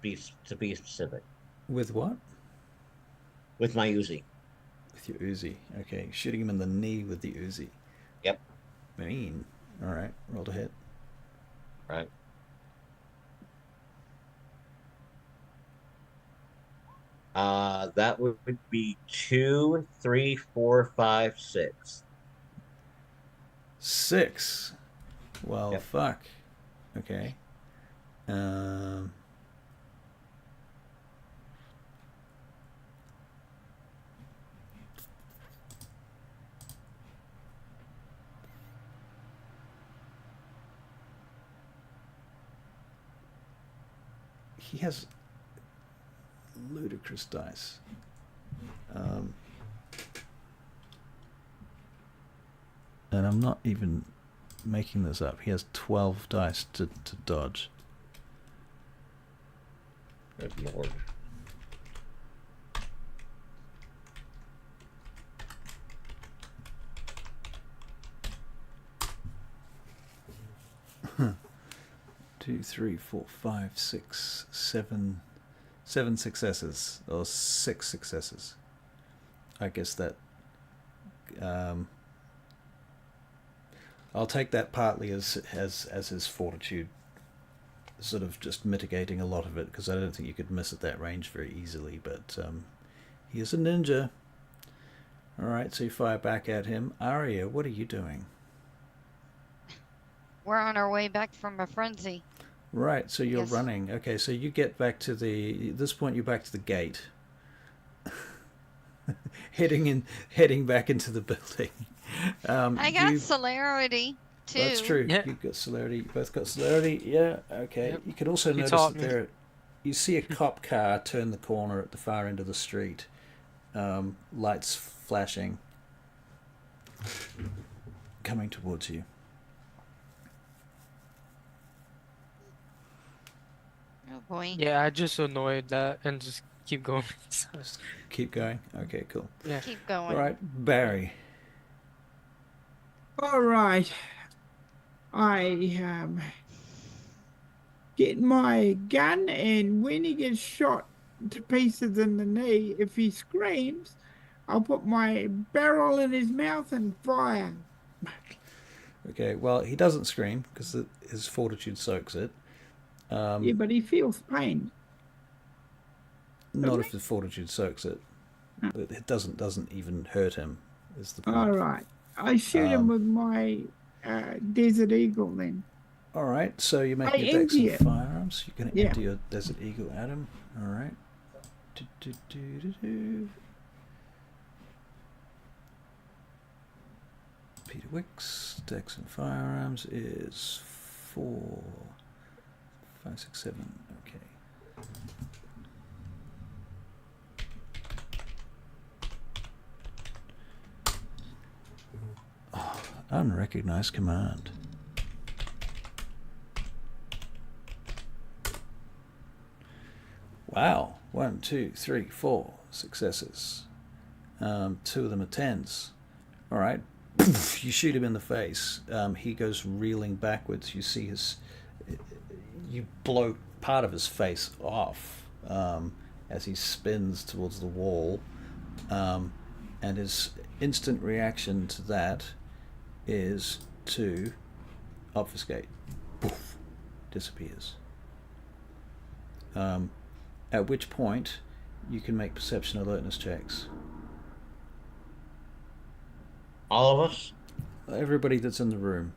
to be specific. With what? With my Uzi. With your Uzi. Okay, shooting him in the knee with the Uzi. Yep. Mean. All right, roll to hit. Right. That would be 2, 3, 4, 5, 6. 6. Well, Yep. fuck. Okay. He has ludicrous dice. And I'm not even making this up. He has 12 dice to dodge. Good Lord. Two, three, four, five, 6, 7, 7 successes or 6 successes. I guess that. I'll take that partly as his fortitude, sort of just mitigating a lot of it, because I don't think you could miss at that range very easily. But he is a ninja. All right, so you fire back at him. Arya, what are you doing? We're on our way back from a frenzy. Right, so you're Yes. running. Okay, so you get back to at this point you're back to the gate. heading back into the building. I got celerity too. That's true. Yeah. You've got celerity. You both got celerity. Yeah. Okay. Yep. You can also You notice taught that me. there. You see a cop car turn the corner at the far end of the street. Lights flashing, coming towards you. Oh boy. Yeah, I just annoyed that and just keep going. Just keep going. Okay. Cool. Yeah. Keep going. All right, Barry. All right. I get my gun, and when he gets shot to pieces in the knee, if he screams, I'll put my barrel in his mouth and fire. Okay. Well, he doesn't scream because his fortitude soaks it. Yeah, but he feels pain. Not Okay. if the fortitude soaks it. It doesn't even hurt him. Is the point. All right. I shoot him with my Desert Eagle then. All right, so you're I making a dex empty and it. firearms. You're going to Yeah. empty your Desert Eagle at him. All right. Peter Wicks, dex and firearms is 4, 5, 6, 7. Okay. Oh, unrecognized command. Wow. 1, 2, 3, 4 successes. 2 of them are 10s. All right. You shoot him in the face. He goes reeling backwards. You see you blow part of his face off as he spins towards the wall. And his instant reaction to that is to obfuscate. Poof. Disappears. At which point you can make perception alertness checks. All of us? Everybody that's in the room.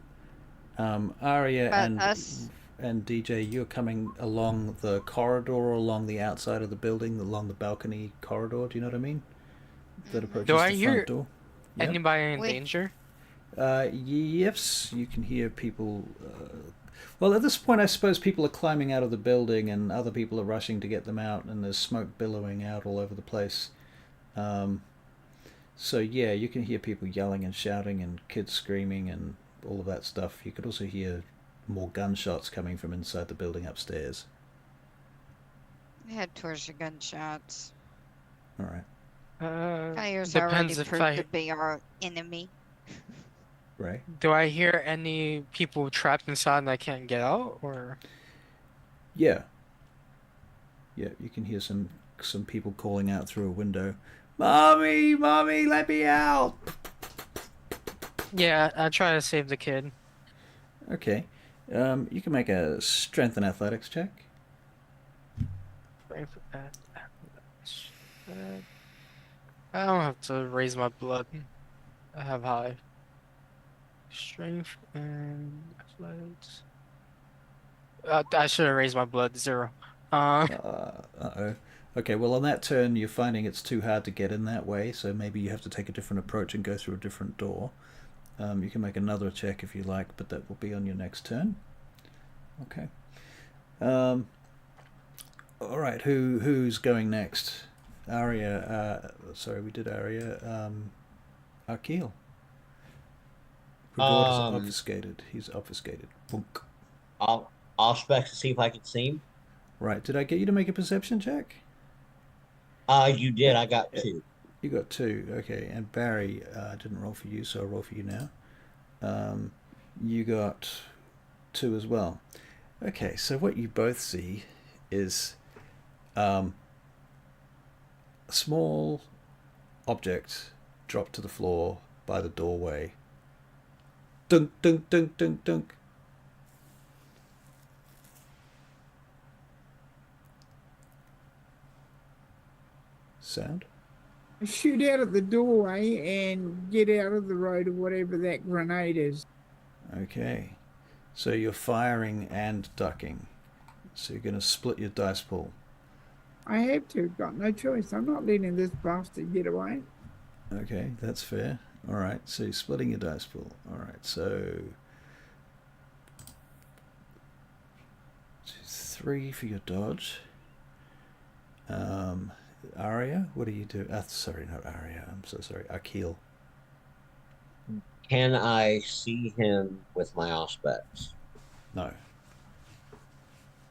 Arya But us. and DJ, you're coming along the corridor, along the outside of the building, along the balcony corridor. Do you know what I mean? That approaches Do I the hear front door. Yep. Anybody in Wait. danger? Yes, you can hear people. Well, at this point, I suppose people are climbing out of the building, and other people are rushing to get them out, and there's smoke billowing out all over the place. So yeah, you can hear people yelling and shouting, and kids screaming, and all of that stuff. You could also hear more gunshots coming from inside the building upstairs. Head towards the gunshots. All right, Fire's already Depends if proved to be our enemy. Ray. Do I hear any people trapped inside and I can't get out, or? Yeah, you can hear some people calling out through a window. Mommy, mommy, let me out! Yeah, I try to save the kid. Okay, you can make a strength and athletics check. I don't have to raise my blood. I have high strength and athletics. I should have raised my blood 0. Uh-oh. Okay, well, on that turn, you're finding it's too hard to get in that way, so maybe you have to take a different approach and go through a different door. You can make another check if you like, but that will be on your next turn. Okay. All right, who's going next? Arya. Sorry, we did Arya. Akil. Regard is obfuscated. He's obfuscated. Boonk. I'll spec to see if I can see him. Right. Did I get you to make a perception check? You did. I got 2. You got 2. Okay. And Barry didn't roll for you, so I'll roll for you now. You got 2 as well. Okay. So what you both see is small object dropped to the floor by the doorway. Dunk, dunk, dunk, dunk, dunk. Sound? Shoot out of the doorway and get out of the road of whatever that grenade is. Okay. So you're firing and ducking. So you're going to split your dice pool. I have to. Got no choice. I'm not letting this bastard get away. Okay, that's fair. All right, so you're splitting your dice pool. All right, so 3 for your dodge. Aria, what do you do? Sorry, not Aria. I'm so sorry. Akil. Can I see him with my auspex? No.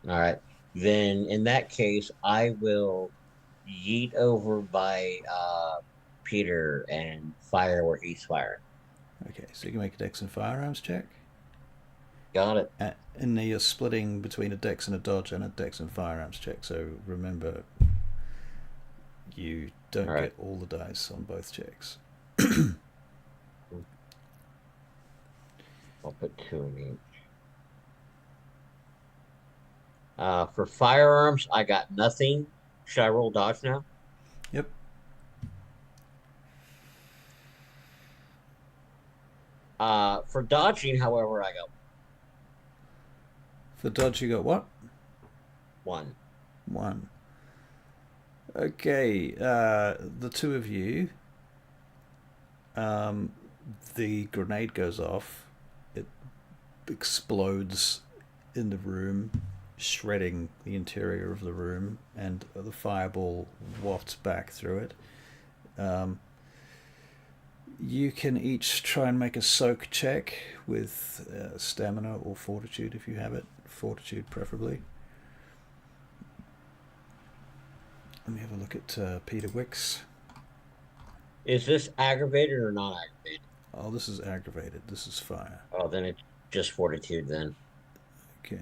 All right. Then in that case, I will yeet over by Peter and fire where he's firing. Okay, so you can make a dex and firearms check. Got it. And then you're splitting between a dex and a dodge and a dex and firearms check. So remember, you don't get all the dice on both checks. I'll put 2 in each. For firearms, I got nothing. Should I roll dodge now? Yep. For dodging, however, I got For dodge, you got what? 1. 1. Okay, the two of you, the grenade goes off. It explodes in the room, shredding the interior of the room, and the fireball wafts back through it. You can each try and make a soak check with stamina or fortitude if you have it. Fortitude preferably. Let me have a look at Peter Wicks. Is this aggravated or not aggravated? Oh, this is aggravated. This is fire. Oh, then it's just fortitude then. Okay.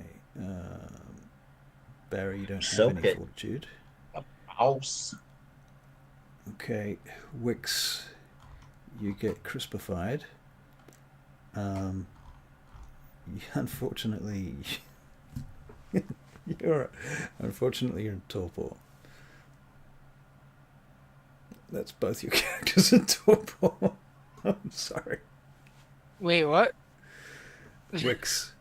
Barry, you don't Soak have any it. fortitude. A house. Okay. Wicks, you get crispified. Unfortunately, you're in torpor. That's both your characters in torpor. I'm sorry. Wait, what? Wicks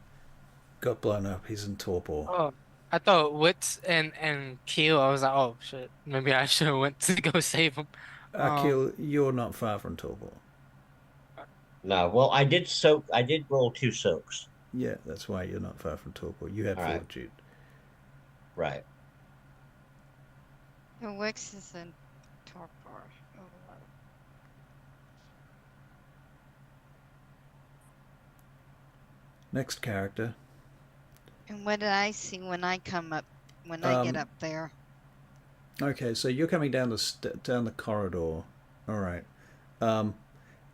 got blown up. He's in torpor. Oh, I thought Wits and Keel. I was like, oh shit, maybe I should have went to go save him. Akil, you're not far from torpor. No, well, I did roll 2 soaks. Yeah, that's why you're not far from torpor. You had All right. fortitude. Right. The Wix is in torpor. Oh, wow. Next character. And what did I see when I come up, when I get up there? Okay, so you're coming down the corridor. All right.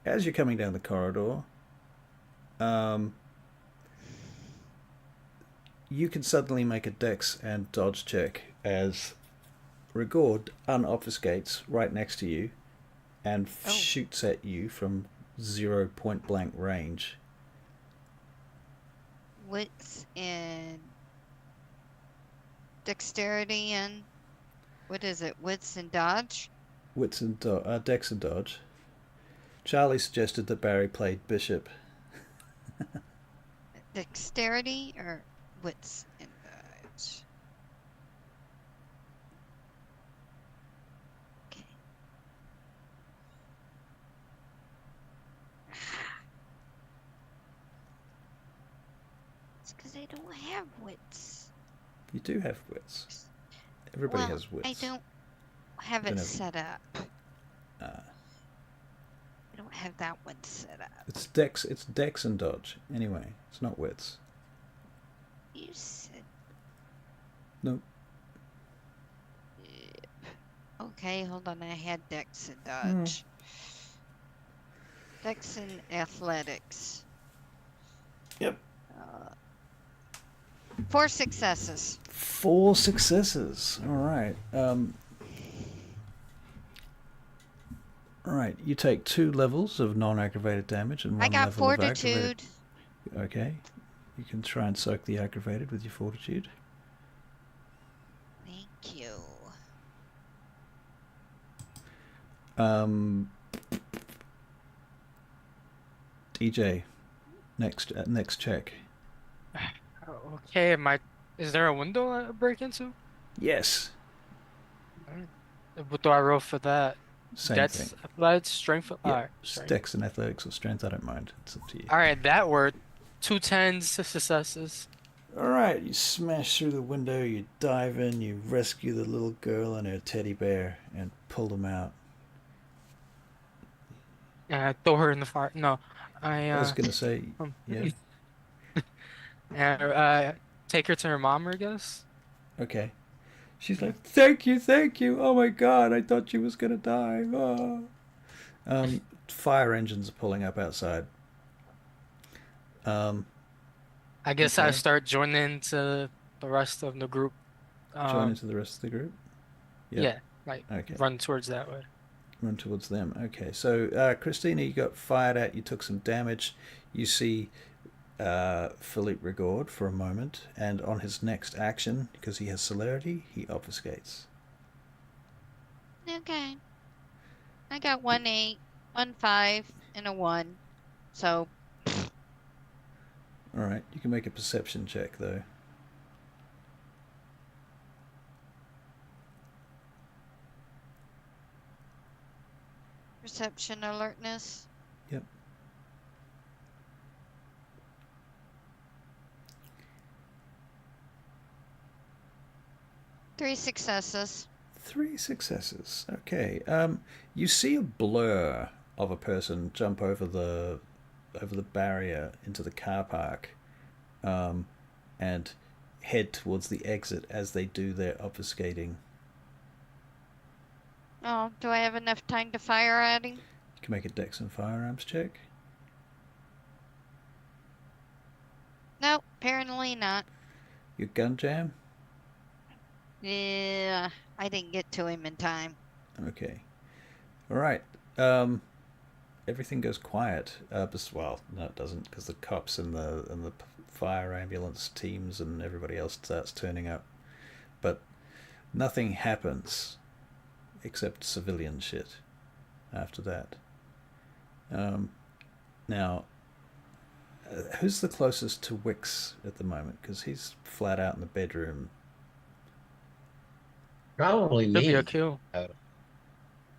As you're coming down the corridor, you can suddenly make a dex and dodge check as Rigord unobfuscates right next to you and shoots at you from 0 point blank range. Wits and dexterity and what is it? Wits and dodge? Wits and dex and dodge. Charlie suggested that Barry played bishop. Dexterity or wits and dodge? Okay. It's because I don't have wits. You do have wits. Everybody Well, has wits. I don't have it set up. Ah. I don't have that one set up. It's dex and dodge. Anyway, it's not wits. You said. Nope. Okay, hold on. I had dex and dodge. Dex and athletics. Yep. 4 successes. 4 successes. All right. Alright, you take 2 levels of non-aggravated damage and 1 I got level of aggravated. fortitude. Okay. You can try and soak the aggravated with your fortitude. Thank you. DJ, next check. Okay, is there a window I break into? Yes. What do I roll for that? Same That's thing. applied strength. Yeah. Alright, strength. Dex and athletics or strength, I don't mind. It's up to you. Alright, that worked. 2 10s, 6 successes. Alright, you smash through the window, you dive in, you rescue the little girl and her teddy bear and pull them out. And I throw her in the fire. No, I was gonna say, yeah. And take her to her mom, I guess. Okay. She's like, thank you. Oh my god, I thought she was gonna die. Oh. Fire engines are pulling up outside. I guess I Okay. start joining into the rest of the group. Join into the rest of the group. Yep. Yeah, like Okay. run towards that way. Run towards them. Okay, so Christina, you got fired at. You took some damage. You see Philippe Rigaud for a moment, and on his next action, because he has celerity, he obfuscates. Okay. I got 1 8, 1 5, and a 1. So All right, you can make a perception check though. perception alertness. Yep. Three successes. 3 successes. Okay. You see a blur of a person jump over the barrier into the car park, and head towards the exit as they do their obfuscating. Oh, do I have enough time to fire at him? You can make a Dex and firearms check. Nope, apparently not. Your gun jam. Yeah, I didn't get to him in time. Okay. All right. Everything goes quiet. Well, no, it doesn't, because the cops and the fire ambulance teams and everybody else starts turning up, but nothing happens except civilian shit after that. Now, who's the closest to Wix at the moment? Because he's flat out in the bedroom. Probably Could me. be a kill.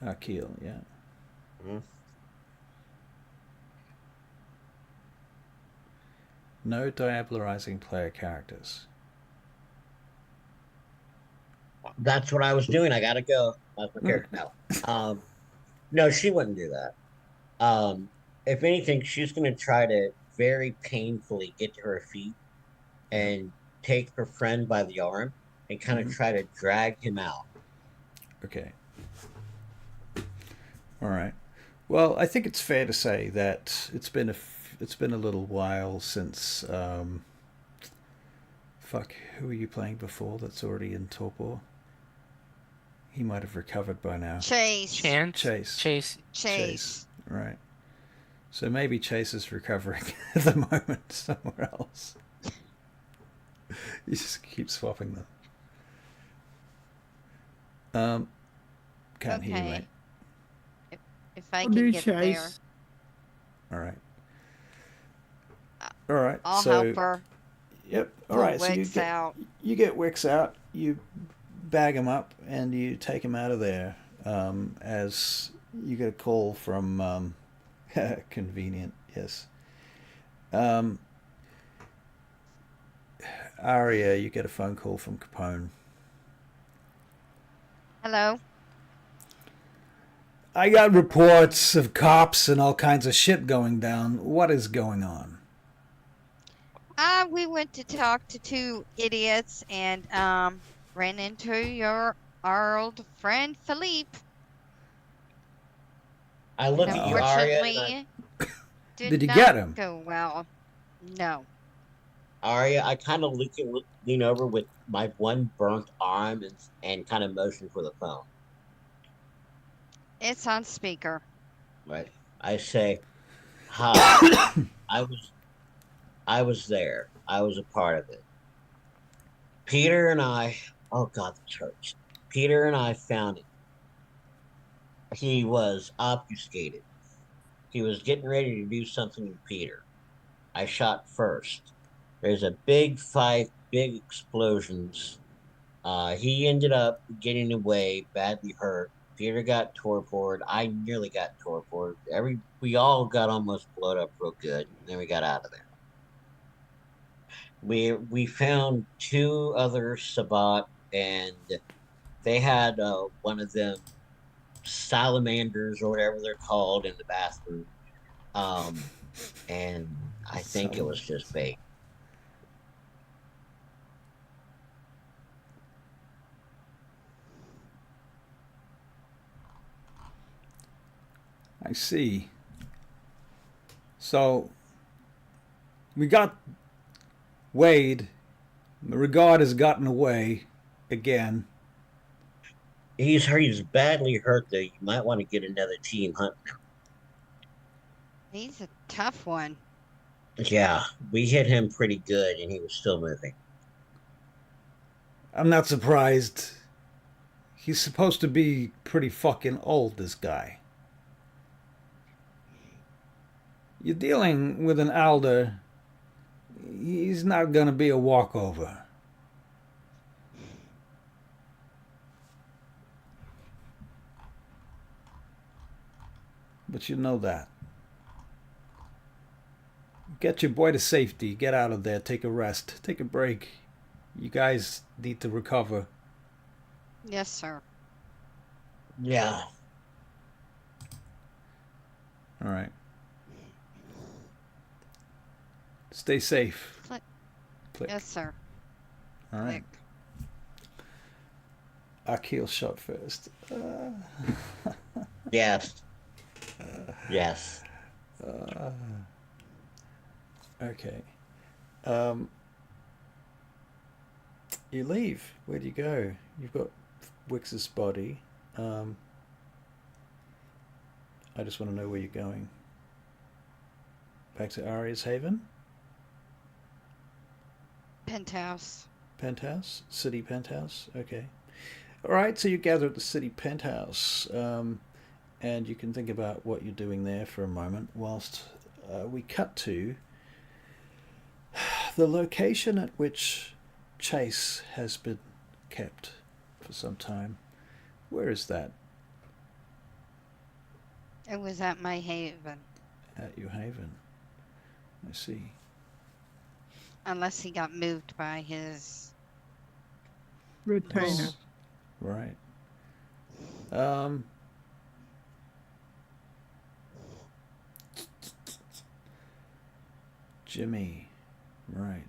Akil, yeah. Mhm. No diablerizing player characters. That's what I was doing. I gotta go. That's my character now. No, she wouldn't do that. If anything, she's gonna try to very painfully get to her feet and take her friend by the arm and kind of try to drag him out. Okay. All right. Well, I think it's fair to say that it's been a little while since fuck, who were you playing before that's already in torpor? He might have recovered by now. Chase. Chase. Right. So maybe Chase is recovering at the moment somewhere else. You just keep swapping them. Can't hear you, Okay. mate. If I I'll can do get there, Chase. All right. All right. I'll so, help her Yep. All pull right. So Wix out. you get Wix out, you bag him up, and you take him out of there. As you get a call from convenient, yes. Aria, you get a phone call from Capone. Hello? I got reports of cops and all kinds of shit going down. What is going on? We went to talk to 2 idiots and ran into our old friend Philippe. I look And at you, Arya, and unfortunately, Did you not get him? go well. No. I kind of lean over with my one burnt arm and kind of motion for the phone. It's on speaker. right? I say, "Hi, I was I was there. I was a part of it. Peter and I, oh God, the church. Peter and I found it. He was obfuscated. He was getting ready to do something to Peter. I shot first. There's a big fight, big explosions. He ended up getting away, badly hurt. Peter got torpored. I nearly got torpored. We all got almost blowed up real good. Then we got out of there. We found two other Sabat, and they had one of them salamanders or whatever they're called in the bathroom. Um, and I think it was just bait. I see. So we got Wade. The regard has gotten away again. He's badly hurt though. You might want to get another team hunting him. He's a tough one. Yeah, we hit him pretty good, and he was still moving. I'm not surprised. He's supposed to be pretty fucking old, this guy. You're dealing with an elder. He's not gonna be a walkover. But you know that. Get your boy to safety. Get out of there. Take a rest. Take a break. You guys need to recover. Yes, sir. Yeah. All right. Stay safe. Click. Click. Yes, sir. All right. Click. Akil shot first. Yes. Yes. Okay. You leave. Where do you go? You've got Wix's body. I just want to know where you're going. Back to Aria's Haven? Penthouse. Penthouse? City penthouse? Okay. Alright, so you gather at the city penthouse. And you can think about what you're doing there for a moment whilst we cut to the location at which Chase has been kept for some time. Where is that? It was at my haven. At your haven. I see. Unless he got moved by his... Retainer. Right. Jimmy. Right.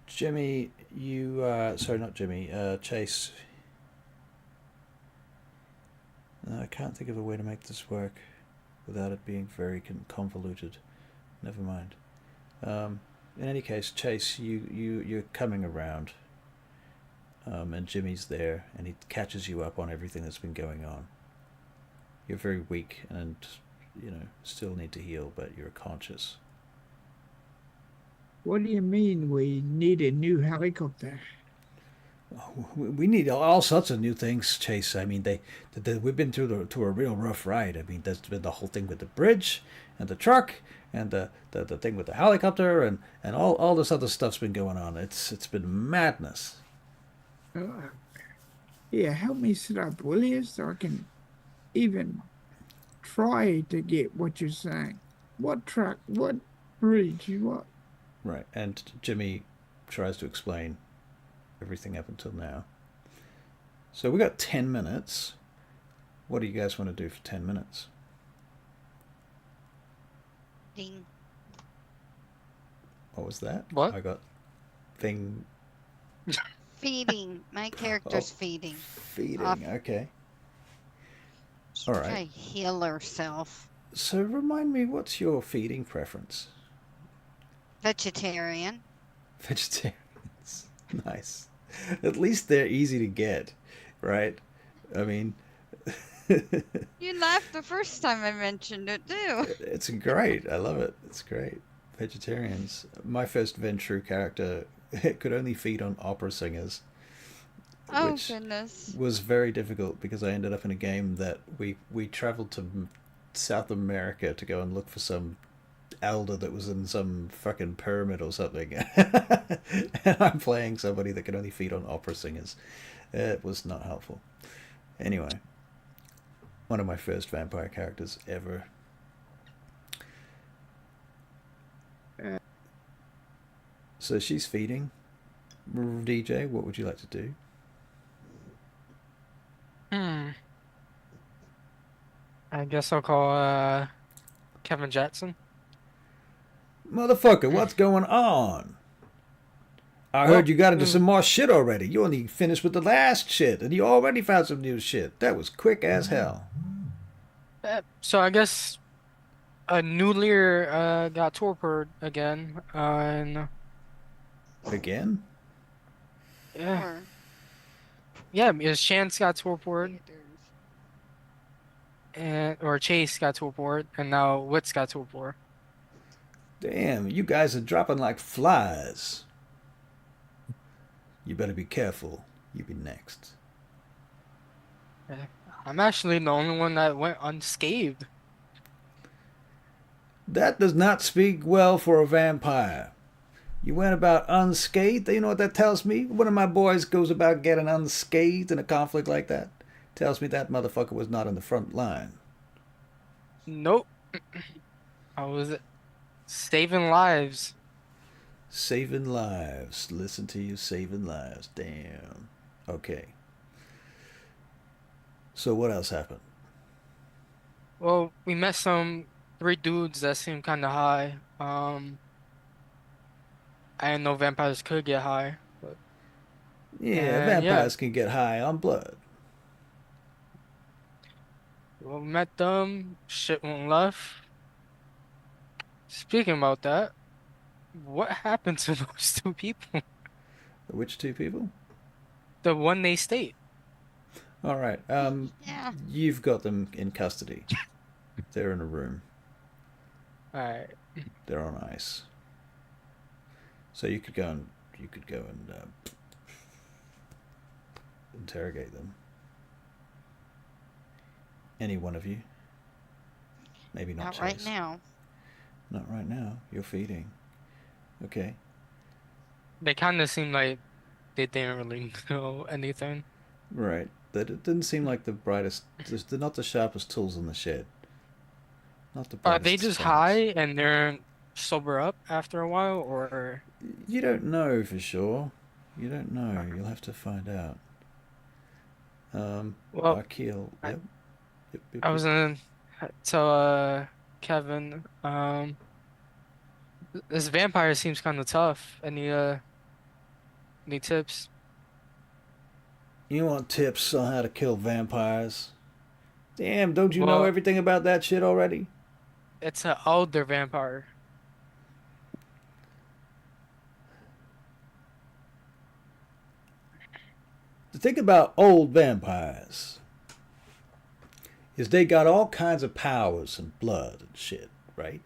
Jimmy, you, sorry, not Jimmy, Chase. No, I can't think of a way to make this work without it being very convoluted. Never mind. In any case, Chase, you're coming around. And Jimmy's there, and he catches you up on everything that's been going on. You're very weak and, still need to heal, but you're conscious. What do you mean we need a new helicopter? We need all sorts of new things, Chase. I mean, we've been through a real rough ride. I mean, there's been the whole thing with the bridge and the truck and the thing with the helicopter and all this other stuff's been going on. It's been madness. Yeah, help me sit up, will you, so I can even try to get what you're saying. What truck? What bridge? What? Right, and Jimmy tries to explain everything up until now. So we got 10 minutes. What do you guys want to do for 10 minutes? Ding. What was that? What? I got thing. Feeding. My character's feeding. Feeding, Off. okay. She's All right. trying to heal herself. So remind me, what's your feeding preference? Vegetarian. Vegetarians. Nice. At least they're easy to get, right? I mean, You laughed the first time I mentioned it, too. it's great. I love it. It's great. Vegetarians. My first Ventrue character could only feed on opera singers, Oh, which goodness. was very difficult because I ended up in a game that we traveled to South America to go and look for some elder that was in some fucking pyramid or something. And I'm playing somebody that can only feed on opera singers. It was not helpful. Anyway, one of my first vampire characters ever. So she's feeding. DJ, what would you like to do? I guess I'll call Kevin Jackson. Motherfucker, what's going on? I heard you got into some more shit already. You only finished with the last shit, and you already found some new shit. That was quick as hell. So I guess a new leader got torpedoed again, and Again? yeah, Or yeah, because Chance got torpedoed, or Chase got torpedoed, and now Witz got torpedoed. Damn, you guys are dropping like flies. You better be careful. You be next. I'm actually the only one that went unscathed. That does not speak well for a vampire. You went about unscathed? You know what that tells me? One of my boys goes about getting unscathed in a conflict like that. Tells me that motherfucker was not in the front line. Nope. I was saving lives. Saving lives. Listen to you saving lives. Damn. Okay. So what else happened? Well, we met some 3 dudes that seemed kind of high. I didn't know vampires could get high, but Yeah, and yeah, vampires can get high on blood. well, we met them. Shit went left. Speaking about that, what happened to those 2 people? Which two people? The one they stayed. All right. yeah. You've got them in custody. They're in a room. All right. They're on ice. So you could go and interrogate them. Any one of you. Maybe not. Not right Chase. now. Not right now. You're feeding. Okay. They kind of seemed like they didn't really know anything. Right. That it didn't seem like the brightest. They're not the sharpest tools in the shed. Not the Are brightest. they just sparks. high and they're sober up after a while, or You don't know for sure. You don't know. You'll have to find out. well, Akil. I- Yep. Yep, I was gonna tell Kevin, this vampire seems kind of tough. Any tips? You want tips on how to kill vampires? Damn, don't you know Well, everything about that shit already? it's an older vampire. The thing about old vampires is they got all kinds of powers and blood and shit, right?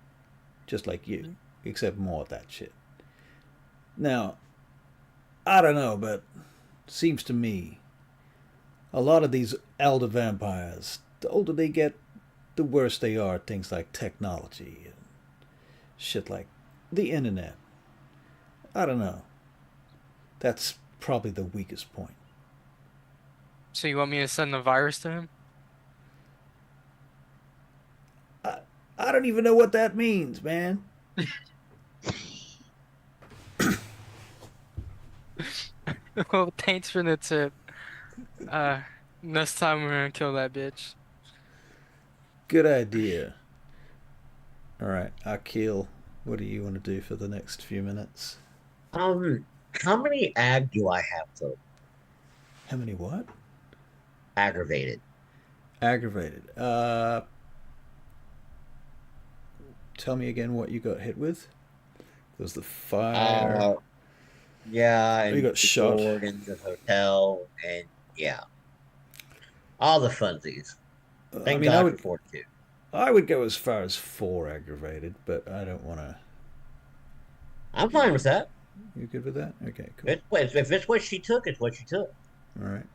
Just like you, except more of that shit. Now, I don't know, but seems to me a lot of these elder vampires, the older they get, the worse they are at things like technology and shit like the internet. I don't know. That's probably the weakest point. So you want me to send a virus to him? I don't even know what that means, man. Well, thanks for the tip. Next time we're gonna kill that bitch. Good idea. All right, Akil, what do you want to do for the next few minutes? How many ag do I have though? How many what? Aggravated. Aggravated. Tell me again what you got hit with. was the fire. Yeah, and You got the shot. board in the hotel, and yeah, all the funsies. I Thank mean, God for Fortitude. I would go as far as 4 aggravated, but I don't want to. I'm fine with that. You good with that? Okay, cool. If it's what she took, it's what she took. All right.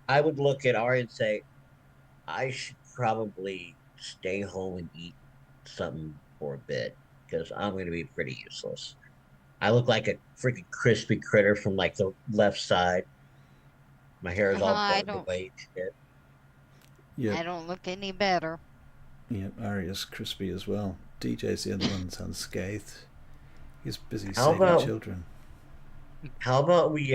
I would look at Ari and say, I should probably stay home and eat something for a bit because I'm going to be pretty useless. I look like a freaking crispy critter from like the left side. My hair is all I burned don't. away and shit. Yep. I don't look any better. Yep. Aria's crispy as well. DJ's the other one that's unscathed. He's busy How saving about- children. How about we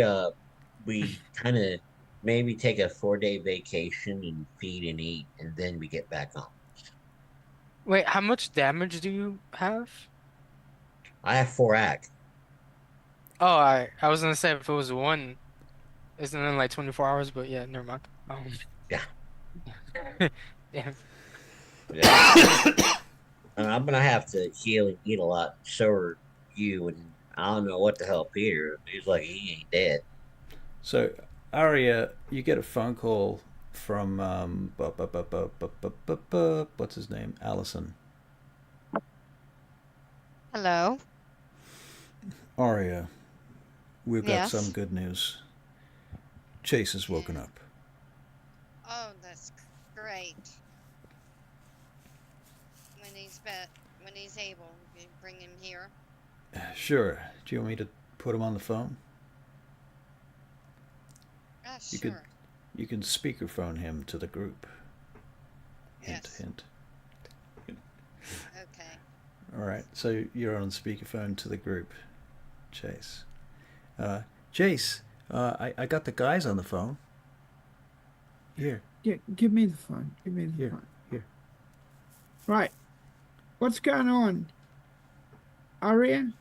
kind of maybe take a 4-day vacation and feed and eat, and then we get back on. Wait, how much damage do you have? I have 4 ag. Oh, I was gonna say if it was one, isn't it like 24 hours? But yeah, never mind. Yeah. Damn. Yeah. And I'm gonna have to heal and eat a lot. So are you, and I don't know what the hell Peter. He's like he ain't dead. So, Aria, you get a phone call from what's his name? Allison. Hello. Aria, we've got Yes. some good news. Chase has woken up. Oh, that's great. When he's able, you bring him here. Sure. Do you want me to put him on the phone? You Sure. You can speakerphone him to the group. Hint, Yes. hint. Okay. All right. So you're on speakerphone to the group, Chase. Chase, I got the guys on the phone. Here. Give me the phone. Give me the Here. phone. Here. Right. What's going on? Aria?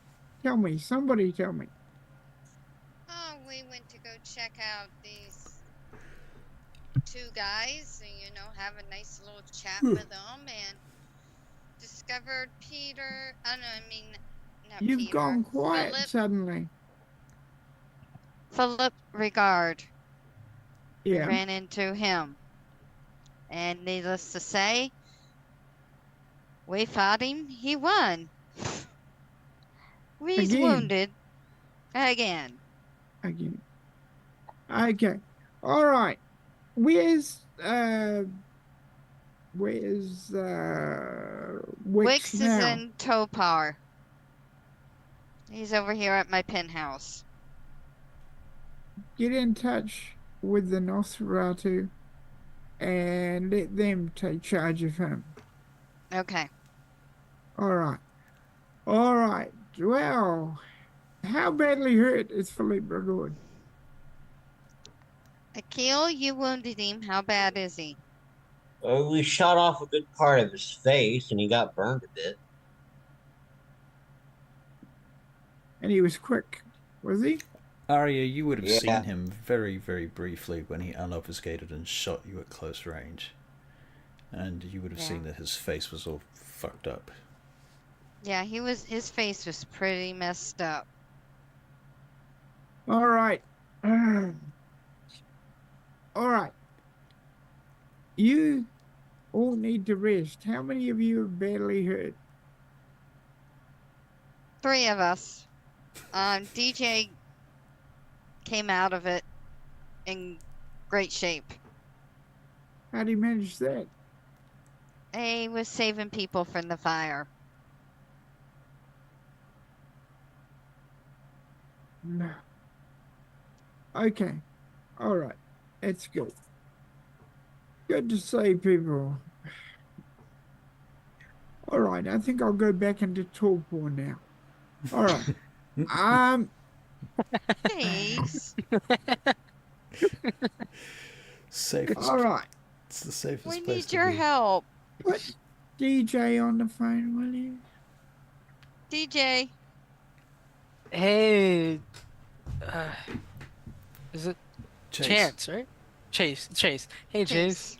Tell me. Somebody tell me. Oh, we went to go check out these 2 guys and, have a nice little chat with them and discovered Peter. Not You've Peter. gone quiet suddenly. Philip Regard. We Yeah. ran into him. And needless to say, we fought him. He won. He's Again. wounded. Again. Again. Okay. All right. Where's Wix Wix is now? in Topar. He's over here at my penthouse. Get in touch with the Nosferatu and let them take charge of him. Okay. All right. All right. Well, how badly hurt is Philippe Brigord? Akil, you wounded him. How bad is he? We shot off a good part of his face, and he got burned a bit. And he was quick, was he? Arya, you would have Yeah. seen him very, very briefly when he unobfuscated and shot you at close range. And you would have seen that his face was all fucked up. Yeah, his face was pretty messed up. All right. All right. You all need to rest. How many of you are badly hurt? 3 of us. DJ came out of it in great shape. How do you manage that? He was saving people from the fire. No. Okay. All right. That's good. Good to see people. All right. I think I'll go back into torpor now. All right. Please. Safest. All right. It's the safest We place need to your be. help. Put DJ on the phone, will you? DJ. Hey, is it Chase. Chance, right? Chase. Hey, Chase.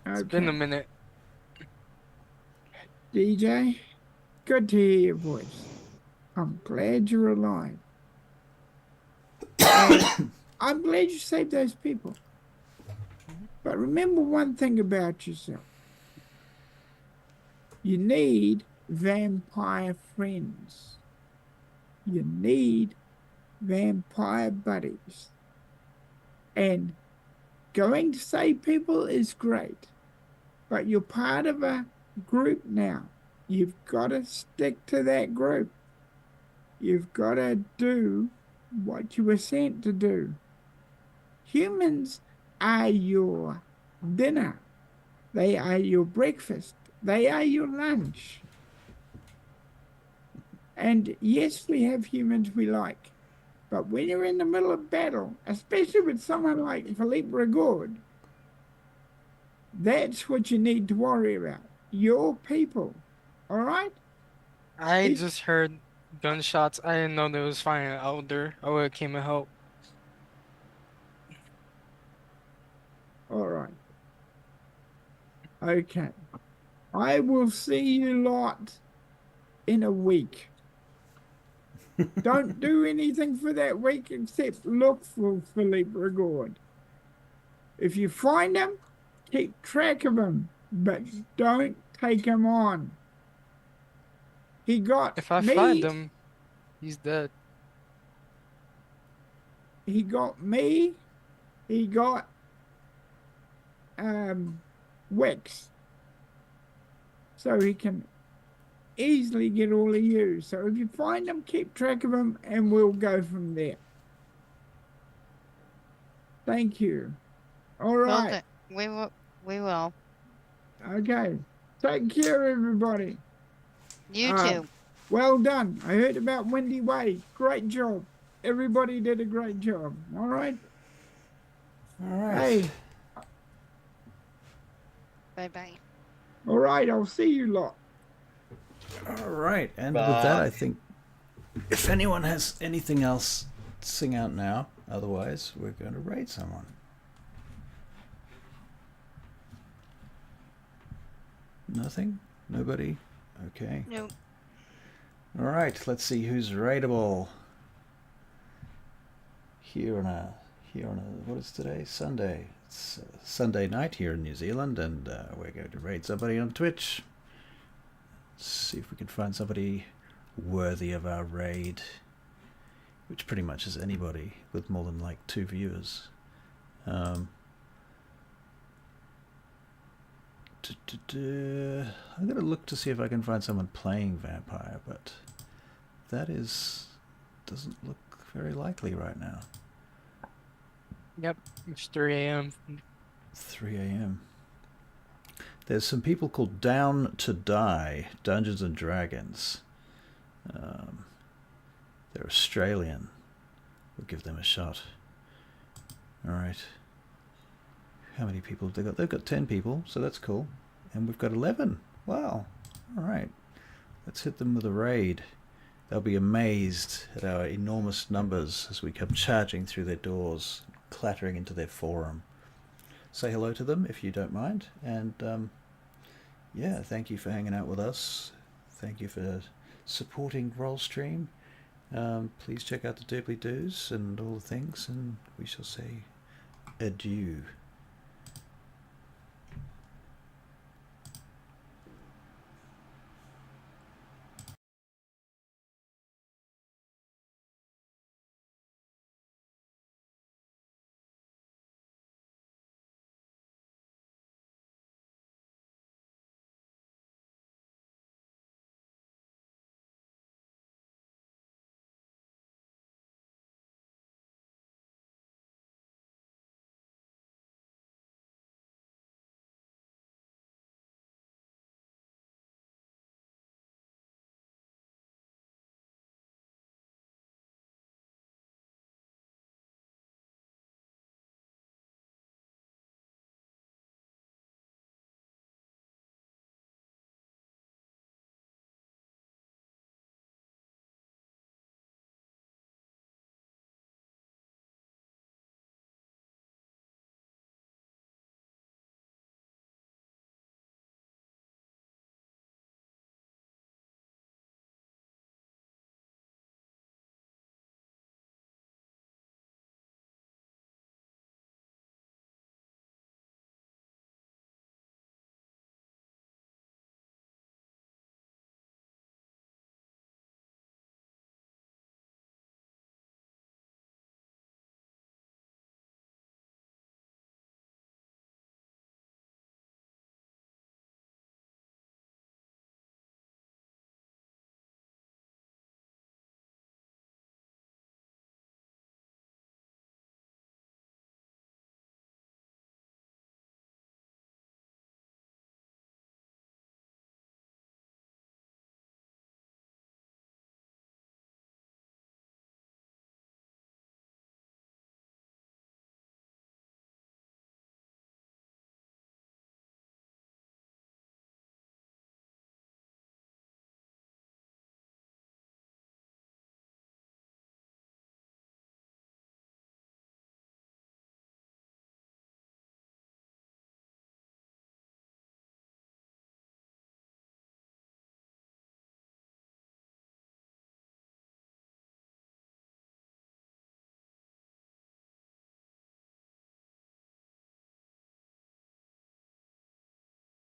It's been a minute. DJ, Good to hear your voice. I'm glad you're alive. And I'm glad you saved those people. But remember one thing about yourself. You need vampire friends. You need vampire buddies. And going to save people is great. But you're part of a group now. You've got to stick to that group. You've got to do what you were sent to do. Humans are your dinner. They are your breakfast. They are your lunch. And yes, we have humans we like. But when you're in the middle of battle, especially with someone like Philippe Rigaud, that's what you need to worry about. Your people. All right? I just heard gunshots. I didn't know there was fighting out there. I would have came and help. All right. Okay. I will see you lot in a week. Don't do anything for that week except look for Philippe Rigaud. If you find him, keep track of him, but don't take him on. He got If I me. find him, he's dead. He got me. He got Wix. So he can easily get all of you. So if you find him, keep track of him, and we'll go from there. Thank you. All right. Well, we will. Okay. Take care, everybody. You too. Well done. I heard about Windy Way. Great job. Everybody did a great job. All right. All right. Hey. Bye-bye. All right. I'll see you lot. All right. And with that, I think if anyone has anything else, sing out now. Otherwise, we're going to raid someone. Nothing? Nobody? Okay. Nope. All right. Let's see who's raidable. Here on a what is today? Sunday. It's Sunday night here in New Zealand, and we're going to raid somebody on Twitch. See if we can find somebody worthy of our raid, which pretty much is anybody with more than like 2 viewers. I'm going to look to see if I can find someone playing vampire, but that doesn't look very likely right now. Yep, it's 3 a.m. 3 a.m. There's some people called Down to Die, Dungeons and Dragons. They're Australian. We'll give them a shot. Alright. How many people have they got? They've got 10 people, so that's cool. And we've got 11. Wow. Alright. Let's hit them with a raid. They'll be amazed at our enormous numbers as we come charging through their doors, clattering into their forum. Say hello to them if you don't mind. And yeah, thank you for hanging out with us. Thank you for supporting Rollstream. Please check out the doobly-doos and all the things, and we shall say adieu.